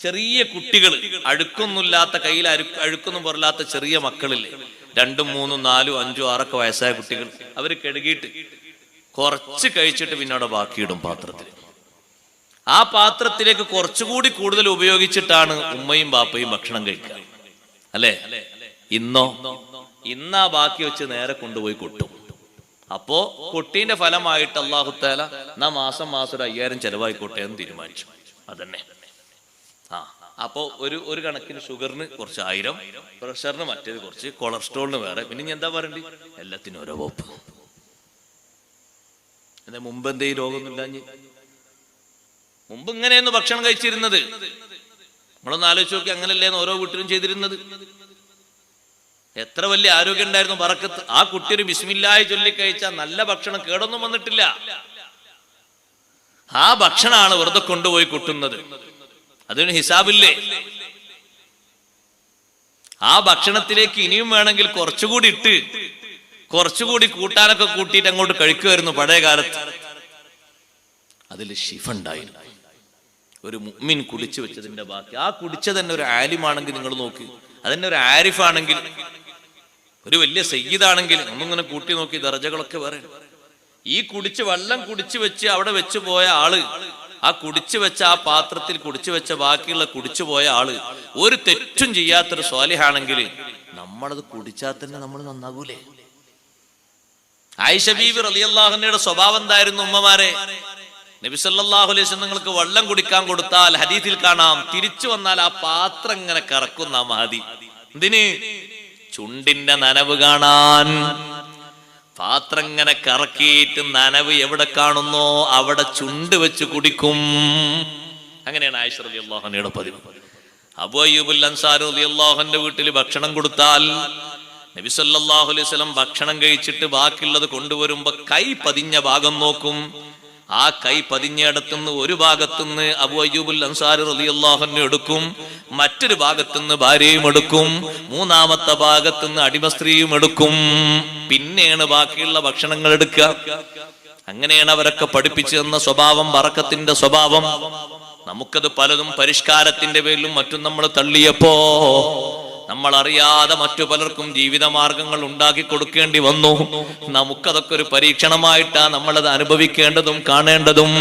ചെറിയ കുട്ടികൾ, അഴുക്കൊന്നുമില്ലാത്ത, കയ്യിൽ അഴുക്കൊന്നും പോരാത്ത ചെറിയ മക്കളില്ലേ, 2, 3, 4, 5, 6 വയസ്സായ കുട്ടികൾ, അവര് കഴുകിയിട്ട് കുറച്ച് കഴിച്ചിട്ട് പിന്നെ അവിടെ ബാക്കിയിടും പാത്രത്തിൽ. ആ പാത്രത്തിലേക്ക് കുറച്ചുകൂടി കൂടുതൽ ഉപയോഗിച്ചിട്ടാണ് ഉമ്മയും ബാപ്പയും ഭക്ഷണം കഴിക്കുക അല്ലേ? ഇന്നാ ബാക്കി വെച്ച് നേരെ കൊണ്ടുപോയി കൊട്ടും. അപ്പോ കൊട്ടീന്റെ ഫലമായിട്ട് അല്ലാഹു തആല മാസം ഒരു 5000 ചെലവായിക്കോട്ടെ എന്ന് തീരുമാനിച്ചു. അതന്നെ. അപ്പോ ഒരു കണക്കിന് ഷുഗറിന് കുറച്ച് 1000, പ്രഷറിന് മറ്റേത് കുറച്ച്, കൊളസ്ട്രോളിന് വേറെ, പിന്നെ ഇനി എന്താ പറയണ്ടേ? എല്ലാത്തിനും ഓരോ വകുപ്പ്. എന്താ മുമ്പ് എന്തേ രോഗമൊന്നുമില്ല? മുമ്പ് ഇങ്ങനെയൊന്നും ഭക്ഷണം കഴിച്ചിരുന്നത്. നമ്മളൊന്ന് ആലോചിച്ച് നോക്കി, അങ്ങനല്ലേന്ന് ഓരോ വീട്ടിലും ചെയ്തിരുന്നത്. എത്ര വലിയ ആരോഗ്യം ഉണ്ടായിരുന്നു, ബറക്കത്ത്. ആ കുട്ടി ഒരു ബിസ്മില്ലാഹി ചൊല്ലി കഴിച്ചാൽ നല്ല ഭക്ഷണം, കേടൊന്നും വന്നിട്ടില്ല. ആ ഭക്ഷണമാണ് വെറുതെ കൊണ്ടുപോയി കൂട്ടുന്നത്. അതിന് ഹിസാബില്ലേ? ആ ഭക്ഷണത്തിലേക്ക് ഇനിയും വേണമെങ്കിൽ കുറച്ചുകൂടി ഇട്ട് കുറച്ചുകൂടി കൂട്ടാനൊക്കെ കൂട്ടിയിട്ട് അങ്ങോട്ട് കഴിക്കുമായിരുന്നു പഴയ കാലത്ത്. അതിൽ ശിഫുണ്ടായിരുന്നു. ഒരു മുഅ്മിൻ കുടിച്ചു വെച്ചതിന്റെ ബാക്കി, ആ കുടിച്ചത് തന്നെ ഒരു ആലിമാണെങ്കിൽ നിങ്ങൾ നോക്കി, അതന്നെ ഒരു ആരിഫാണെങ്കിൽ, ഒരു വലിയ സയ്യിദാണെങ്കിൽ ഒന്നിങ്ങനെ കൂട്ടി നോക്കി ദർജകളൊക്കെ വേറെ. ഈ വെള്ളം കുടിച്ചു വെച്ച് അവിടെ വെച്ചു പോയ ആള്, ആ കുടിച്ചു വെച്ച ആ പാത്രത്തിൽ കുടിച്ചു വെച്ച ബാക്കിയുള്ള കുടിച്ചു പോയ ആള് ഒരു തെറ്റും ചെയ്യാത്തൊരു സ്വാലിഹാണെങ്കിൽ നമ്മളത് കുടിച്ചാൽ തന്നെ നമ്മൾ നന്നാകൂലേ? ആയിഷ ബീവി റളിയല്ലാഹു അൻഹയുടെ സ്വഭാവം എന്തായിരുന്നു? ഉമ്മമാരെ, നബി സല്ലല്ലാഹു അലൈഹി വസല്ലം നിങ്ങൾക്ക് വെള്ളം കുടിക്കാൻ കൊടുത്താൽ ഹദീസിൽ കാണാം, തിരിച്ചു വന്നാൽ ആ പാത്രം ഇങ്ങനെ കറക്കുന്ന മഹദി. എന്തിന്? ചുണ്ടിന്റെ നനവ് കാണാൻ. പാത്രം ഇങ്ങനെ കറക്കിയിട്ട് നനവ് എവിടെ കാണുന്നോ അവിടെ ചുണ്ട് വെച്ച് കുടിക്കും. അങ്ങനെയാണ് ആയിഷ റളിയല്ലാഹു അൻഹയുടെ പതിവ്. അബൂ അയ്യൂബുൽ അൻസാരി റളിയല്ലാഹു അൻഹുവിന്റെ വീട്ടിൽ ഭക്ഷണം കൊടുത്താൽ നബി സല്ലല്ലാഹു അലൈഹി വസല്ലം ഭക്ഷണം കഴിച്ചിട്ട് ബാക്കിയുള്ളത് കൊണ്ടുവരുമ്പോ കൈ പതിഞ്ഞ ഭാഗം നോക്കും. ആ കൈ പതിഞ്ഞിടത്തുനിന്ന് ഒരു ഭാഗത്തുനിന്ന് അബൂ അയ്യൂബുൽ അൻസാരി റളിയല്ലാഹു അൻഹു എടുക്കും, മറ്റൊരു ഭാഗത്തുനിന്ന് ഭാര്യയും എടുക്കും, മൂന്നാമത്തെ ഭാഗത്തുനിന്ന് അടിമ സ്ത്രീയും എടുക്കും. പിന്നെയാണ് ബാക്കിയുള്ള ഭക്ഷണങ്ങൾ എടുക്കുക. അങ്ങനെയാണ് അവരൊക്കെ പഠിപ്പിച്ചു തന്ന സ്വഭാവം, ബറക്കത്തിന്റെ സ്വഭാവം. നമുക്കത് പലതും പരിഷ്കാരത്തിന്റെ പേരിലും മറ്റും നമ്മൾ തള്ളിയപ്പോ നമ്മൾ അറിയാതെ മറ്റു പലർക്കും ജീവിതമാർഗങ്ങൾ ഉണ്ടാക്കി കൊടുക്കേണ്ടി വന്നു. നമുക്കതൊക്കെ ഒരു പരീക്ഷണമായിട്ടാ നമ്മളത് അനുഭവിക്കേണ്ടതും കാണേണ്ടതും.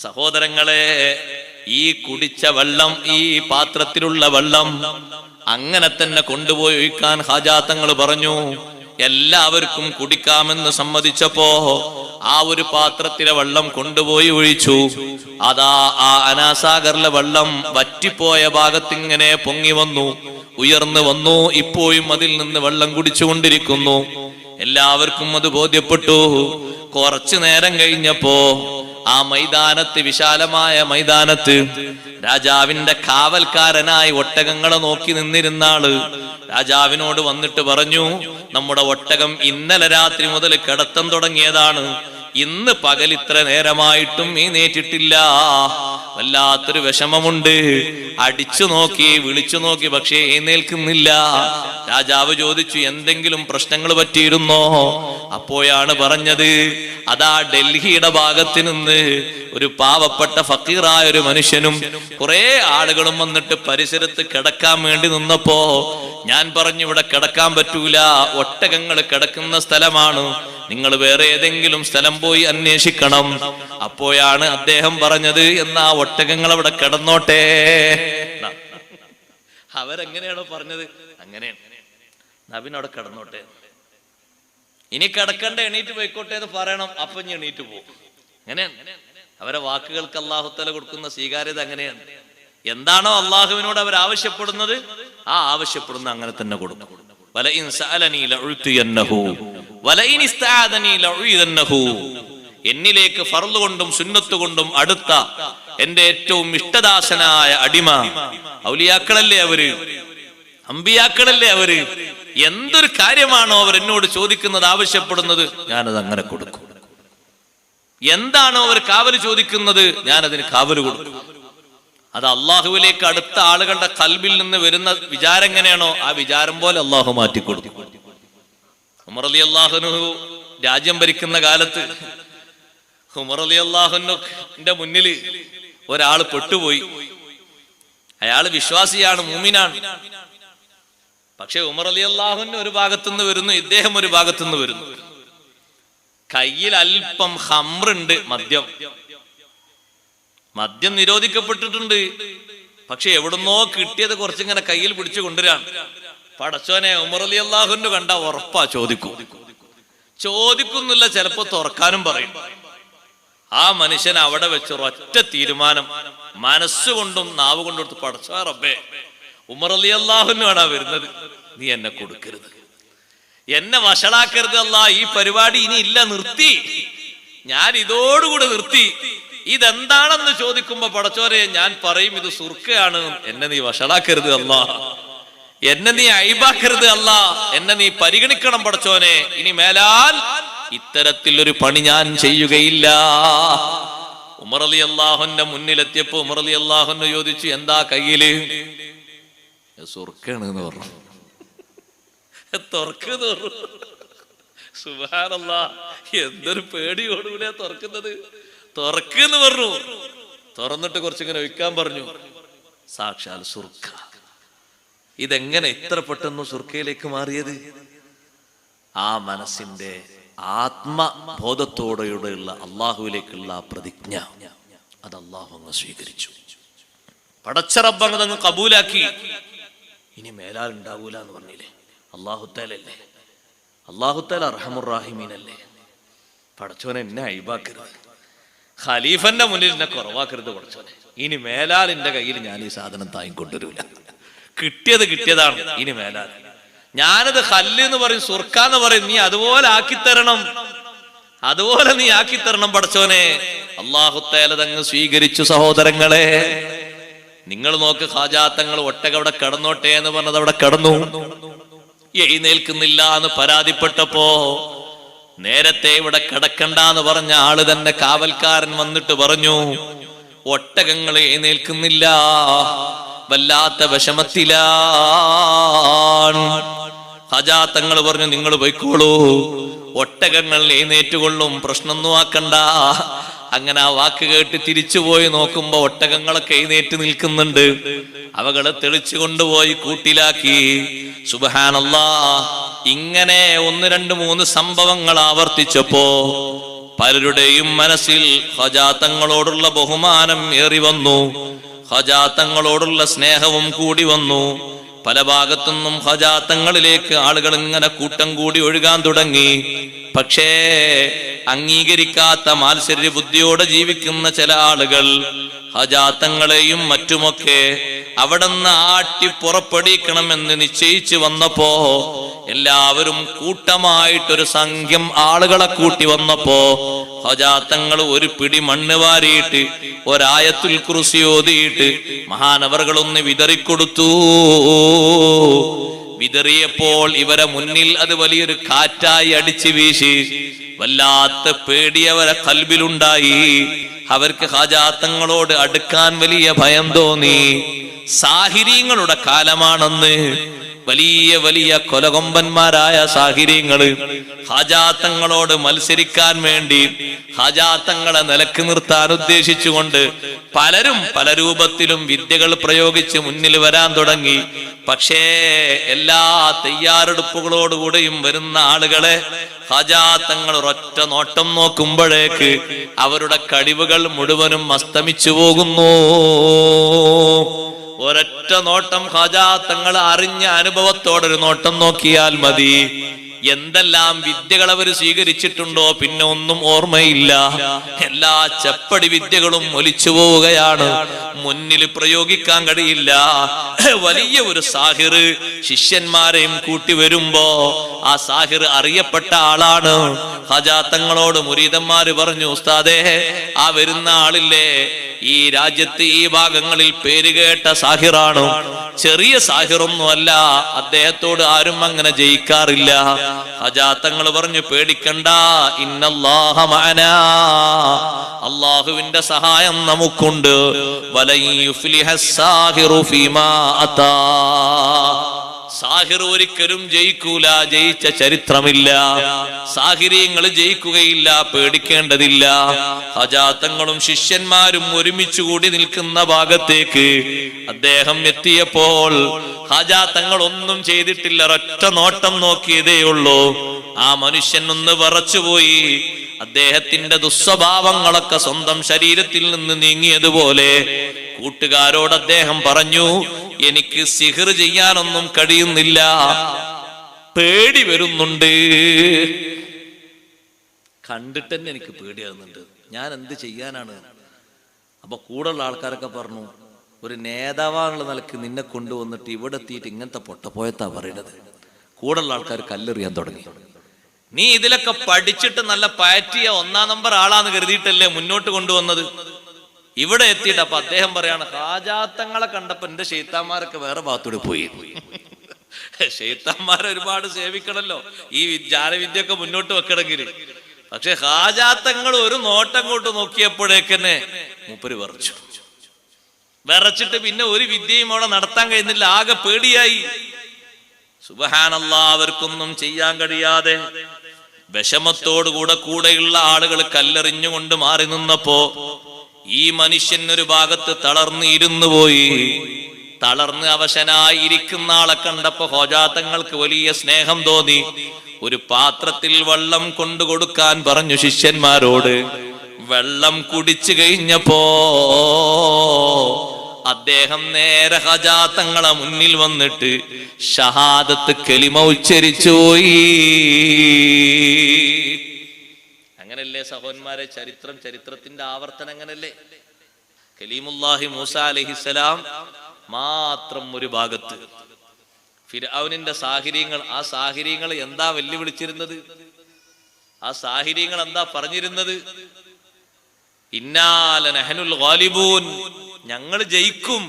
സഹോദരങ്ങളെ, ഈ കുടിച്ച വെള്ളം, ഈ പാത്രത്തിലുള്ള വെള്ളം അങ്ങനെ തന്നെ കൊണ്ടുപോയി ഒഴിക്കാൻ ഹാജാത്തങ്ങൾ പറഞ്ഞു. എല്ലാവർക്കും കുടിക്കാമെന്ന് സമ്മതിച്ചപ്പോ ആ ഒരു പാത്രത്തിലെ വെള്ളം കൊണ്ടുപോയി ഒഴിച്ചു. അതാ ആ അനാസാഗറിലെ വെള്ളം വറ്റിപ്പോയ ഭാഗത്തിങ്ങനെ പൊങ്ങി വന്നു, ഉയർന്നു വന്നു. ഇപ്പോഴും അതിൽ നിന്ന് വെള്ളം കുടിച്ചുകൊണ്ടിരിക്കുന്നു. എല്ലാവർക്കും അത് ബോധ്യപ്പെട്ടു. കുറച്ചു നേരം കഴിഞ്ഞപ്പോ ആ മൈതാനത്ത്, വിശാലമായ മൈതാനത്ത്, രാജാവിന്റെ കാവൽക്കാരനായി ഒട്ടകങ്ങളെ നോക്കി നിന്നിരുന്ന ആള് രാജാവിനോട് വന്നിട്ട് പറഞ്ഞു, നമ്മുടെ ഒട്ടകം ഇന്നലെ രാത്രി മുതൽ കിടത്തം തുടങ്ങിയതാണ്, ഇന്ന് പകൽ ഇത്ര നേരമായിട്ടും എഴുന്നേറ്റിട്ടില്ല. വല്ലാത്തൊരു വിഷമമുണ്ട്. അടിച്ചു നോക്കി, വിളിച്ചു നോക്കി, പക്ഷേ എഴുന്നേൽക്കുന്നില്ല. രാജാവ് ചോദിച്ചു, എന്തെങ്കിലും പ്രശ്നങ്ങൾ പറ്റിയിരുന്നോ? അപ്പോഴാണ് പറഞ്ഞത്, അതാ ഡൽഹിയുടെ ഭാഗത്ത് നിന്ന് ഒരു പാവപ്പെട്ട ഫക്കീറായ ഒരു മനുഷ്യനും കുറെ ആളുകളും വന്നിട്ട് പരിസരത്ത് കിടക്കാൻ വേണ്ടി നിന്നപ്പോ ഞാൻ പറഞ്ഞു, ഇവിടെ കിടക്കാൻ പറ്റൂല, ഒട്ടകങ്ങൾ കിടക്കുന്ന സ്ഥലമാണ്, നിങ്ങൾ വേറെ ഏതെങ്കിലും സ്ഥലം പോയി അന്വേഷിക്കണം. അപ്പോഴാണ് അദ്ദേഹം പറഞ്ഞത്, എന്നാ ഒട്ടകങ്ങൾ അവിടെ കിടന്നോട്ടെ. അവരെങ്ങനെയാണോ പറഞ്ഞത്? അങ്ങനെയാണ്. നബിനവിടെ കിടന്നോട്ടെ, ഇനി കിടക്കണ്ട, എണീറ്റ് പോയിക്കോട്ടെ എന്ന് പറയണം. അപ്പൊ ഇനി എണീറ്റ് പോകും. അങ്ങനെയാണ് അവരെ വാക്കുകൾക്ക് അല്ലാഹു തആല കൊടുക്കുന്ന സ്വീകാര്യത. അങ്ങനെയാണ്. എന്താണോ അള്ളാഹുവിനോട് അവർ ആവശ്യപ്പെടുന്നത്, ആ ആവശ്യപ്പെടുന്ന അങ്ങനെ തന്നെ കൊടുക്കും. വലഇൻ സഅലനി ലഉതിയന്നഹു വലഇൻ ഇസ്തആദനി ലഉഇദന്നഹു. എന്നിലേക്ക് ഫർള് കൊണ്ടും സുന്നത്ത് കൊണ്ടും അടുത്ത എന്റെ ഏറ്റവും ഇഷ്ടദാസനായ അടിമ, ഔലിയാക്കളല്ലേ അവര്, അമ്പിയാക്കളല്ലേ അവര്, എന്തൊരു കാര്യമാണോ അവർ എന്നോട് ചോദിക്കുന്നത്, ആവശ്യപ്പെടുന്നത്, ഞാനത് അങ്ങനെ കൊടുക്കും. എന്താണോ അവർ കാവല് ചോദിക്കുന്നത്, ഞാനതിന് കാവല് കൊടുക്കും. അത് അള്ളാഹുവിലേക്ക് അടുത്ത ആളുകളുടെ ഖൽബിൽ നിന്ന് വരുന്ന വിചാരം എങ്ങനെയാണോ, ആ വിചാരം പോലെ അള്ളാഹു മാറ്റിക്കൊടുക്കും. ഉമർ റളിയല്ലാഹു അൻഹു രാജ്യം ഭരിക്കുന്ന കാലത്ത് ഉമർ റളിയല്ലാഹു അൻഹുവിന്റെ മുന്നിൽ ഒരാള് പെട്ടുപോയി. അയാള് വിശ്വാസിയാണ്, മുഅ്മിനാണ്. പക്ഷെ ഉമർ റളിയല്ലാഹു അൻഹു ഒരു ഭാഗത്തുനിന്ന് വരുന്നു, ഇദ്ദേഹം ഒരു ഭാഗത്തുനിന്ന് വരുന്നു. കയ്യിൽ അല്പം ഖംറുണ്ട്, മദ്യം നിരോധിക്കപ്പെട്ടിട്ടുണ്ട്. പക്ഷെ എവിടുന്നോ കിട്ടിയത് കുറച്ചിങ്ങനെ കയ്യിൽ പിടിച്ചു കൊണ്ടുവരാണ്. പടച്ചോനെ, ഉമർ റളിയല്ലാഹു അൻഹു കണ്ട ഉറപ്പാ ചോദിക്കുന്നില്ല, ചിലപ്പോ തുറക്കാനും പറയും. ആ മനുഷ്യൻ അവിടെ വെച്ച് ഒറ്റ തീരുമാനം മനസ്സുകൊണ്ടും നാവ് കൊണ്ടും എടുത്ത്, പടച്ചോ റബ്ബേ, ഉമർ റളിയല്ലാഹു അൻഹു ആണ് വരുന്നത്, നീ എന്നെ കൊടുക്കരുത്, എന്നെ വഷളാക്കരുത് അല്ലാ, ഈ പരിപാടി ഇനി ഇല്ല, നിർത്തി, ഞാൻ ഇതോടുകൂടെ നിർത്തി. ഇതെന്താണെന്ന് ചോദിക്കുമ്പോ പടച്ചോരെ ഞാൻ പറയും, ഇത് സുർക്കയാണ്, എന്നെ നീ വഷളാക്കരുത് അല്ലാ, എന്നെ നീ അയ്ബാക്കരുത് അല്ലാ, എന്നെ നീ പരിഗണിക്കണം പടച്ചോനെ, ഇനി മേലാൽ ഇത്തരത്തിലൊരു പണി ഞാൻ ചെയ്യുകയില്ല. ഉമർ റളിയല്ലാഹു അൻഹു മുന്നിലെത്തിയപ്പോ ഉമർ റളിയല്ലാഹു അൻഹു ചോദിച്ചു, എന്താ കയ്യില്? സുർക്കാണ് എന്ന് പറഞ്ഞു. തുറക്കുന്നു. സുബ്ഹാനല്ലാഹ്, എന്തൊരു പേടിയോടുകൂടിയാ തുറക്കുന്നത്. തുറക്കെന്ന് പറഞ്ഞു. തുറന്നിട്ട് കുറച്ചിങ്ങനെ ഒഴിക്കാൻ പറഞ്ഞു. സാക്ഷാൽ സുർക്ക. ഇതെങ്ങനെ ഇത്ര പെട്ടെന്ന് സുർക്കയിലേക്ക് മാറിയത്? ആ മനസ്സിന്റെ ആത്മബോധത്തോടെയുള്ള അള്ളാഹുവിലേക്കുള്ള പ്രതിജ്ഞ, അത് അള്ളാഹു അങ്ങ് സ്വീകരിച്ചു. പടച്ച റബ്ബ് അങ്ങ് കബൂലാക്കി. ഇനി മേലാൽ ഉണ്ടാവൂല എന്ന് പറഞ്ഞില്ലേ? അല്ലാഹു തആലല്ലേ, അല്ലാഹു തആല അർഹമുർ റഹീമീനല്ലേ. പടച്ചോനെ, എന്നെ അയ്ബാക്കരുത്, ഖലീഫന്റെ മുന്നിൽ എന്നെ കുറവാക്കരുത് പടച്ചോനെ, ഇനി മേലാൽ എന്റെ കയ്യിൽ ഞാൻ ഈ സാധനം താങ്ങിക്കൊണ്ടുവരൂല, കിട്ടിയതാണ്, ഇനി മേലാൽ ഞാനത് ഹല്ല് എന്ന് പറയും, സുർക്ക എന്ന് പറയും, നീ അതുപോലെ ആക്കിത്തരണം, അതുപോലെ നീ ആക്കിത്തരണം പടച്ചോനെ. അല്ലാഹു തആല തങ്ങ് സ്വീകരിച്ചു. സഹോദരങ്ങളെ, നിങ്ങൾ നോക്ക്, ഹാജാത്തങ്ങൾ ഒട്ടകം അവിടെ കിടന്നോട്ടെ എന്ന് പറഞ്ഞത് അവിടെ കിടന്നു. എഴുന്നേൽക്കുന്നില്ല എന്ന് പരാതിപ്പെട്ടപ്പോ നേരത്തെ ഇവിടെ കിടക്കണ്ടെന്ന് പറഞ്ഞ ആള് തന്നെ കാവൽക്കാരൻ വന്നിട്ട് പറഞ്ഞു, ഒട്ടകങ്ങൾ എഴുന്നേൽക്കുന്നില്ല, വല്ലാത്ത വിഷമത്തിലാണ്. ഖാജാ തങ്ങൾ പറഞ്ഞു, നിങ്ങൾ പോയിക്കോളൂ, ഒട്ടകങ്ങൾ എഴുന്നേറ്റുകൊള്ളും, പ്രശ്നമൊന്നും ആക്കണ്ട. അങ്ങനെ ആ വാക്ക് കേട്ട് തിരിച്ചുപോയി നോക്കുമ്പോ ഒട്ടകങ്ങളൊക്കെ എഴുന്നേറ്റ് നിൽക്കുന്നുണ്ട്. അവകളെ തെളിച്ചു കൊണ്ടുപോയി കൂട്ടിലാക്കി. സുബ്ഹാനല്ലാഹ്, ഇങ്ങനെ 1, 2, 3 സംഭവങ്ങൾ ആവർത്തിച്ചപ്പോ പലരുടെയും മനസ്സിൽ ഖാജാ തങ്ങളോടുള്ള ബഹുമാനം ഏറി വന്നു, ഖാജാ തങ്ങളോടുള്ള സ്നേഹവും കൂടി വന്നു. പല ഭാഗത്തുനിന്നും ഖാജാ തങ്ങളിലേക്ക് ആളുകൾ ഇങ്ങനെ കൂട്ടം കൂടി ഒഴുകാൻ തുടങ്ങി. പക്ഷേ അംഗീകരിക്കാത്ത മാത്സര്യ ബുദ്ധിയോടെ ജീവിക്കുന്ന ചില ആളുകൾ ഖാജാ തങ്ങളെയും മറ്റുമൊക്കെ അവിടുന്ന് ആട്ടി പുറപ്പെടിക്കണമെന്ന് നിശ്ചയിച്ചു വന്നപ്പോ, എല്ലാവരും കൂട്ടമായിട്ടൊരു സംഘം ആളുകളെ കൂട്ടി വന്നപ്പോ ഖാജാ തങ്ങൾ ഒരു പിടി മണ്ണ് വാരിയിട്ട് ഒരായത്തുൽ കുർസി ഓതിയിട്ട് മഹാനവറുകളൊന്ന് വിതറിക്കൊടുത്തു. വിതറിയപ്പോൾ ഇവരെ മുന്നിൽ അത് വലിയൊരു കാറ്റായി അടിച്ചു വീശി. വല്ലാത്ത പേടി അവരെ ഖൽബിലുണ്ടായി. അവർക്ക് ഖാജാ തങ്ങളോട് അടുക്കാൻ വലിയ ഭയം തോന്നി. സാഹിരീങ്ങളുടെ കാലമാണെന്ന്. വലിയ വലിയ കൊലകൊമ്പന്മാരായ സാഹിര്യങ്ങള് ഖാജാ തങ്ങളോട് മത്സരിക്കാൻ വേണ്ടി, ഖാജാ തങ്ങളെ നിലക്ക് നിർത്താൻ ഉദ്ദേശിച്ചുകൊണ്ട് പലരും പല രൂപത്തിലും വിദ്യകൾ പ്രയോഗിച്ച് മുന്നിൽ വരാൻ തുടങ്ങി. പക്ഷേ എല്ലാ തയ്യാറെടുപ്പുകളോടുകൂടെയും വരുന്ന ആളുകളെ ഖാജാ തങ്ങൾ ഒരൊറ്റ നോട്ടം നോക്കുമ്പോഴേക്ക് അവരുടെ കഴിവുകൾ മുഴുവനും അസ്തമിച്ചു പോകുന്നു. ഒരൊറ്റ നോട്ടം ഖാജാ തങ്ങൾ അറിഞ്ഞ അനുഭവത്തോടൊരു നോട്ടം നോക്കിയാൽ മതി. എന്തെല്ലാം വിദ്യകൾ അവർ സ്വീകരിച്ചിട്ടുണ്ടോ പിന്നെ ഒന്നും ഓർമ്മയില്ല. എല്ലാ ചപ്പടി വിദ്യകളും ഒലിച്ചു പോവുകയാണ്, മുന്നിൽ പ്രയോഗിക്കാൻ കഴിയില്ല. വലിയ ഒരു സാഹിർ ശിഷ്യന്മാരെയും കൂട്ടി വരുമ്പോ ആ സാഹിർ അറിയപ്പെട്ട ആളാണ്. ഖാജാ തങ്ങളോട് മുരീദന്മാര് പറഞ്ഞു, ഉസ്താദേ, ആ വരുന്ന ആളില്ലേ, ഈ രാജ്യത്ത് ഈ ഭാഗങ്ങളിൽ പേരുകേട്ട സാഹിറാണ്, ചെറിയ സാഹിറൊന്നും അല്ല, അദ്ദേഹത്തോട് ആരും അങ്ങനെ ജയിക്കാറില്ല. ഖാജാ തങ്ങൾ പറഞ്ഞു, പേടിക്കണ്ട, ഇന്നല്ലാഹ മഅനാ, അല്ലാഹുവിന്റെ സഹായം നമുക്കുണ്ട്. വലൻ യുഫ്ലിഹസ് സാഹിറു ഫീമാ അതാ, സാഹിർ ഒരിക്കലും ജയിക്കൂല, ജയിച്ച ചരിത്രമില്ല. സാഹിര്യങ്ങൾ ജയിക്കുകയില്ല, പേടിക്കേണ്ടതില്ല. ഖാജാ തങ്ങളും ശിഷ്യന്മാരും ഒരുമിച്ച് കൂടി നിൽക്കുന്ന ഭാഗത്തേക്ക് അദ്ദേഹം എത്തിയപ്പോൾ ഖാജാ തങ്ങൾ ഒന്നും ചെയ്തിട്ടില്ല, ഒരൊറ്റ നോട്ടം നോക്കിയതേ ഉള്ളൂ. ആ മനുഷ്യൻ ഒന്ന് വിറച്ചുപോയി. അദ്ദേഹത്തിന്റെ ദുസ്വഭാവങ്ങളൊക്കെ സ്വന്തം ശരീരത്തിൽ നിന്ന് നീങ്ങിയതുപോലെ കൂട്ടുകാരോട് അദ്ദേഹം പറഞ്ഞു, എനിക്ക് സിഹ്ർ ചെയ്യാനൊന്നും കഴിയുന്നില്ല, പേടി വരുന്നുണ്ട്, കണ്ടിട്ട് തന്നെ എനിക്ക് പേടിയാകുന്നുണ്ട്, ഞാൻ എന്ത് ചെയ്യാനാണ്? അപ്പൊ കൂടെയുള്ള ആൾക്കാരൊക്കെ പറഞ്ഞു, ഒരു നേതാവാനുള്ള നിലക്ക് നിന്നെ കൊണ്ടുവന്നിട്ട് ഇവിടെ എത്തിയിട്ട് ഇങ്ങനത്തെ പൊട്ടപ്പോയത്താ പറയുന്നത്. കൂടെയുള്ള ആൾക്കാർ കല്ലെറിയാൻ തുടങ്ങി. നീ ഇതിലൊക്കെ പഠിച്ചിട്ട് നല്ല പയറ്റിയ 1-ാം നമ്പർ ആളാന്ന് കരുതിയിട്ടല്ലേ മുന്നോട്ട് കൊണ്ടുവന്നത്. ഇവിടെ എത്തിയിട്ട് അപ്പൊ അദ്ദേഹം പറയാണ്, ഖാജാ തങ്ങളെ കണ്ടപ്പോ എന്റെ ശൈത്താന്മാരൊക്കെ വേറെ ഭാഗത്തൂടെ പോയി. ശൈത്താന്മാരെ ഒരുപാട് സേവിക്കണല്ലോ ഈ ജാലവിദ്യയൊക്കെ മുന്നോട്ട് വെക്കണമെങ്കിൽ. പക്ഷെ ഖാജാ തങ്ങൾ ഒരു നോട്ടം കൊണ്ട് നോക്കിയപ്പോഴേക്കന്നെ മൂപ്പര് വിറച്ചിട്ട് പിന്നെ ഒരു വിദ്യയും അവിടെ നടത്താൻ കഴിയുന്നില്ല, ആകെ പേടിയായി. സുബ്ഹാനല്ലാഹ്, അവർക്കൊന്നും ചെയ്യാൻ കഴിയാതെ വിഷമത്തോടുകൂടെ കൂടെയുള്ള ആളുകൾ കല്ലെറിഞ്ഞുകൊണ്ട് മാറി നിന്നപ്പോ ഈ മനുഷ്യൻ ഒരു ഭാഗത്ത് തളർന്ന് ഇരുന്നു പോയി. തളർന്ന് അവശനായി ഇരിക്കുന്ന ആളെ കണ്ടപ്പോ ഖാജാ തങ്ങൾക്ക് വലിയ സ്നേഹം തോന്നി. ഒരു പാത്രത്തിൽ വെള്ളം കൊണ്ടു കൊടുക്കാൻ പറഞ്ഞു ശിഷ്യന്മാരോട്. വെള്ളം കുടിച്ചു കഴിഞ്ഞപ്പോ അദ്ദേഹം നേരെ ഖാജാ തങ്ങളെ മുന്നിൽ വന്നിട്ട് ഷഹാദത്ത് കലിമ ഉച്ചരിച്ചു പോയി. അങ്ങനല്ലേ സഹോദരന്മാരെ ചരിത്രം, ചരിത്രത്തിന്റെ ആവർത്തനം അങ്ങനല്ലേ. കലീമുല്ലാഹി മൂസ അലൈഹിസ്സലാം മാത്രം ഒരു ഭാഗത്ത്, ഫിർഔനിന്റെ സാഹിര്യങ്ങൾ, ആ സാഹിര്യങ്ങൾ എന്താ വെല്ലുവിളിച്ചിരുന്നത്? ആ സാഹിര്യങ്ങൾ എന്താ പറഞ്ഞിരുന്നത്? ഇന്നാ ലനഹ്നുൽ ഗാലിബൂൻ, ഞങ്ങൾ ജയിക്കും.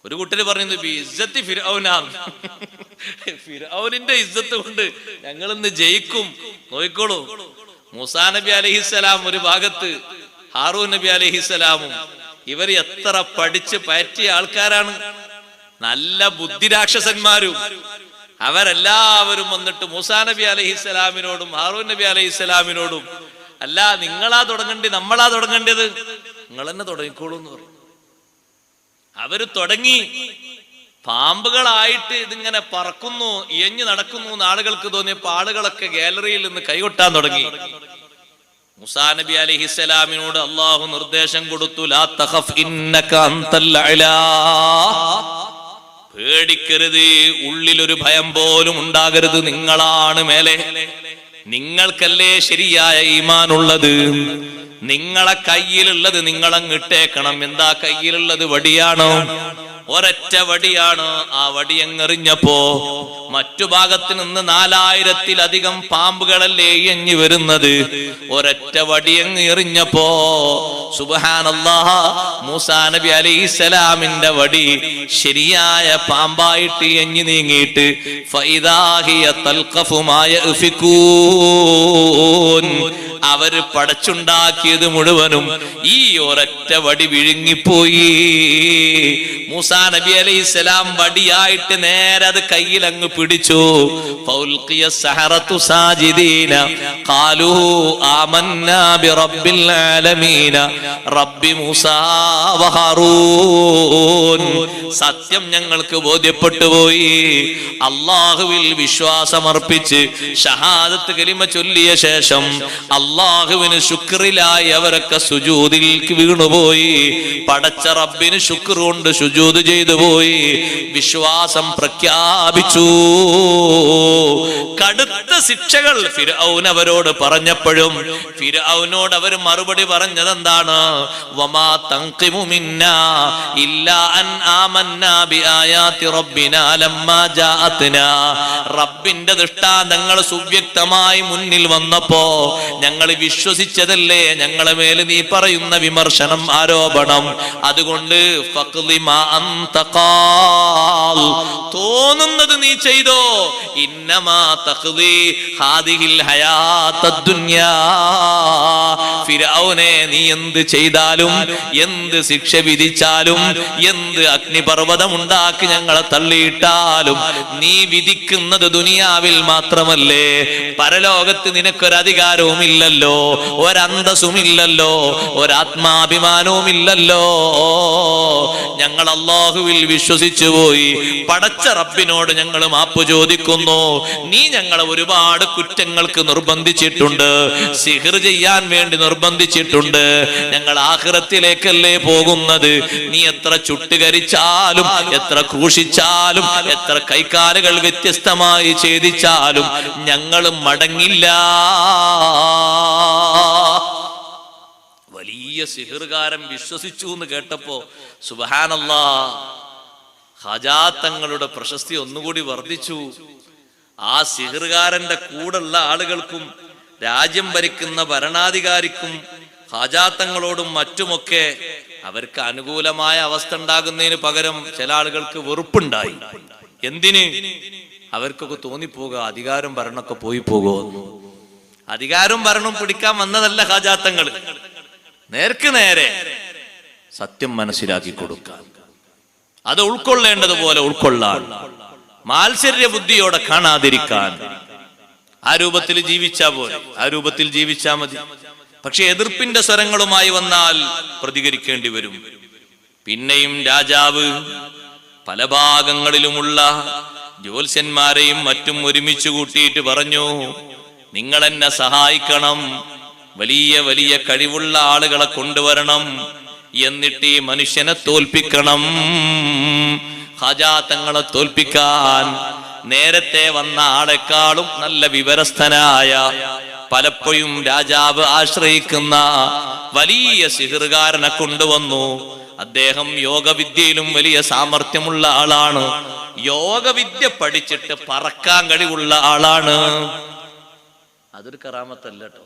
ഒരു കൂട്ടര് പറയുന്നത് ബിഇസ്സത്തി ഫിർഔന, ഫിർഔനിന്റെ ഇസ്സത്ത് കൊണ്ട് ഞങ്ങൾ ഇന്ന് ജയിക്കും, നോയിക്കോളൂ. മൂസാ നബി അലൈഹിസ്സലാം ഒരു ഭാഗത്ത്, ഹാറൂൻ നബി അലൈഹിസ്സലാമും ഇവർ എത്ര പഠിച്ച് പറ്റിയ ആൾക്കാരാണ്, നല്ല ബുദ്ധിരാക്ഷസന്മാരും. അവരെല്ലാവരും വന്നിട്ട് മൂസാ നബി അലൈഹിസ്സലാമിനോടും ഹാറൂൻ നബി അലൈഹിസ്സലാമിനോടും, അല്ല നിങ്ങളാ തുടങ്ങേണ്ടത് നമ്മളാ തുടങ്ങേണ്ടത്, നിങ്ങൾ തന്നെ തുടങ്ങിക്കോളൂ എന്ന് പറയും. അവര് തുടങ്ങി. പാമ്പുകളായിട്ട് ഇതിങ്ങനെ പറക്കുന്നു, ഇയഞ്ഞു നടക്കുന്നു എന്ന് ആളുകൾക്ക് തോന്നിയപ്പോ ആളുകളൊക്കെ ഗാലറിയിൽ നിന്ന് കൈകൊട്ടാൻ തുടങ്ങി. മൂസാ നബി അലൈഹിസ്സലാമിനോട് അള്ളാഹു നിർദ്ദേശം കൊടുത്തു, ലാ തഖഫ് ഇന്നക അൻതൽ അലാ, പേടിക്കരുത്, ഉള്ളിലൊരു ഭയം പോലും ഉണ്ടാകരുത്, നിങ്ങളാണ് മേലെ, നിങ്ങൾക്കല്ലേ ശരിയായ ഈമാനുള്ളത്, നിങ്ങളെ കയ്യിലുള്ളത് നിങ്ങളങ്ങിട്ടേക്കണം. എന്താ കയ്യിലുള്ളത്? വടിയാണോ? ഒരൊറ്റ വടിയാണ്. ആ വടിയങ്ങെറിഞ്ഞപ്പോ മറ്റു ഭാഗത്ത് നിന്ന് 4000-ത്തിലധികം പാമ്പുകളല്ലേ എഞ്ഞു വരുന്നത്. ഒരൊറ്റ വടിയങ്ങ് എറിഞ്ഞപ്പോ സുബ്ഹാനല്ലാഹ്, മൂസാ നബി അലൈഹിസ്സലാമിന്റെ വടി ശരിയായ പാമ്പായിട്ട് എഞ്ഞു നീങ്ങിയിട്ട് ഫഇദാ ഹിയ തൽഖഫു മാ യഅഫികൂൻ, അവര് പടച്ചുണ്ടാക്കിയത് മുഴുവനും ഈ ഒരൊറ്റ വടി വിഴുങ്ങിപ്പോയി. മൂസാ നബി അലൈഹിസ്സലാം വടിയായിട്ട് നേരെ അത് കയ്യിൽ അങ്ങ് പിടിച്ചു. ഫൗൽഖിയ സഹറതു സാജിദീന ഖാലൂ ആമന്നാ ബിറബ്ബിൽ ആലമീന റബ്ബി മൂസാ വ ഹാറൂൻ, സത്യം ഞങ്ങൾക്ക് ബോധ്യപ്പെട്ടു പോയി. അല്ലാഹുവിൽ വിശ്വാസമർപ്പിച്ച് ഷഹാദത്ത് കലിമ ചൊല്ലിയ ശേഷം അല്ലാഹുവിന് ശുക്റിലായി അവരൊക്കെ സുജൂദിലേക്ക് വീണുപോയി. പടച്ച റബ്ബിന് ശുക്ർ കൊണ്ട് സുജൂദ് ചെയ്തു പോയി, വിശ്വാസം പ്രഖ്യാപിച്ചു. കടുത്ത ശിക്ഷകൾ ഫിർഔൻ അവരോട് പറഞ്ഞപ്പോഴും ഫിർഔനോട് അവർ മറുപടി പറഞ്ഞത് എന്താണ്? വമാ തൻഖിമു മിന്നാ ഇല്ലാ അൻ ആമന്നാ ബിആയാതി റബ്ബിനാ ലമ്മാ ജാഅത്നാ, റബ്ബിന്റെ ദൃഷ്ടാന്തങ്ങൾ സുവ്യക്തമായി മുന്നിൽ വന്നപ്പോ ഞങ്ങൾ വിശ്വസിച്ചതല്ലേ, ഞങ്ങളെ മേൽ നീ പറയുന്ന വിമർശനം, ആരോപണം. അതുകൊണ്ട് ഫഖ്ലി മാ അൻത ഖാൽ, തോന്നുന്നത് നീ ചെയ്തോ. ഇന്നമാ തഖ്ലി ഹാദിഹിൽ ഹയാത്തദ് ദുനിയാ, ഫിർഔനെ നീ എന്ത് ചെയ്താലും, എന്ത് ശിക്ഷ വിധിച്ചാലും, എന്ത് അഗ്നിപർവ്വതം ഉണ്ടാക്കി ഞങ്ങളെ തള്ളിയിട്ടാലും നീ വിധിക്കുന്നത് ദുനിയാവിൽ മാത്രമല്ലേ, പരലോകത്ത് നിനക്കൊരധികാരവും ഇല്ലല്ലോ, ഒരന്തസ്സുമില്ലല്ലോ, ഒരാത്മാഭിമാനവും ഇല്ലല്ലോ. ഞങ്ങൾ അല്ലാഹുവിൽ വിശ്വസിച്ചു പോയി, പടച്ച റബ്ബിനോട് ഞങ്ങൾ മാപ്പ് ചോദിക്കുന്നു. നീ ഞങ്ങളെ ഒരുപാട് കുറ്റങ്ങൾക്ക് നിർബന്ധിച്ചിട്ടുണ്ട്, സിഹ്ർ ചെയ്യാൻ വേണ്ടി നിർബന്ധിച്ചിട്ടുണ്ട്. ഞങ്ങൾ ആഖിറത്തിലേക്കല്ലേ പോകുന്നത്. നീ എത്ര ചുട്ടുകരിച്ചാലും, എത്ര ക്രൂശിച്ചാലും, എത്ര കൈകാലുകൾ വ്യത്യസ്തമായി ഛേദിച്ചാലും ഞങ്ങൾ മടങ്ങില്ല. വലിയ സിഹ്റുകാരൻ വിശ്വസിച്ചു എന്ന് കേട്ടപ്പോ സുബ്ഹാനല്ലാഹ്, ഖാജാ തങ്ങളുടെ പ്രശസ്തി ഒന്നുകൂടി വർദ്ധിച്ചു. ആ സിഹ്റുകാരന്റെ കൂടെയുള്ള ആളുകൾക്കും രാജ്യം ഭരിക്കുന്ന ഭരണാധികാരിക്കും ഖാജാ തങ്ങളോടും മറ്റുമൊക്കെ അവർക്ക് അനുകൂലമായ അവസ്ഥ ഉണ്ടാകുന്നതിന് പകരം ചില ആളുകൾക്ക് വെറുപ്പുണ്ടായി. എന്തിന്? അവർക്കൊക്കെ തോന്നിപ്പോകുക അധികാരം ഭരണമൊക്കെ പോയി പോകുമോ. അധികാരം ഭരണവും പിടിക്കാൻ വന്നതല്ല ഖാജാ തങ്ങൾ, നേർക്ക് നേരെ സത്യം മനസ്സിലാക്കി കൊടുക്കാൻ, അത് ഉൾക്കൊള്ളേണ്ടതുപോലെ ഉൾക്കൊള്ളാൻ, മാത്സര്യ ബുദ്ധിയോടെ കാണാതിരിക്കാൻ. ആ രൂപത്തിൽ ജീവിച്ചാ പോലെ, ആ രൂപത്തിൽ ജീവിച്ചാ മതി. പക്ഷെ എതിർപ്പിന്റെ സ്വരങ്ങളുമായി വന്നാൽ പ്രതികരിക്കേണ്ടി വരും. പിന്നെയും രാജാവ് പല ഭാഗങ്ങളിലുമുള്ള ജ്യോത്സ്യന്മാരെയും മറ്റും ഒരുമിച്ച് കൂട്ടിയിട്ട് പറഞ്ഞു, നിങ്ങൾ എന്നെ സഹായിക്കണം, വലിയ വലിയ കഴിവുള്ള ആളുകളെ കൊണ്ടുവരണം, എന്നിട്ട് ഈ മനുഷ്യനെ തോൽപ്പിക്കണം. ഖാജാ തങ്ങളെ തോൽപ്പിക്കാൻ നേരത്തെ വന്ന ആളെക്കാളും നല്ല വിവരസ്ഥനായ, പലപ്പോഴും രാജാവ് ആശ്രയിക്കുന്ന വലിയ സിഹ്റുകാരനെ കൊണ്ടുവന്നു. അദ്ദേഹം യോഗവിദ്യയിലും വലിയ സാമർഥ്യമുള്ള ആളാണ്, യോഗവിദ്യ പഠിച്ചിട്ട് പറക്കാൻ കഴിവുള്ള ആളാണ്. അതൊരു കറാമത്തല്ല കേട്ടോ.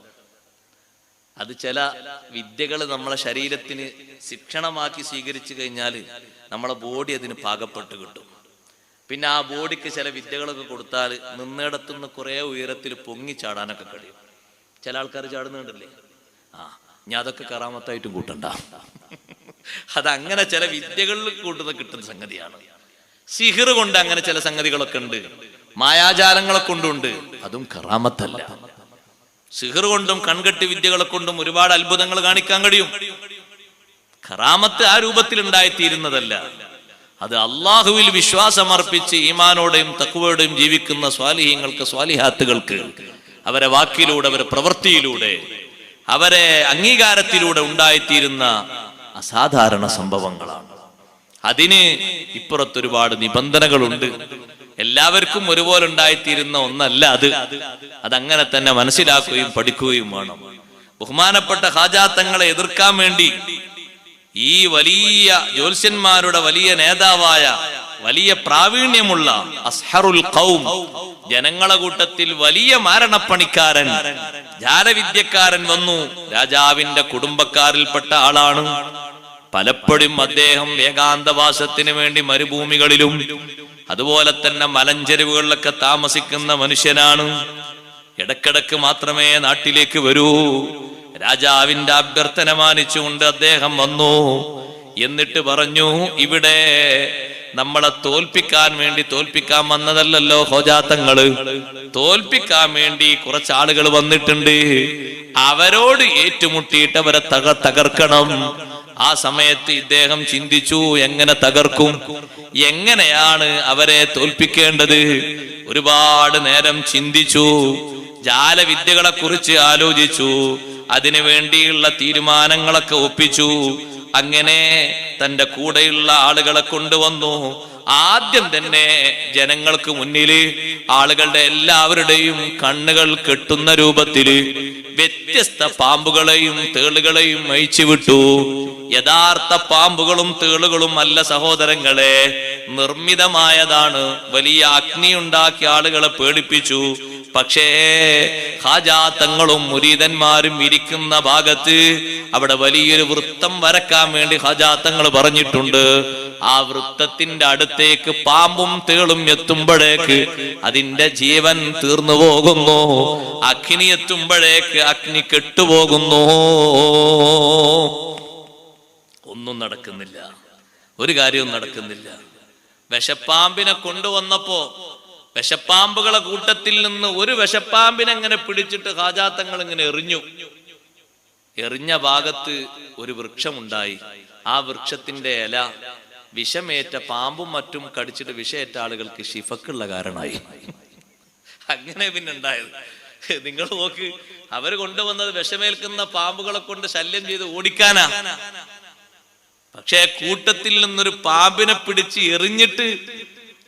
അത് ചില വിദ്യകൾ നമ്മളെ ശരീരത്തിന് ശിക്ഷണമാക്കി സ്വീകരിച്ചു കഴിഞ്ഞാൽ നമ്മളെ ബോഡി അതിന് പാകപ്പെട്ട് കിട്ടും. പിന്നെ ആ ബോഡിക്ക് ചില വിദ്യകളൊക്കെ കൊടുത്താൽ നിന്നിടത്തുനിന്ന് കുറെ ഉയരത്തിൽ പൊങ്ങി ചാടാനൊക്കെ കഴിയും. ചില ആൾക്കാർ ചാടുന്നുണ്ടല്ലേ, ഞാൻ അതൊക്കെ കറാമത്തായിട്ടും കൂട്ടണ്ട. അതങ്ങനെ ചില വിദ്യകളിൽ കിട്ടുന്ന സംഗതിയാണ്. സിഹിർ കൊണ്ട് അങ്ങനെ ചില സംഗതികളൊക്കെ ഉണ്ട്, മായാജാലങ്ങളെ കൊണ്ടുണ്ട്, അതും കറാമത്തല്ല. സിഹിർ കൊണ്ടും കൺകെട്ടി വിദ്യകളെ കൊണ്ടും ഒരുപാട് അത്ഭുതങ്ങൾ കാണിക്കാൻ കഴിയും. കറാമത്ത് ആ രൂപത്തിൽ ഉണ്ടായിത്തീരുന്നതല്ല. അത് അള്ളാഹുവിൽ വിശ്വാസമർപ്പിച്ച് ഈമാനോടെയും തഖ്വയോടെയും ജീവിക്കുന്ന സ്വാലിഹീങ്ങൾക്ക്, സ്വാലിഹാത്തുകൾക്ക് അവരെ വാക്കിലൂടെ, അവരെ പ്രവൃത്തിയിലൂടെ, അവരെ അംഗീകാരത്തിലൂടെ ഉണ്ടായിത്തീരുന്ന അസാധാരണ സംഭവങ്ങളാണ്. അതിന് ഇപ്പുറത്തൊരുപാട് നിബന്ധനകളുണ്ട്. എല്ലാവർക്കും ഒരുപോലെ ഉണ്ടായിത്തീരുന്ന ഒന്നല്ല അത്. അതങ്ങനെ തന്നെ മനസ്സിലാക്കുകയും പഠിക്കുകയും വേണം. ബഹുമാനപ്പെട്ട ഖാജാ തങ്ങളെ എതിർക്കാൻ വേണ്ടി ഈ വലിയ ജ്യോത്സ്യന്മാരുടെ വലിയ നേതാവായ, വലിയ പ്രാവീണ്യമുള്ള അസ്ഹറുൽ ഖൗം, ജനങ്ങളെ കൂട്ടത്തിൽ വലിയ മാരണപ്പണിക്കാരൻ, ജാലവിദ്യക്കാരൻ വന്നു. രാജാവിന്റെ കുടുംബക്കാരിൽപ്പെട്ട ആളാണ്. പലപ്പോഴും അദ്ദേഹം ഏകാന്തവാസത്തിന് വേണ്ടി മരുഭൂമികളിലും അതുപോലെ തന്നെ മലഞ്ചെരുവുകളിലൊക്കെ താമസിക്കുന്ന മനുഷ്യനാണ്. ഇടക്കിടക്ക് മാത്രമേ നാട്ടിലേക്ക് വരൂ. രാജാവിന്റെ അഭ്യർത്ഥന മാനിച്ചുകൊണ്ട് അദ്ദേഹം വന്നു. എന്നിട്ട് പറഞ്ഞു, ഇവിടെ നമ്മളെ തോൽപ്പിക്കാൻ വന്നതല്ലല്ലോ ഖാജാ തങ്ങള്, തോൽപ്പിക്കാൻ വേണ്ടി കുറച്ചാളുകൾ വന്നിട്ടുണ്ട്. അവരോട് ഏറ്റുമുട്ടിയിട്ട് അവരെ തകർക്കണം. ആ സമയത്ത് ഇദ്ദേഹം ചിന്തിച്ചു, എങ്ങനെ തകർക്കും, എങ്ങനെയാണ് അവരെ തോൽപ്പിക്കേണ്ടത്? ഒരുപാട് നേരം ചിന്തിച്ചു, ജാലവിദ്യകളെ കുറിച്ച് ആലോചിച്ചു, അതിനു വേണ്ടിയുള്ള തീരുമാനങ്ങളൊക്കെ ഒപ്പിച്ചു. അങ്ങനെ തന്റെ കൂടെയുള്ള ആളുകളെ കൊണ്ടുവന്നു. ആദ്യം തന്നെ ജനങ്ങൾക്ക് മുന്നില് ആളുകളുടെ എല്ലാവരുടെയും കണ്ണുകൾ കെട്ടുന്ന രൂപത്തില് വ്യത്യസ്ത പാമ്പുകളെയും തേളുകളെയും അയച്ചു വിട്ടു. യഥാർത്ഥ പാമ്പുകളും തേളുകളും അല്ല സഹോദരങ്ങളെ, നിർമ്മിതമായതാണ്. വലിയ അഗ്നി ഉണ്ടാക്കി ആളുകളെ പേടിപ്പിച്ചു. പക്ഷേ ഖാജാ തങ്ങളും മുരീദന്മാരും ഇരിക്കുന്ന ഭാഗത്ത് അവിടെ വലിയൊരു വൃത്തം വരക്കാൻ വേണ്ടി ഖാജാ തങ്ങൾ പറഞ്ഞിട്ടുണ്ട്. ആ വൃത്തത്തിന്റെ അടുത്തേക്ക് പാമ്പും തേളും എത്തുമ്പോഴേക്ക് അതിന്റെ ജീവൻ തീർന്നു പോകുന്നു. അഗ്നി എത്തുമ്പോഴേക്ക് അഗ്നി കെട്ടുപോകുന്നു. ഒന്നും നടക്കുന്നില്ല, ഒരു കാര്യവും നടക്കുന്നില്ല. വിഷപ്പാമ്പിനെ കൊണ്ടുവന്നപ്പോ വിഷപ്പാമ്പുകളെ കൂട്ടത്തിൽ നിന്ന് ഒരു വിഷപ്പാമ്പിനെ ഇങ്ങനെ പിടിച്ചിട്ട് ഖാജാ തങ്ങൾ ഇങ്ങനെ എറിഞ്ഞ ഭാഗത്ത് ഒരു വൃക്ഷമുണ്ടായി. ആ വൃക്ഷത്തിന്റെ ഇല വിഷമേറ്റ പാമ്പും മറ്റും കടിച്ചിട്ട് വിഷയേറ്റ ആളുകൾക്ക് ശിഫക്കുള്ള കാരണമായി. അങ്ങനെ പിന്നെ ഉണ്ടായത്. നിങ്ങൾ നോക്ക്, അവര് കൊണ്ടുവന്നത് വിഷമേൽക്കുന്ന പാമ്പുകളെ കൊണ്ട് ശല്യം ചെയ്ത് ഓടിക്കാനാ. പക്ഷെ കൂട്ടത്തിൽ നിന്നൊരു പാമ്പിനെ പിടിച്ച് എറിഞ്ഞിട്ട്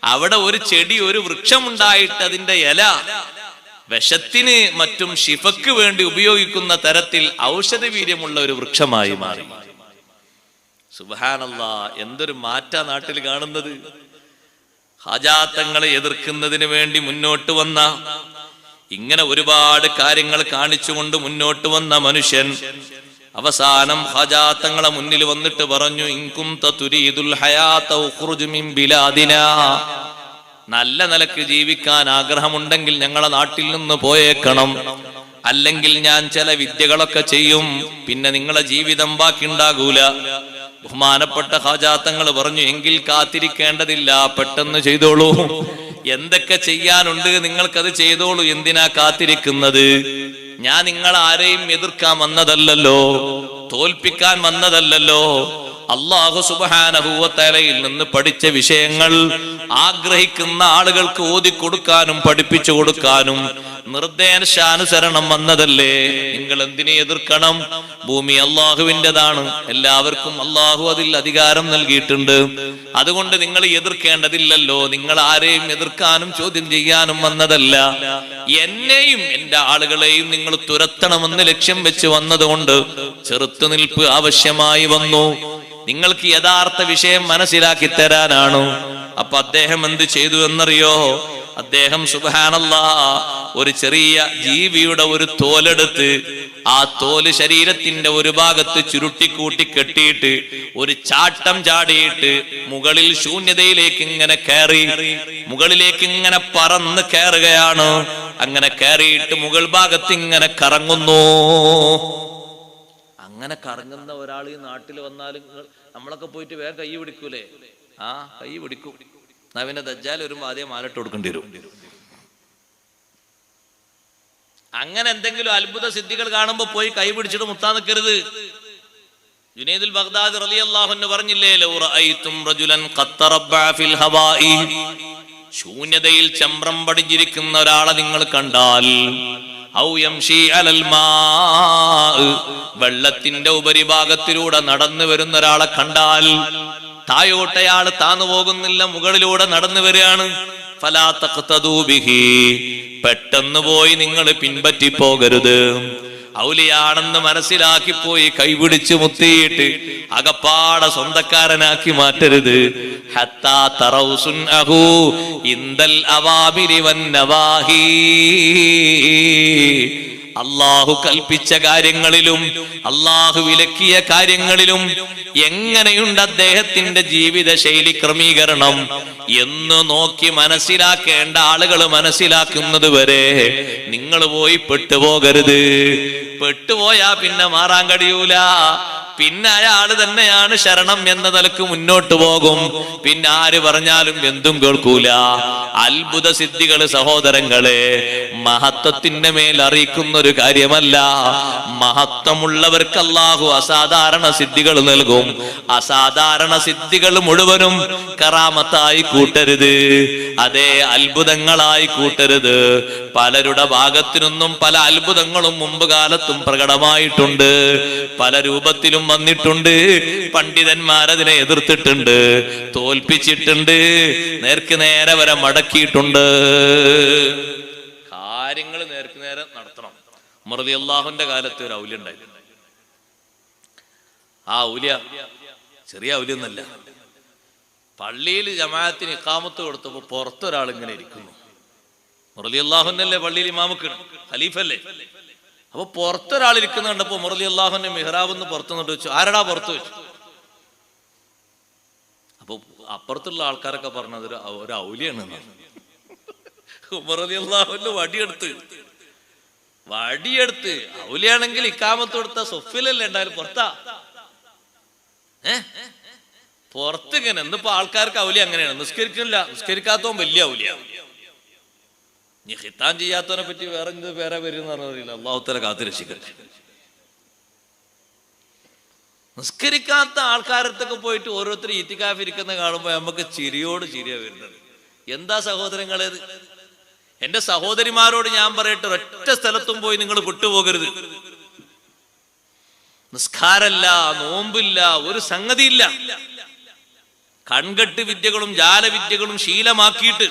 അവിടെ ഒരു ചെടി, ഒരു വൃക്ഷമുണ്ടായിട്ട് അതിന്റെ ഇല വിഷത്തിന് മറ്റും ശിഫക്ക് വേണ്ടി ഉപയോഗിക്കുന്ന തരത്തിൽ ഔഷധ വീര്യമുള്ള ഒരു വൃക്ഷമായി മാറി. സുബ്ഹാനല്ലാഹ്, എന്തൊരു മാറ്റാ നാട്ടിൽ കാണുന്നത്. ഖാജാ തങ്ങളെ എതിർക്കുന്നതിന് വേണ്ടി മുന്നോട്ട് വന്ന, ഇങ്ങനെ ഒരുപാട് കാര്യങ്ങൾ കാണിച്ചുകൊണ്ട് മുന്നോട്ട് വന്ന മനുഷ്യൻ അവസാനം ഖാജാ തങ്ങളെ മുന്നിൽ വന്നിട്ട് പറഞ്ഞു, ഇൻകുന്ത തുരീദുൽ ഹയാത ഉഖ്റുജ് മിൻ ബിലാദിനാ, നല്ല നിലക്ക് ജീവിക്കാൻ ആഗ്രഹമുണ്ടെങ്കിൽ ഞങ്ങളെ നാട്ടിൽ നിന്ന് പോയേക്കണം, അല്ലെങ്കിൽ ഞാൻ ചില വിദ്യകളൊക്കെ ചെയ്യും, പിന്നെ നിങ്ങളെ ജീവിതം ബാക്കി ഉണ്ടാകൂല. ബഹുമാനപ്പെട്ട ഖാജാ തങ്ങൾ പറഞ്ഞു, എങ്കിൽ കാത്തിരിക്കേണ്ടതില്ല, പെട്ടെന്ന് ചെയ്തോളൂ. എന്തൊക്കെ ചെയ്യാനുണ്ട് നിങ്ങൾക്കത് ചെയ്തോളൂ, എന്തിനാ കാത്തിരിക്കുന്നത്? ഞാൻ നിങ്ങൾ ആരെയും എതിർക്കാൻ വന്നതല്ലല്ലോ, തോൽപ്പിക്കാൻ വന്നതല്ലല്ലോ. അല്ലാഹു സുബ്ഹാനഹു വ തആലയിൽ നിന്ന് പഠിച്ച വിഷയങ്ങൾ ആഗ്രഹിക്കുന്ന ആളുകൾക്ക് ഓതിക്കൊടുക്കാനും പഠിപ്പിച്ചു കൊടുക്കാനും നിർദ്ദേശാനുസരണം വന്നതല്ലേ. നിങ്ങൾ എന്തിനെ എതിർക്കണം? ഭൂമി അള്ളാഹുവിൻ്റെതാണ്, എല്ലാവർക്കും അള്ളാഹു അതിൽ അധികാരം നൽകിയിട്ടുണ്ട്. അതുകൊണ്ട് നിങ്ങൾ എതിർക്കേണ്ടതില്ലല്ലോ. നിങ്ങൾ ആരെയും എതിർക്കാനും ചോദ്യം ചെയ്യാനും വന്നതല്ല. എന്നെയും എന്റെ ആളുകളെയും നിങ്ങൾ തുരത്തണമെന്ന് ലക്ഷ്യം വെച്ച് വന്നതുകൊണ്ട് ചെറുത്തുനിൽപ്പ് ആവശ്യമായി വന്നു. നിങ്ങൾക്ക് യഥാർത്ഥ വിഷയം മനസ്സിലാക്കി തരാനാണ്. അപ്പൊ അദ്ദേഹം എന്ത് ചെയ്തു എന്നറിയോ? അദ്ദേഹം സുബ്ഹാനല്ലാഹ് ഒരു ചെറിയ ജീവിയുടെ ഒരു തോലെടുത്ത് ആ തോല് ശരീരത്തിന്റെ ഒരു ഭാഗത്ത് ചുരുട്ടിക്കൂട്ടി കെട്ടിയിട്ട് ഒരു ചാട്ടം ചാടിയിട്ട് മുകളിൽ ശൂന്യതയിലേക്ക് ഇങ്ങനെ കയറി, മുകളിലേക്ക് ഇങ്ങനെ പറന്ന് കയറുകയാണ്. അങ്ങനെ കയറിയിട്ട് മുകൾ ഭാഗത്ത് ഇങ്ങനെ കറങ്ങുന്നു. അങ്ങനെ കറങ്ങുന്ന ഒരാൾ ഈ നാട്ടിൽ വന്നാലും നമ്മളൊക്കെ പോയിട്ട് വേഗം കൈ പിടിക്കൂലേ? ആ കൈ പിടിക്കും. നവീന ദജ്ജാൽ വരുമ്പോ ആദ്യം മാലട്ട് കൊടുക്കേണ്ടി വരും. അങ്ങനെ എന്തെങ്കിലും അത്ഭുത സിദ്ധികൾ കാണുമ്പോ പോയി കൈ പിടിച്ചിട്ട് മുത്താൻ നിൽക്കരുത്. ജുനൈദുൽ ബഗ്ദാദി റളിയല്ലാഹു അൻഹു പറഞ്ഞില്ലേ, ലൗ റഅയ്തും റജുലൻ ഖത്തറബഅ ഫിൽ ഹവാഇ, ശൂന്യതയിൽ ചമ്രം പടിഞ്ഞിരിക്കുന്ന ഒരാളെ നിങ്ങൾ കണ്ടാൽ, ഔ യംശി അലൽ മാ, വെള്ളത്തിന്റെ ഉപരിഭാഗത്തിലൂടെ നടന്നു വരുന്ന ഒരാളെ കണ്ടാൽ, തായോട്ടയാൾ താന്നു പോകുന്നില്ല, മുകളിലൂടെ നടന്നു വരികയാണ്. ഫലാ തഖ്തദൂ ബിഹി, പെട്ടെന്ന് പോയി നിങ്ങൾ പിൻപറ്റി പോകരുത്. ഔലിയാണെന്ന് മനസ്സിലാക്കി പോയി കൈപിടിച്ച് മുത്തിയിട്ട് അകപ്പാടെ സ്വന്തക്കാരനാക്കി മാറ്റരുത്. ഹത്താ തറൗസുൻ അഹു ഇന്ദൽ അവാമിരി വൻ നവാഹി, അള്ളാഹു കൽപ്പിച്ച കാര്യങ്ങളിലും അള്ളാഹു വിലക്കിയ കാര്യങ്ങളിലും എങ്ങനെയുണ്ട് അദ്ദേഹത്തിന്റെ ജീവിത ശൈലി ക്രമീകരണം എന്ന് നോക്കി മനസ്സിലാക്കേണ്ട ആളുകൾ മനസ്സിലാക്കുന്നത് വരെ നിങ്ങൾ പോയി പെട്ടുപോകരുത്. പെട്ടുപോയാ പിന്നെ മാറാൻ കഴിയൂല. പിന്നെ അയാള് തന്നെയാണ് ശരണം എന്ന നിലക്ക് മുന്നോട്ട് പോകും. പിന്നെ ആര് പറഞ്ഞാലും എന്തും കേൾക്കൂല. അത്ഭുത സിദ്ധികൾ സഹോദരങ്ങളെ മഹത്വത്തിന്റെ മേൽ അറിയിക്കുന്ന ഒരു കാര്യമല്ല. മഹത്വമുള്ളവർക്ക് അല്ലാഹു അസാധാരണ സിദ്ധികൾ നൽകും. അസാധാരണ സിദ്ധികൾ മുഴുവനും കറാമത്തായി കൂട്ടരുത്, അതേ അത്ഭുതങ്ങളായി കൂട്ടരുത്. പലരുടെ ഭാഗത്തിനൊന്നും പല അത്ഭുതങ്ങളും മുമ്പ് കാലത്തും പ്രകടമായിട്ടുണ്ട്, പല രൂപത്തിലും വന്നിട്ടുണ്ട്. പണ്ഡിതന്മാരതിനെ എതിർത്തിട്ടുണ്ട്, തോൽപ്പിച്ചിട്ടുണ്ട്, നേർക്ക് നേരെ വരെ മടക്കിയിട്ടുണ്ട്. കാര്യങ്ങൾ നേർക്ക് നേരെ നടത്തണം. ഉമർ റളിയല്ലാഹുവിന്റെ കാലത്ത് ഒരു ഔലിയ ഉണ്ടായിരുന്നു. ആ ഔലിയ ചെറിയ ഔലിയൊന്നല്ല. പള്ളിയിൽ ജമാഅത്തിന് ഇഖാമത്ത് കൊടുത്തപ്പോ പുറത്തൊരാൾ ഇങ്ങനെ ഇരിക്കുന്നു. ഉമർ റളിയല്ലാഹുവിനല്ലേ പള്ളിയിൽ ഇമാമക്കാണ്, ഖലീഫല്ലേ. അപ്പൊ പുറത്തൊരാൾ ഇരിക്കുന്ന കണ്ടപ്പോ ഉമർ റളിയല്ലാഹുവിന്റെ മിഹ്റാബ് എന്ന് പുറത്തു നിന്നിട്ട് വെച്ചു. ആരടാ പുറത്ത് വെച്ചു? അപ്പൊ അപ്പുറത്തുള്ള ആൾക്കാരൊക്കെ പറഞ്ഞത് ഒരു ഔലിയാണ്. ഉമർ റളിയല്ലാഹുവിന്റെ വടിയെടുത്ത് ഔലിയാണെങ്കിൽ ഇക്കാമത്ത് കൊടുത്ത സൊഫിലല്ലേ ഉണ്ടായാലും പുറത്താ. പുറത്ത് ഇങ്ങനെ എന്നിപ്പോ ആൾക്കാർക്ക് ഔലിയ അങ്ങനെയാണ്. നിസ്കരിക്കുന്നില്ല, നിസ്കരിക്കാത്തവൻ വലിയ ഔലിയ. നീ ഹിത്താൻ ചെയ്യാത്തവനെ പറ്റി വേറെ എന്ത് പേരെ വരും അറിയില്ല. അള്ളാഹു തആല കാത്തുരക്ഷിക്കട്ടെ. നിസ്കരിക്കാത്ത ആൾക്കാരത്തൊക്കെ പോയിട്ട് ഓരോരുത്തർ ഇത്തിക്കാഫ് ഇരിക്കുന്ന കാണുമ്പോൾ നമുക്ക് ചിരിയോട് ചിരിയാ വരുന്നത്. എന്താ സഹോദരങ്ങളേത്? എന്റെ സഹോദരിമാരോട് ഞാൻ പറയട്ടെ, ഒറ്റ സ്ഥലത്തും പോയി നിങ്ങൾ വിട്ടുപോകരുത്. നിസ്കാരല്ല, നോമ്പില്ല, ഒരു സംഗതിയില്ല. കൺകെട്ട് വിദ്യകളും ജാലവിദ്യകളും ശീലമാക്കിയിട്ട്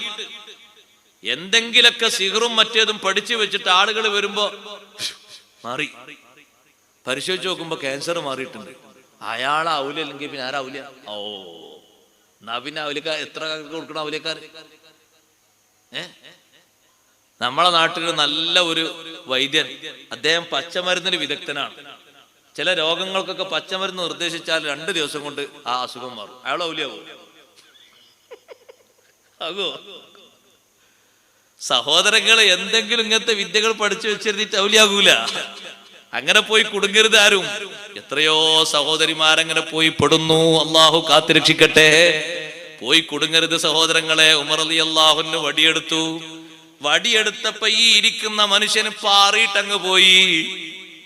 എന്തെങ്കിലൊക്കെ സിഹറും മറ്റേതും പഠിച്ചു വെച്ചിട്ട് ആളുകൾ വരുമ്പോ മാറി പരിശോധിച്ച് നോക്കുമ്പോ ക്യാൻസർ മാറിയിട്ടുണ്ട്. അയാളെ ഔലിയ അല്ലെങ്കിൽ പിന്നെ ആരാ ഔലിയ? ഓ എന്നാ പിന്നെ ഔലിയക്കാർ എത്ര കൊടുക്കണം ഔലിയക്കാർ? നമ്മളെ നാട്ടിൽ നല്ല ഒരു വൈദ്യൻ, അദ്ദേഹം പച്ചമരുന്നിന് വിദഗ്ധനാണ്. ചില രോഗങ്ങൾക്കൊക്കെ പച്ചമരുന്ന് നിർദ്ദേശിച്ചാൽ 2 ദിവസം കൊണ്ട് ആ അസുഖം മാറും. അയാൾ ഔലിയാവോ? ആകോ? സഹോദരങ്ങളെ, എന്തെങ്കിലും ഇങ്ങനത്തെ വിദ്യകൾ പഠിച്ചു വെച്ചിരുന്നിട്ട് ഔലിയാകൂല. അങ്ങനെ പോയി കുടുങ്ങരുത് ആരും. എത്രയോ സഹോദരിമാരങ്ങനെ പോയി പെടുന്നു. അള്ളാഹു കാത്തുരക്ഷിക്കട്ടെ. പോയി കുടുങ്ങരുത് സഹോദരങ്ങളെ. ഉമർ റളിയല്ലാഹു അൻഹു വടിയെടുത്തപ്പോ ഈ ഇരിക്കുന്ന മനുഷ്യന് പാറിയിട്ടങ്ങ് പോയി.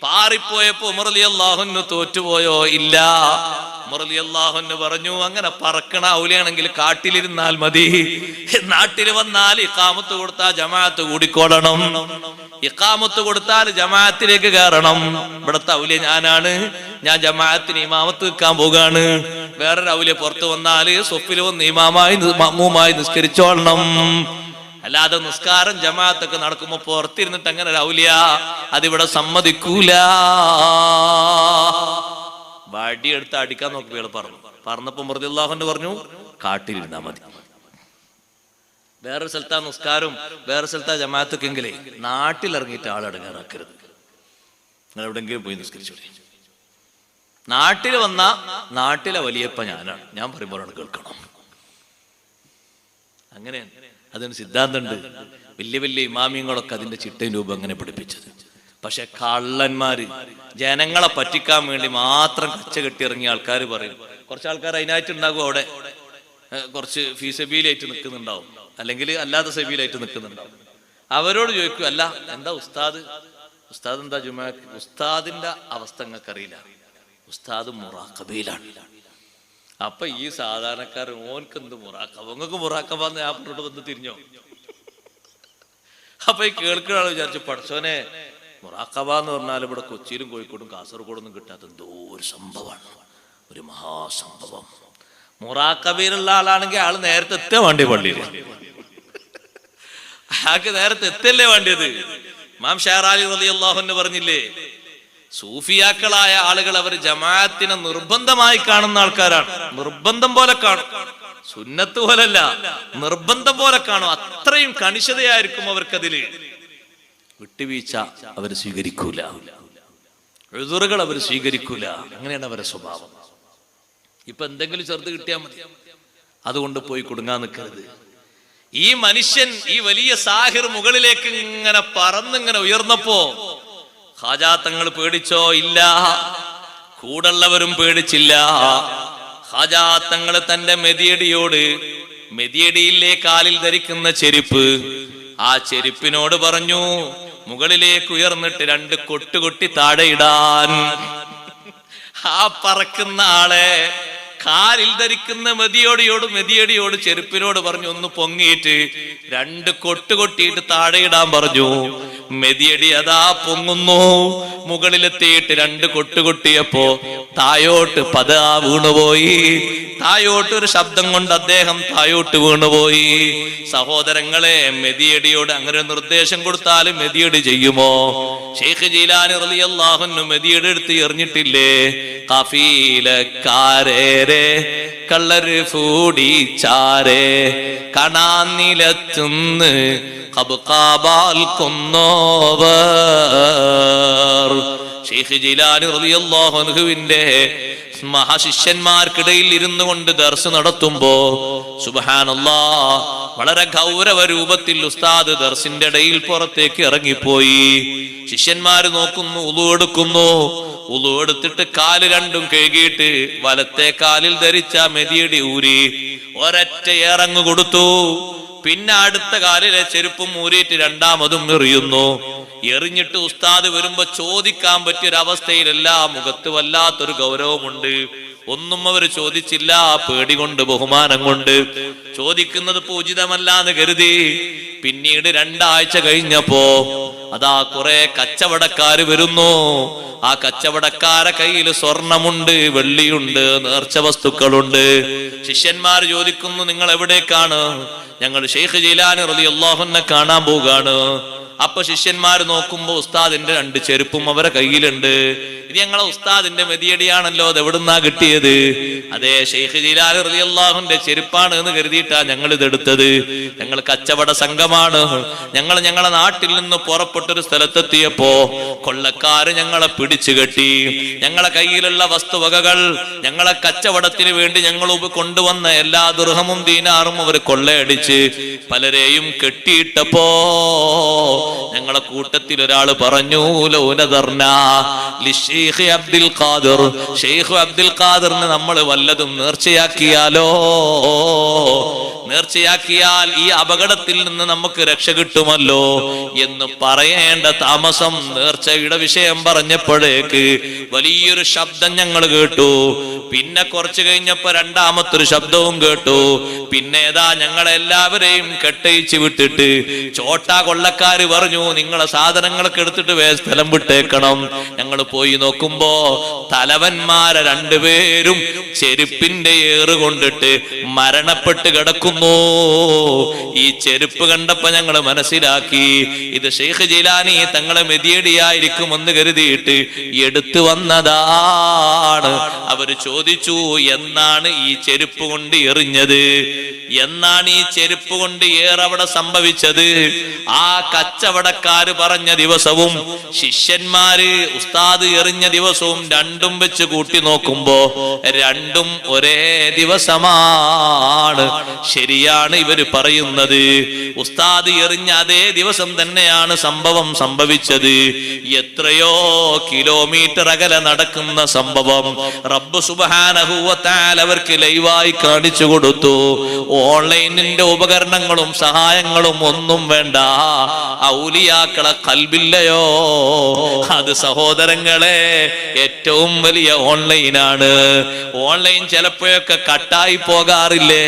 പാറിപ്പോയപ്പോ ഉമർ റളിയല്ലാഹു അൻഹു തോറ്റുപോയോ? ഇല്ല. ഉമർ റളിയല്ലാഹു അൻഹു പറഞ്ഞു, അങ്ങനെ പറക്കണ ഔലിയാണെങ്കിൽ കാട്ടിലിരുന്നാൽ മതി. നാട്ടിൽ വന്നാൽ ഇഖാമത്ത് കൊടുത്താൽ ജമാഅത്ത് കൂടിക്കോളണം. ഇഖാമത്ത് കൊടുത്താൽ ജമാഅത്തിലേക്ക് കയറണം. ഇവിടുത്തെ ഔലിയ ഞാനാണ്, ഞാൻ ജമാഅത്തിന് ഇമാമത്ത് നിൽക്കാൻ പോകാണ്. വേറൊരു ഔലിയ പുറത്ത് വന്നാല് സൊഫിൽ വന്ന് ഇമാമായി മഅ്മൂമായി നിസ്കരിച്ചോളണം. അല്ലാതെ നിസ്കാരം ജമാഅത്തൊക്കെ നടക്കുമ്പോ പുറത്തിരുന്നിട്ട് അങ്ങനെ ഒരു ഔലിയ അതിവിടെ സമ്മതിക്കൂല. വടിയെടുത്ത് അടിക്കാൻ നോക്കിയപ്പോൾ പറഞ്ഞപ്പോ ഉമർ റളിയല്ലാഹു അൻഹു പറഞ്ഞു, കാട്ടിലിരുന്നാ മതി. വേറൊരു സ്ഥലത്താ നിസ്കാരം, വേറെ സ്ഥലത്താ ജമാഅത്തൊക്കെങ്കിലേ നാട്ടിലിറങ്ങിയിട്ട് ആളടങ്ങാറാക്കരുത്. നിങ്ങൾ എവിടെയെങ്കിലും പോയി നിസ്കരിച്ചോളി. നാട്ടിൽ വന്ന നാട്ടിലെ വലിയപ്പ ഞാനാണ്, ഞാൻ പറയുമ്പോഴാണ് കേൾക്കണം. അങ്ങനെയാണ്. അതിന് സിദ്ധാന്തമുണ്ട്. വലിയ വലിയ ഇമാമിയങ്ങളൊക്കെ അതിന്റെ ചിട്ടയും രൂപം അങ്ങനെ പഠിപ്പിച്ചത്. പക്ഷെ കള്ളന്മാര് ജനങ്ങളെ പറ്റിക്കാൻ വേണ്ടി മാത്രം കച്ച കെട്ടി ഇറങ്ങിയ ആൾക്കാർ പറയും. കുറച്ച് ആൾക്കാർ അതിനായിട്ടുണ്ടാകും, അവിടെ കുറച്ച് ഫീസബീലായിട്ട് നിൽക്കുന്നുണ്ടാവും, അല്ലെങ്കിൽ അല്ലാതെ സബീലായിട്ട് നിൽക്കുന്നുണ്ടാവും. അവരോട് ചോദിക്കും, അല്ല എന്താ ഉസ്താദ് എന്താ ജുമാ? ഉസ്താദിന്റെ അവസ്ഥ നിങ്ങൾക്കറിയില്ല, ഉസ്താദ് മുറാഖബയിലാണ്. അപ്പൊ ഈ സാധാരണക്കാരൻ ഓൻക്ക് എന്ത് മുറാഖബ, നിങ്ങൾക്ക് മുറാഖബന്ന് ഞാൻ പറഞ്ഞോട്ട് വന്ന് തിരിഞ്ഞോ? അപ്പൊ ഈ കേൾക്കുന്ന ആൾ വിചാരിച്ചു, പടച്ചോനെ മുറാഖബ എന്ന് പറഞ്ഞാൽ ഇവിടെ കൊച്ചിയിലും കോഴിക്കോടും കാസർഗോഡൊന്നും കിട്ടാത്ത എന്തോ ഒരു സംഭവമാണ്, ഒരു മഹാസംഭവം. മുറാഖബയിലുള്ള ആളാണെങ്കിൽ ആള് നേരത്തെ എത്തിയാ വേണ്ടി പള്ളിയിൽ, അയാൾക്ക് നേരത്തെ എത്തല്ലേ വേണ്ടിയത്. ഇമാം ഷാറാലി റളിയല്ലാഹു അൻഹു പറഞ്ഞില്ലേ, സൂഫിയാക്കളായ ആളുകൾ അവർ ജമാഅത്തിനെ നിർബന്ധമായി കാണുന്ന ആൾക്കാരാണ്. നിർബന്ധം പോലെ കാണും, സുന്നത്ത് പോലല്ല, നിർബന്ധം പോലെ കാണും. അത്രയും കണിശതയായിരിക്കും അവർക്കതില്. വിട്ടുവീഴ്ച അവർ സ്വീകരിക്കൂല, ഉദുറുകൾ അവർ സ്വീകരിക്കൂല. അങ്ങനെയാണ് അവരുടെ സ്വഭാവം. ഇപ്പൊ എന്തെങ്കിലും ചെറുത് കിട്ടിയാൽ മതി, അതുകൊണ്ട് പോയി കുടുങ്ങാൻ നിൽക്കരുത്. ഈ മനുഷ്യൻ, ഈ വലിയ സാഹിർ മുകളിലേക്ക് ഇങ്ങനെ പറന്നിങ്ങനെ ഉയർന്നപ്പോ ഖാജാ തങ്ങൾ പേടിച്ചോ? ഇല്ല, കൂടുള്ളവരും പേടിച്ചില്ല. ഖാജാ തങ്ങൾ തന്റെ മെതിയടിയോട്, മെതിയടിയിലെ കാലിൽ ധരിക്കുന്ന ചെരുപ്പ്, ആ ചെരുപ്പിനോട് പറഞ്ഞു മുകളിലേക്ക് ഉയർന്നിട്ട് 2 കൊട്ടുകൊട്ടി താഴെ ഇടാൻ. ആ പറക്കുന്ന ആളെ കാലിൽ ധരിക്കുന്ന മെതിയടിയോട് ചെരുപ്പിനോട് പറഞ്ഞു ഒന്ന് പൊങ്ങിയിട്ട് 2 കൊട്ടുകൊട്ടിയിട്ട് താഴെ ഇടാൻ പറഞ്ഞു. മെതിയടി അതാ പൊങ്ങുന്നു. മുകളിലെത്തിയിട്ട് 2 കൊട്ടുകൊട്ടിയപ്പോ തായോട്ട് പതാ വീണുപോയി. തായോട്ട് ഒരു ശബ്ദം കൊണ്ട് അദ്ദേഹം തായോട്ട് വീണുപോയി. സഹോദരങ്ങളെ, മെതിയടിയോട് അങ്ങനെ നിർദ്ദേശം കൊടുത്താലും മെതിയടി ചെയ്യുമോ? ശൈഖ് ജീലാനി റളിയല്ലാഹു അൻഹു മെതിയടി എടുത്ത് എറിഞ്ഞിട്ടില്ലേ? കഫീലക്കാരേ കള്ളര് ഫൂടിച്ചാരേ കണാനിലത്തുന്ന് ഖബ്ഖാബാൽ കൊന്നോവർ. ശൈഖ് ജീലാനി റളിയല്ലാഹു അൻഹുവിന്റെ മഹാശിഷ്യന്മാർക്കിടയിൽ ഇരുന്നു കൊണ്ട് ദർസ് നടത്തുമ്പോ സുബ്ഹാനല്ലാഹ് വളരെ ഗൗരവ രൂപത്തിൽ ഉസ്താദ് ദർസിന്റെ ഇടയിൽ പുറത്തേക്ക് ഇറങ്ങിപ്പോയി. ശിഷ്യന്മാര് നോക്കുന്നു, ഉളു എടുക്കുന്നു. ഉളു എടുത്തിട്ട് കാല് രണ്ടും കഴുകിയിട്ട് വലത്തെ കാലിൽ ധരിച്ച മെതിയടി ഊരി ഒരൊറ്റ ഇറങ്ങു കൊടുത്തു. പിന്നെ അടുത്ത കാലിലെ ചെരുപ്പും ഊരിയിട്ട് രണ്ടാമതും എറിയുന്നു. എറിഞ്ഞിട്ട് ഉസ്താദ് വരുമ്പോ ചോദിക്കാൻ പറ്റിയൊരവസ്ഥയിലല്ല, മുഖത്ത് വല്ലാത്തൊരു ഗൗരവമുണ്ട്. ഒന്നും അവർ ചോദിച്ചില്ല, പേടി കൊണ്ട്, ബഹുമാനം കൊണ്ട്. ചോദിക്കുന്നത് ഉചിതമല്ലാന്ന് കരുതി. പിന്നീട് 2 ആഴ്ച കഴിഞ്ഞപ്പോ അതാ കുറെ കച്ചവടക്കാര് വരുന്നു. ആ കച്ചവടക്കാരെ കയ്യിൽ സ്വർണമുണ്ട്, വെള്ളിയുണ്ട്, നേർച്ച വസ്തുക്കളുണ്ട്. ശിഷ്യന്മാർ ചോദിക്കുന്നു, നിങ്ങൾ എവിടേക്കാണ്? ഞങ്ങൾ ശൈഖ് ജീലാനി റളിയല്ലാഹു അൻഹു കാണാൻ പോവുകയാണ്. അപ്പൊ ശിഷ്യന്മാർ നോക്കുമ്പോ ഉസ്താദിന്റെ 2 ചെരുപ്പും അവരെ കയ്യിലുണ്ട്. ഇത് ഞങ്ങളെ ഉസ്താദിന്റെ മെതിയടിയാണല്ലോ, അത് എവിടുന്നാ കിട്ടിയത്? അതെ, ശൈഖ് ജീലാനി റളിയല്ലാഹുവിന്റെ ചെരുപ്പാണ് എന്ന് കരുതിയിട്ടാ ഞങ്ങൾ ഇതെടുത്തത്. ഞങ്ങൾ കച്ചവട സംഘമാണ്. ഞങ്ങളെ നാട്ടിൽ നിന്ന് പുറപ്പെട്ടൊരു സ്ഥലത്തെത്തിയപ്പോ കൊള്ളക്കാര് ഞങ്ങളെ പിടിച്ചു കെട്ടി. ഞങ്ങളെ കയ്യിലുള്ള വസ്തുവകകൾ, ഞങ്ങളെ കച്ചവടത്തിന് വേണ്ടി ഞങ്ങൾ കൊണ്ടുവന്ന എല്ലാ ദിർഹമും ദീനാറും അവർ കൊള്ളയടിച്ച് പലരെയും കെട്ടിയിട്ടപ്പോ ഞങ്ങളെ കൂട്ടത്തിൽ ഒരാൾ പറഞ്ഞു, അബ്ദുൽ ഖാദിർ, ഷെയ്ഖ് അബ്ദുൽ ഖാദിറിന് നമ്മൾ വല്ലതും നേർച്ചയാക്കിയാലോ? നേർച്ചയാക്കിയാൽ ഈ അപകടത്തിൽ നിന്ന് നമുക്ക് രക്ഷ കിട്ടുമല്ലോ എന്ന് പറയേണ്ട താമസം നേർച്ചയുടെ വിഷയം പറഞ്ഞപ്പോഴേക്ക് വലിയൊരു ശബ്ദം ഞങ്ങൾ കേട്ടു. പിന്നെ കുറച്ചു കഴിഞ്ഞപ്പോ രണ്ടാമത്തൊരു ശബ്ദവും കേട്ടു. പിന്നെ ഏതാ ഞങ്ങളെല്ലാവരെയും കെട്ടയിച്ച് വിട്ടിട്ട് ചോട്ടാ കൊള്ളക്കാര് പറഞ്ഞു, നിങ്ങളെ സാധനങ്ങളൊക്കെ എടുത്തിട്ട് സ്ഥലം വിട്ടേക്കണം. ഞങ്ങൾ പോയി നോക്കുമ്പോ തലവന്മാരെ രണ്ടുപേരും ചെരുപ്പിന്റെ ഏറ് കൊണ്ടിട്ട് മരണപ്പെട്ട് കിടക്കുന്നു. ഈ ചെരുപ്പ് കണ്ടപ്പോ ഞങ്ങൾ മനസ്സിലാക്കി ഇത് ഷെയ്ഖ് ജീലാനി തങ്ങളെ മെതിയടിയായിരിക്കുമെന്ന് കരുതിയിട്ട് എടുത്തു വന്നതാണ്. അവര് ചോദിച്ചു, എന്നാണ് ഈ ചെരുപ്പ് കൊണ്ട് എറിഞ്ഞത്, എന്നാണ് ഈ ചെരുപ്പ് കൊണ്ട് അവിടെ സംഭവിച്ചത്? ആ കച്ചവടക്കാര് പറഞ്ഞ ദിവസവും ശിഷ്യന്മാര് ഉസ്താദ് എറിഞ്ഞ ദിവസവും രണ്ടും വെച്ച് കൂട്ടി നോക്കുമ്പോ രണ്ടും ഒരേ ദിവസമാണ്. ശരിയാണ് ഇവര് പറയുന്നത്. ഉസ്താദ് എറിഞ്ഞ അതേ ദിവസം തന്നെയാണ് സംഭവം സംഭവിച്ചത്. എത്രയോ കിലോമീറ്റർ അകലെ നടക്കുന്ന സംഭവം റബ്ബ് സുബ്ഹാനഹു വ തആല അവർക്ക് ലൈവായി കാണിച്ചു കൊടുത്തു. ഓൺലൈനിന്റെ ഉപകരണങ്ങളും സഹായങ്ങളും ഒന്നും വേണ്ട. ഔലിയാക്കളെ ഖൽബില്ലയോ, അത് സഹോദരങ്ങളെ ഏറ്റവും വലിയ ഓൺലൈനാണ്. ഓൺലൈൻ ചിലപ്പോഴൊക്കെ കട്ടായി പോകാറില്ലേ,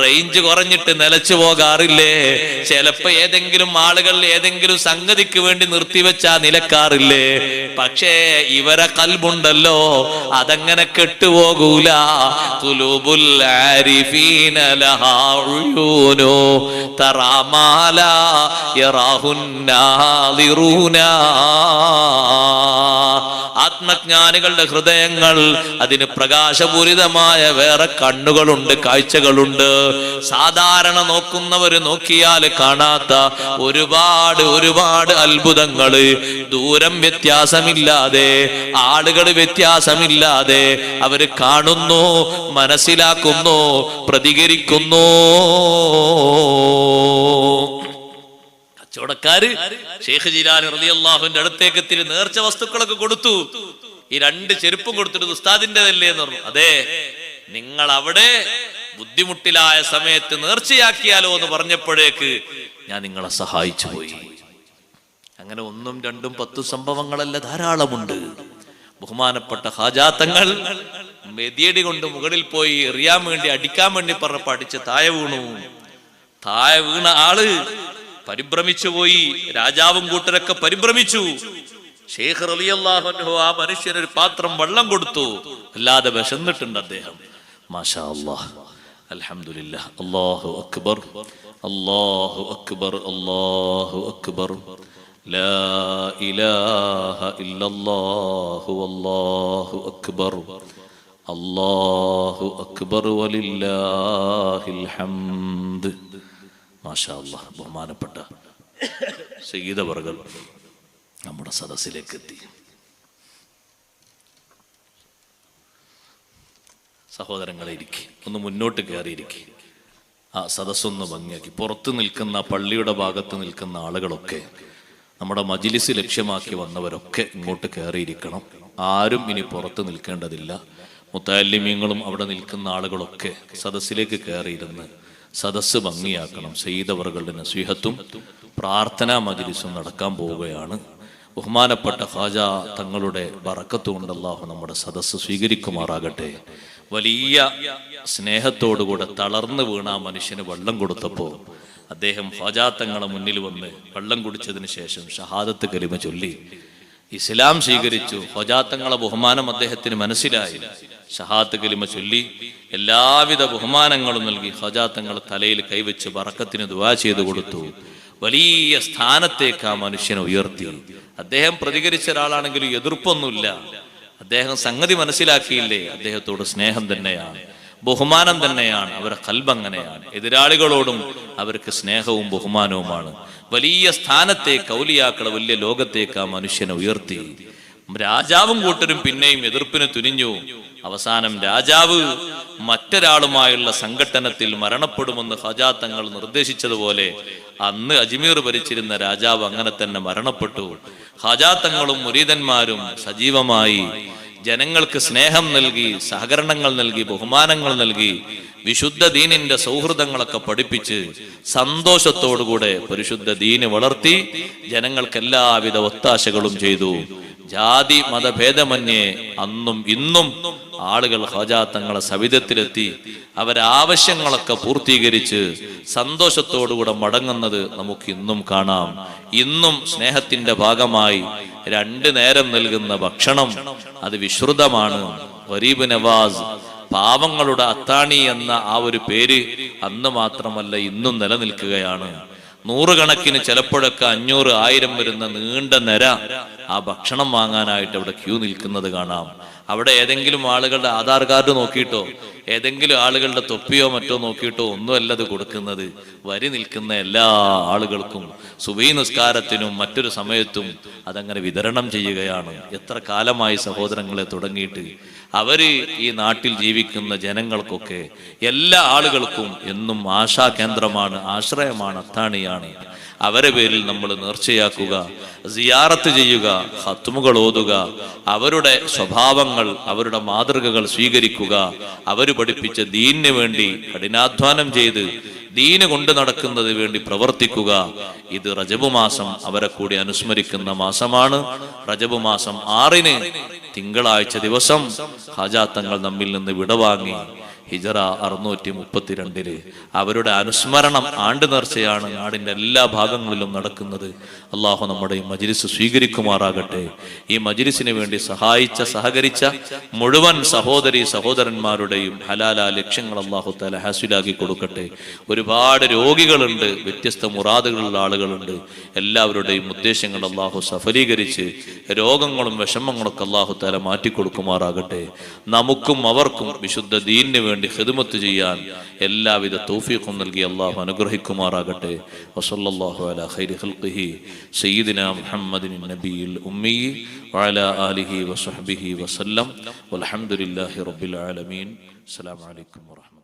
റേഞ്ച് കുറഞ്ഞിട്ട് നിലച്ചു പോകാറില്ലേ, ചിലപ്പോ ഏതെങ്കിലും ആളുകൾ ഏതെങ്കിലും സംഗതിക്ക് വേണ്ടി നിർത്തിവെച്ചാ നിലക്കാറില്ലേ. പക്ഷേ ഇവരെ ഖൽബുണ്ടല്ലോ, അതങ്ങനെ കെട്ടുപോകൂല. ഖുലൂബുൽ ആരിഫീന ലഹാ ഉയൂനു തറാ മാ ലാ യറാഹുൻ നാദിറൂന. ആത്മജ്ഞാനികളുടെ ഹൃദയങ്ങൾ, അതിന് പ്രകാശപൂരിതമായ വേറെ കണ്ണുകളുണ്ട്, കാഴ്ചകളുണ്ട്. സാധാരണ നോക്കുന്നവര് നോക്കിയാൽ കാണാത്ത ഒരുപാട് ഒരുപാട് അത്ഭുതങ്ങള് ദൂരം വ്യത്യാസമില്ലാതെ, ആളുകൾ വ്യത്യാസമില്ലാതെ അവര് കാണുന്നു, മനസ്സിലാക്കുന്നു, പ്രതികരിക്കുന്നു. കച്ചവടക്കാര് ഷെയ്ഖ് ജീലാനി റളിയല്ലാഹുവിന്റെ അടുത്തേക്ക് എത്തി നേർച്ച വസ്തുക്കളൊക്കെ കൊടുത്തു. ഈ രണ്ട് ചെരുപ്പും കൊടുത്തിട്ട് ഉസ്താദിന്റെതല്ലേ എന്ന് പറഞ്ഞു. അതെ, നിങ്ങൾ അവിടെ ബുദ്ധിമുട്ടിലായ സമയത്ത് നേർച്ചയാക്കിയാലോ എന്ന് പറഞ്ഞപ്പോഴേക്ക് ഞാൻ നിങ്ങളെ സഹായിച്ചു പോയി. അങ്ങനെ 1, 2, 10 സംഭവങ്ങളല്ല, ധാരാളമുണ്ട്. ബഹുമാനപ്പെട്ട ഹാജാ തങ്ങൾ മെതിയടി കൊണ്ട് മുകളിൽ പോയി എറിയാൻ വേണ്ടി, അടിക്കാൻ വേണ്ടി പറഞ്ഞപ്പോ അടിച്ച് താഴെ വീണു. താഴെ വീണ ആള് പരിഭ്രമിച്ചു പോയി. രാജാവും കൂട്ടരൊക്കെ പരിഭ്രമിച്ചു. ഷെയ്ഖ് റളിയല്ലാഹു അൻഹു ആ മനുഷ്യന് ഒരു പാത്രം വെള്ളം കൊടുത്തു. അല്ലാതെ വിശന്നിട്ടുണ്ട് അദ്ദേഹം. മാഷാ അല്ലാഹ്, അൽഹംദുലില്ലാഹ്. അല്ലാഹു അക്ബർ, അല്ലാഹു അക്ബർ, അല്ലാഹു അക്ബർ. ലാ ഇലാഹ ഇല്ലല്ലാഹു വല്ലാഹു അക്ബർ, അല്ലാഹു അക്ബർ വലില്ലാഹിൽ ഹംദ്. മാഷാ അല്ലാഹ്. ബഹുമാനപ്പെട്ട സയ്യിദ് അവർകൾ നമ്മുടെ സദസ്സിലേക്ക് എത്തി. സഹോദരങ്ങളെ ഇരിക്കെ, ഒന്ന് മുന്നോട്ട് കയറിയിരിക്കെ. ആ സദസ്സൊന്ന് ഭംഗിയാക്കി. പുറത്ത് നിൽക്കുന്ന, പള്ളിയുടെ ഭാഗത്ത് നിൽക്കുന്ന ആളുകളൊക്കെ, നമ്മുടെ മജ്ലിസ് ലക്ഷ്യമാക്കി വന്നവരൊക്കെ ഇങ്ങോട്ട് കയറിയിരിക്കണം. ആരും ഇനി പുറത്ത് നിൽക്കേണ്ടതില്ല. മുത്തഅല്ലിമീങ്ങളും അവിടെ നിൽക്കുന്ന ആളുകളൊക്കെ സദസ്സിലേക്ക് കയറിയിരുന്ന് സദസ്സ് ഭംഗിയാക്കണം. സയ്യിദ് അവറുകളുടെ നസീഹത്തും പ്രാർത്ഥനാ മജ്ലിസും നടക്കാൻ പോവുകയാണ്. ബഹുമാനപ്പെട്ട ഖാജാ തങ്ങളുടെ ബറക്കത്ത് കൊണ്ട് അല്ലാഹു നമ്മുടെ സദസ്സ് സ്വീകരിക്കുമാറാകട്ടെ. വലിയ സ്നേഹത്തോടുകൂടെ തളർന്നു വീണ മനുഷ്യന് വെള്ളം കൊടുത്തപ്പോൾ അദ്ദേഹം ഖാജാ തങ്ങളെ മുന്നിൽ വന്ന് വെള്ളം കുടിച്ചതിന് ശേഷം ഷഹാദത്ത് കലിമ ചൊല്ലി ഇസ്ലാം സ്വീകരിച്ചു. ഖാജാ തങ്ങളെ ബഹുമാനം അദ്ദേഹത്തിന് മനസ്സിലായി. ഷഹാദത്ത് കലിമ ചൊല്ലി എല്ലാവിധ ബഹുമാനങ്ങളും നൽകി ഖാജാ തങ്ങളെ തലയിൽ കൈവച്ച് ബറക്കത്തിന് ദുആ ചെയ്തു കൊടുത്തു. വലിയ സ്ഥാനത്തേക്ക് ആ മനുഷ്യനെ ഉയർത്തി. അദ്ദേഹം പ്രതികരിച്ച ഒരാളാണെങ്കിലും എതിർപ്പൊന്നുമില്ല. അദ്ദേഹം സംഗതി മനസ്സിലാക്കിയില്ലേ, അദ്ദേഹത്തോട് സ്നേഹം തന്നെയാണ്, ബഹുമാനം തന്നെയാണ്. അവരുടെ ഖൽബ് അങ്ങനെയാണ്. എതിരാളികളോടും അവർക്ക് സ്നേഹവും ബഹുമാനവുമാണ്. വലിയ സ്ഥാനത്തേക്ക്, ഔലിയാക്കളെ വലിയ ലോകത്തേക്ക് ആ മനുഷ്യനെ ഉയർത്തി. രാജാവും കൂട്ടരും പിന്നെയും എതിർപ്പിന് തുനിഞ്ഞു. അവസാനം രാജാവ് മറ്റൊരാളുമായുള്ള സംഘട്ടനത്തിൽ മരണപ്പെടുമെന്ന് ഖാജാ തങ്ങൾ നിർദ്ദേശിച്ചതുപോലെ അന്ന് അജ്മീർ ഭരിച്ചിരുന്ന രാജാവ് അങ്ങനെ തന്നെ മരണപ്പെട്ടു. ഖാജാ തങ്ങളും മുരീദന്മാരും സജീവമായി ജനങ്ങൾക്ക് സ്നേഹം നൽകി, സഹകരണങ്ങൾ നൽകി, ബഹുമാനങ്ങൾ നൽകി, വിശുദ്ധ ദീനിന്റെ സൗഹൃദങ്ങളൊക്കെ പഠിപ്പിച്ച് സന്തോഷത്തോടുകൂടെ പരിശുദ്ധ ദീന് വളർത്തി ജനങ്ങൾക്ക് എല്ലാവിധ ഒത്താശകളും ചെയ്തു. ജാതി മതഭേദമന്യേ അന്നും ഇന്നും ആളുകൾ ഖാജാ തങ്ങളെ സവിധത്തിലെത്തി അവരാവശ്യങ്ങളൊക്കെ പൂർത്തീകരിച്ച് സന്തോഷത്തോടുകൂടെ മടങ്ങുന്നത് നമുക്ക് ഇന്നും കാണാം. ഇന്നും സ്നേഹത്തിന്റെ ഭാഗമായി 2 നേരം നൽകുന്ന ഭക്ഷണം അത് വിശ്രുതമാണ്. ഗരീബ് നവാസ് പാവങ്ങളുടെ അത്താണി എന്ന ആ ഒരു പേര് അന്ന് മാത്രമല്ല ഇന്നും നിലനിൽക്കുകയാണ്. നൂറുകണക്കിന്, ചിലപ്പോഴൊക്കെ 500, 1000 വരുന്ന നീണ്ട നിര ആ ഭക്ഷണം വാങ്ങാനായിട്ട് അവിടെ ക്യൂ നിൽക്കുന്നത് കാണാം. അവിടെ ഏതെങ്കിലും ആളുകളുടെ ആധാർ കാർഡ് നോക്കിയിട്ടോ ഏതെങ്കിലും ആളുകളുടെ തൊപ്പിയോ മറ്റോ നോക്കിയിട്ടോ ഒന്നുമല്ല അത് കൊടുക്കുന്നത്. വരി നിൽക്കുന്ന എല്ലാ ആളുകൾക്കും സുബഹി നിസ്കാരത്തിനും മറ്റൊരു സമയത്തും അതങ്ങനെ വിതരണം ചെയ്യുകയാണ്. എത്ര കാലമായി സഹോദരങ്ങളെ തുടങ്ങിയിട്ട്. അവര് ഈ നാട്ടിൽ ജീവിക്കുന്ന ജനങ്ങൾക്കൊക്കെ, എല്ലാ ആളുകൾക്കും എന്നും ആശാകേന്ദ്രമാണ്, ആശ്രയമാണ്, അത്താണിയാണ്. അവരെ പേരിൽ നമ്മൾ നേർച്ചയാക്കുക, സിയാറത്ത് ചെയ്യുക, ഖത്മുകൾ ഓതുക, അവരുടെ സ്വഭാവങ്ങൾ, അവരുടെ മാതൃകകൾ സ്വീകരിക്കുക, അവർ പഠിപ്പിച്ച ദീനിന് വേണ്ടി കഠിനാധ്വാനം ചെയ്ത് ദീന് കൊണ്ട് നടക്കുന്നത് വേണ്ടി പ്രവർത്തിക്കുക. ഇത് റജബ് മാസം അവരെ കൂടി അനുസ്മരിക്കുന്ന മാസമാണ്. റജബ് മാസം 6 തിങ്കളാഴ്ച ദിവസം ഖാജാ തങ്ങൾ നമ്മിൽ നിന്ന് വിടവാങ്ങി ഹിജറ 632 അവരുടെ അനുസ്മരണം ആണ്ട് നേർച്ചയാണ് നാടിന്റെ എല്ലാ ഭാഗങ്ങളിലും നടക്കുന്നത്. അള്ളാഹു നമ്മുടെ ഈ മജ്ലിസ് സ്വീകരിക്കുമാറാകട്ടെ. ഈ മജ്ലിസിന് വേണ്ടി സഹകരിച്ച മുഴുവൻ സഹോദരി സഹോദരന്മാരുടെയും ഹലാല ലക്ഷ്യങ്ങൾ അള്ളാഹു തആല ഹാസിലാക്കി കൊടുക്കട്ടെ. ഒരുപാട് രോഗികളുണ്ട്, വ്യത്യസ്ത മുറാദുകളുള്ള ആളുകളുണ്ട്. എല്ലാവരുടെയും ഉദ്ദേശങ്ങൾ അള്ളാഹു സഫലീകരിച്ച് രോഗങ്ങളും വിഷമങ്ങളൊക്കെ അള്ളാഹു തആല മാറ്റിക്കൊടുക്കുമാറാകട്ടെ. നമുക്കും അവർക്കും വിശുദ്ധ ദീനിന് വേണ്ടി ഖിദ്മത്ത് ചെയ്യാൻ എല്ലാവിധ തൗഫീഖും നൽകി അള്ളാഹു അനുഗ്രഹിക്കുമാറാകട്ടെ. വസല്ലല്ലാഹു അലാ ഖൈരി ഖൽഖിഹി സയ്യിദിനാ മുഹമ്മദിൻ നബിയിൽ ഉമ്മി വഅലാ ആലിഹി വസഹ്ബിഹി വസല്ലം. വൽഹംദുലില്ലാഹി റബ്ബിൽ ആലമീൻ. അസ്സലാമു അലൈക്കും വറഹ്മത്തുള്ളാഹി.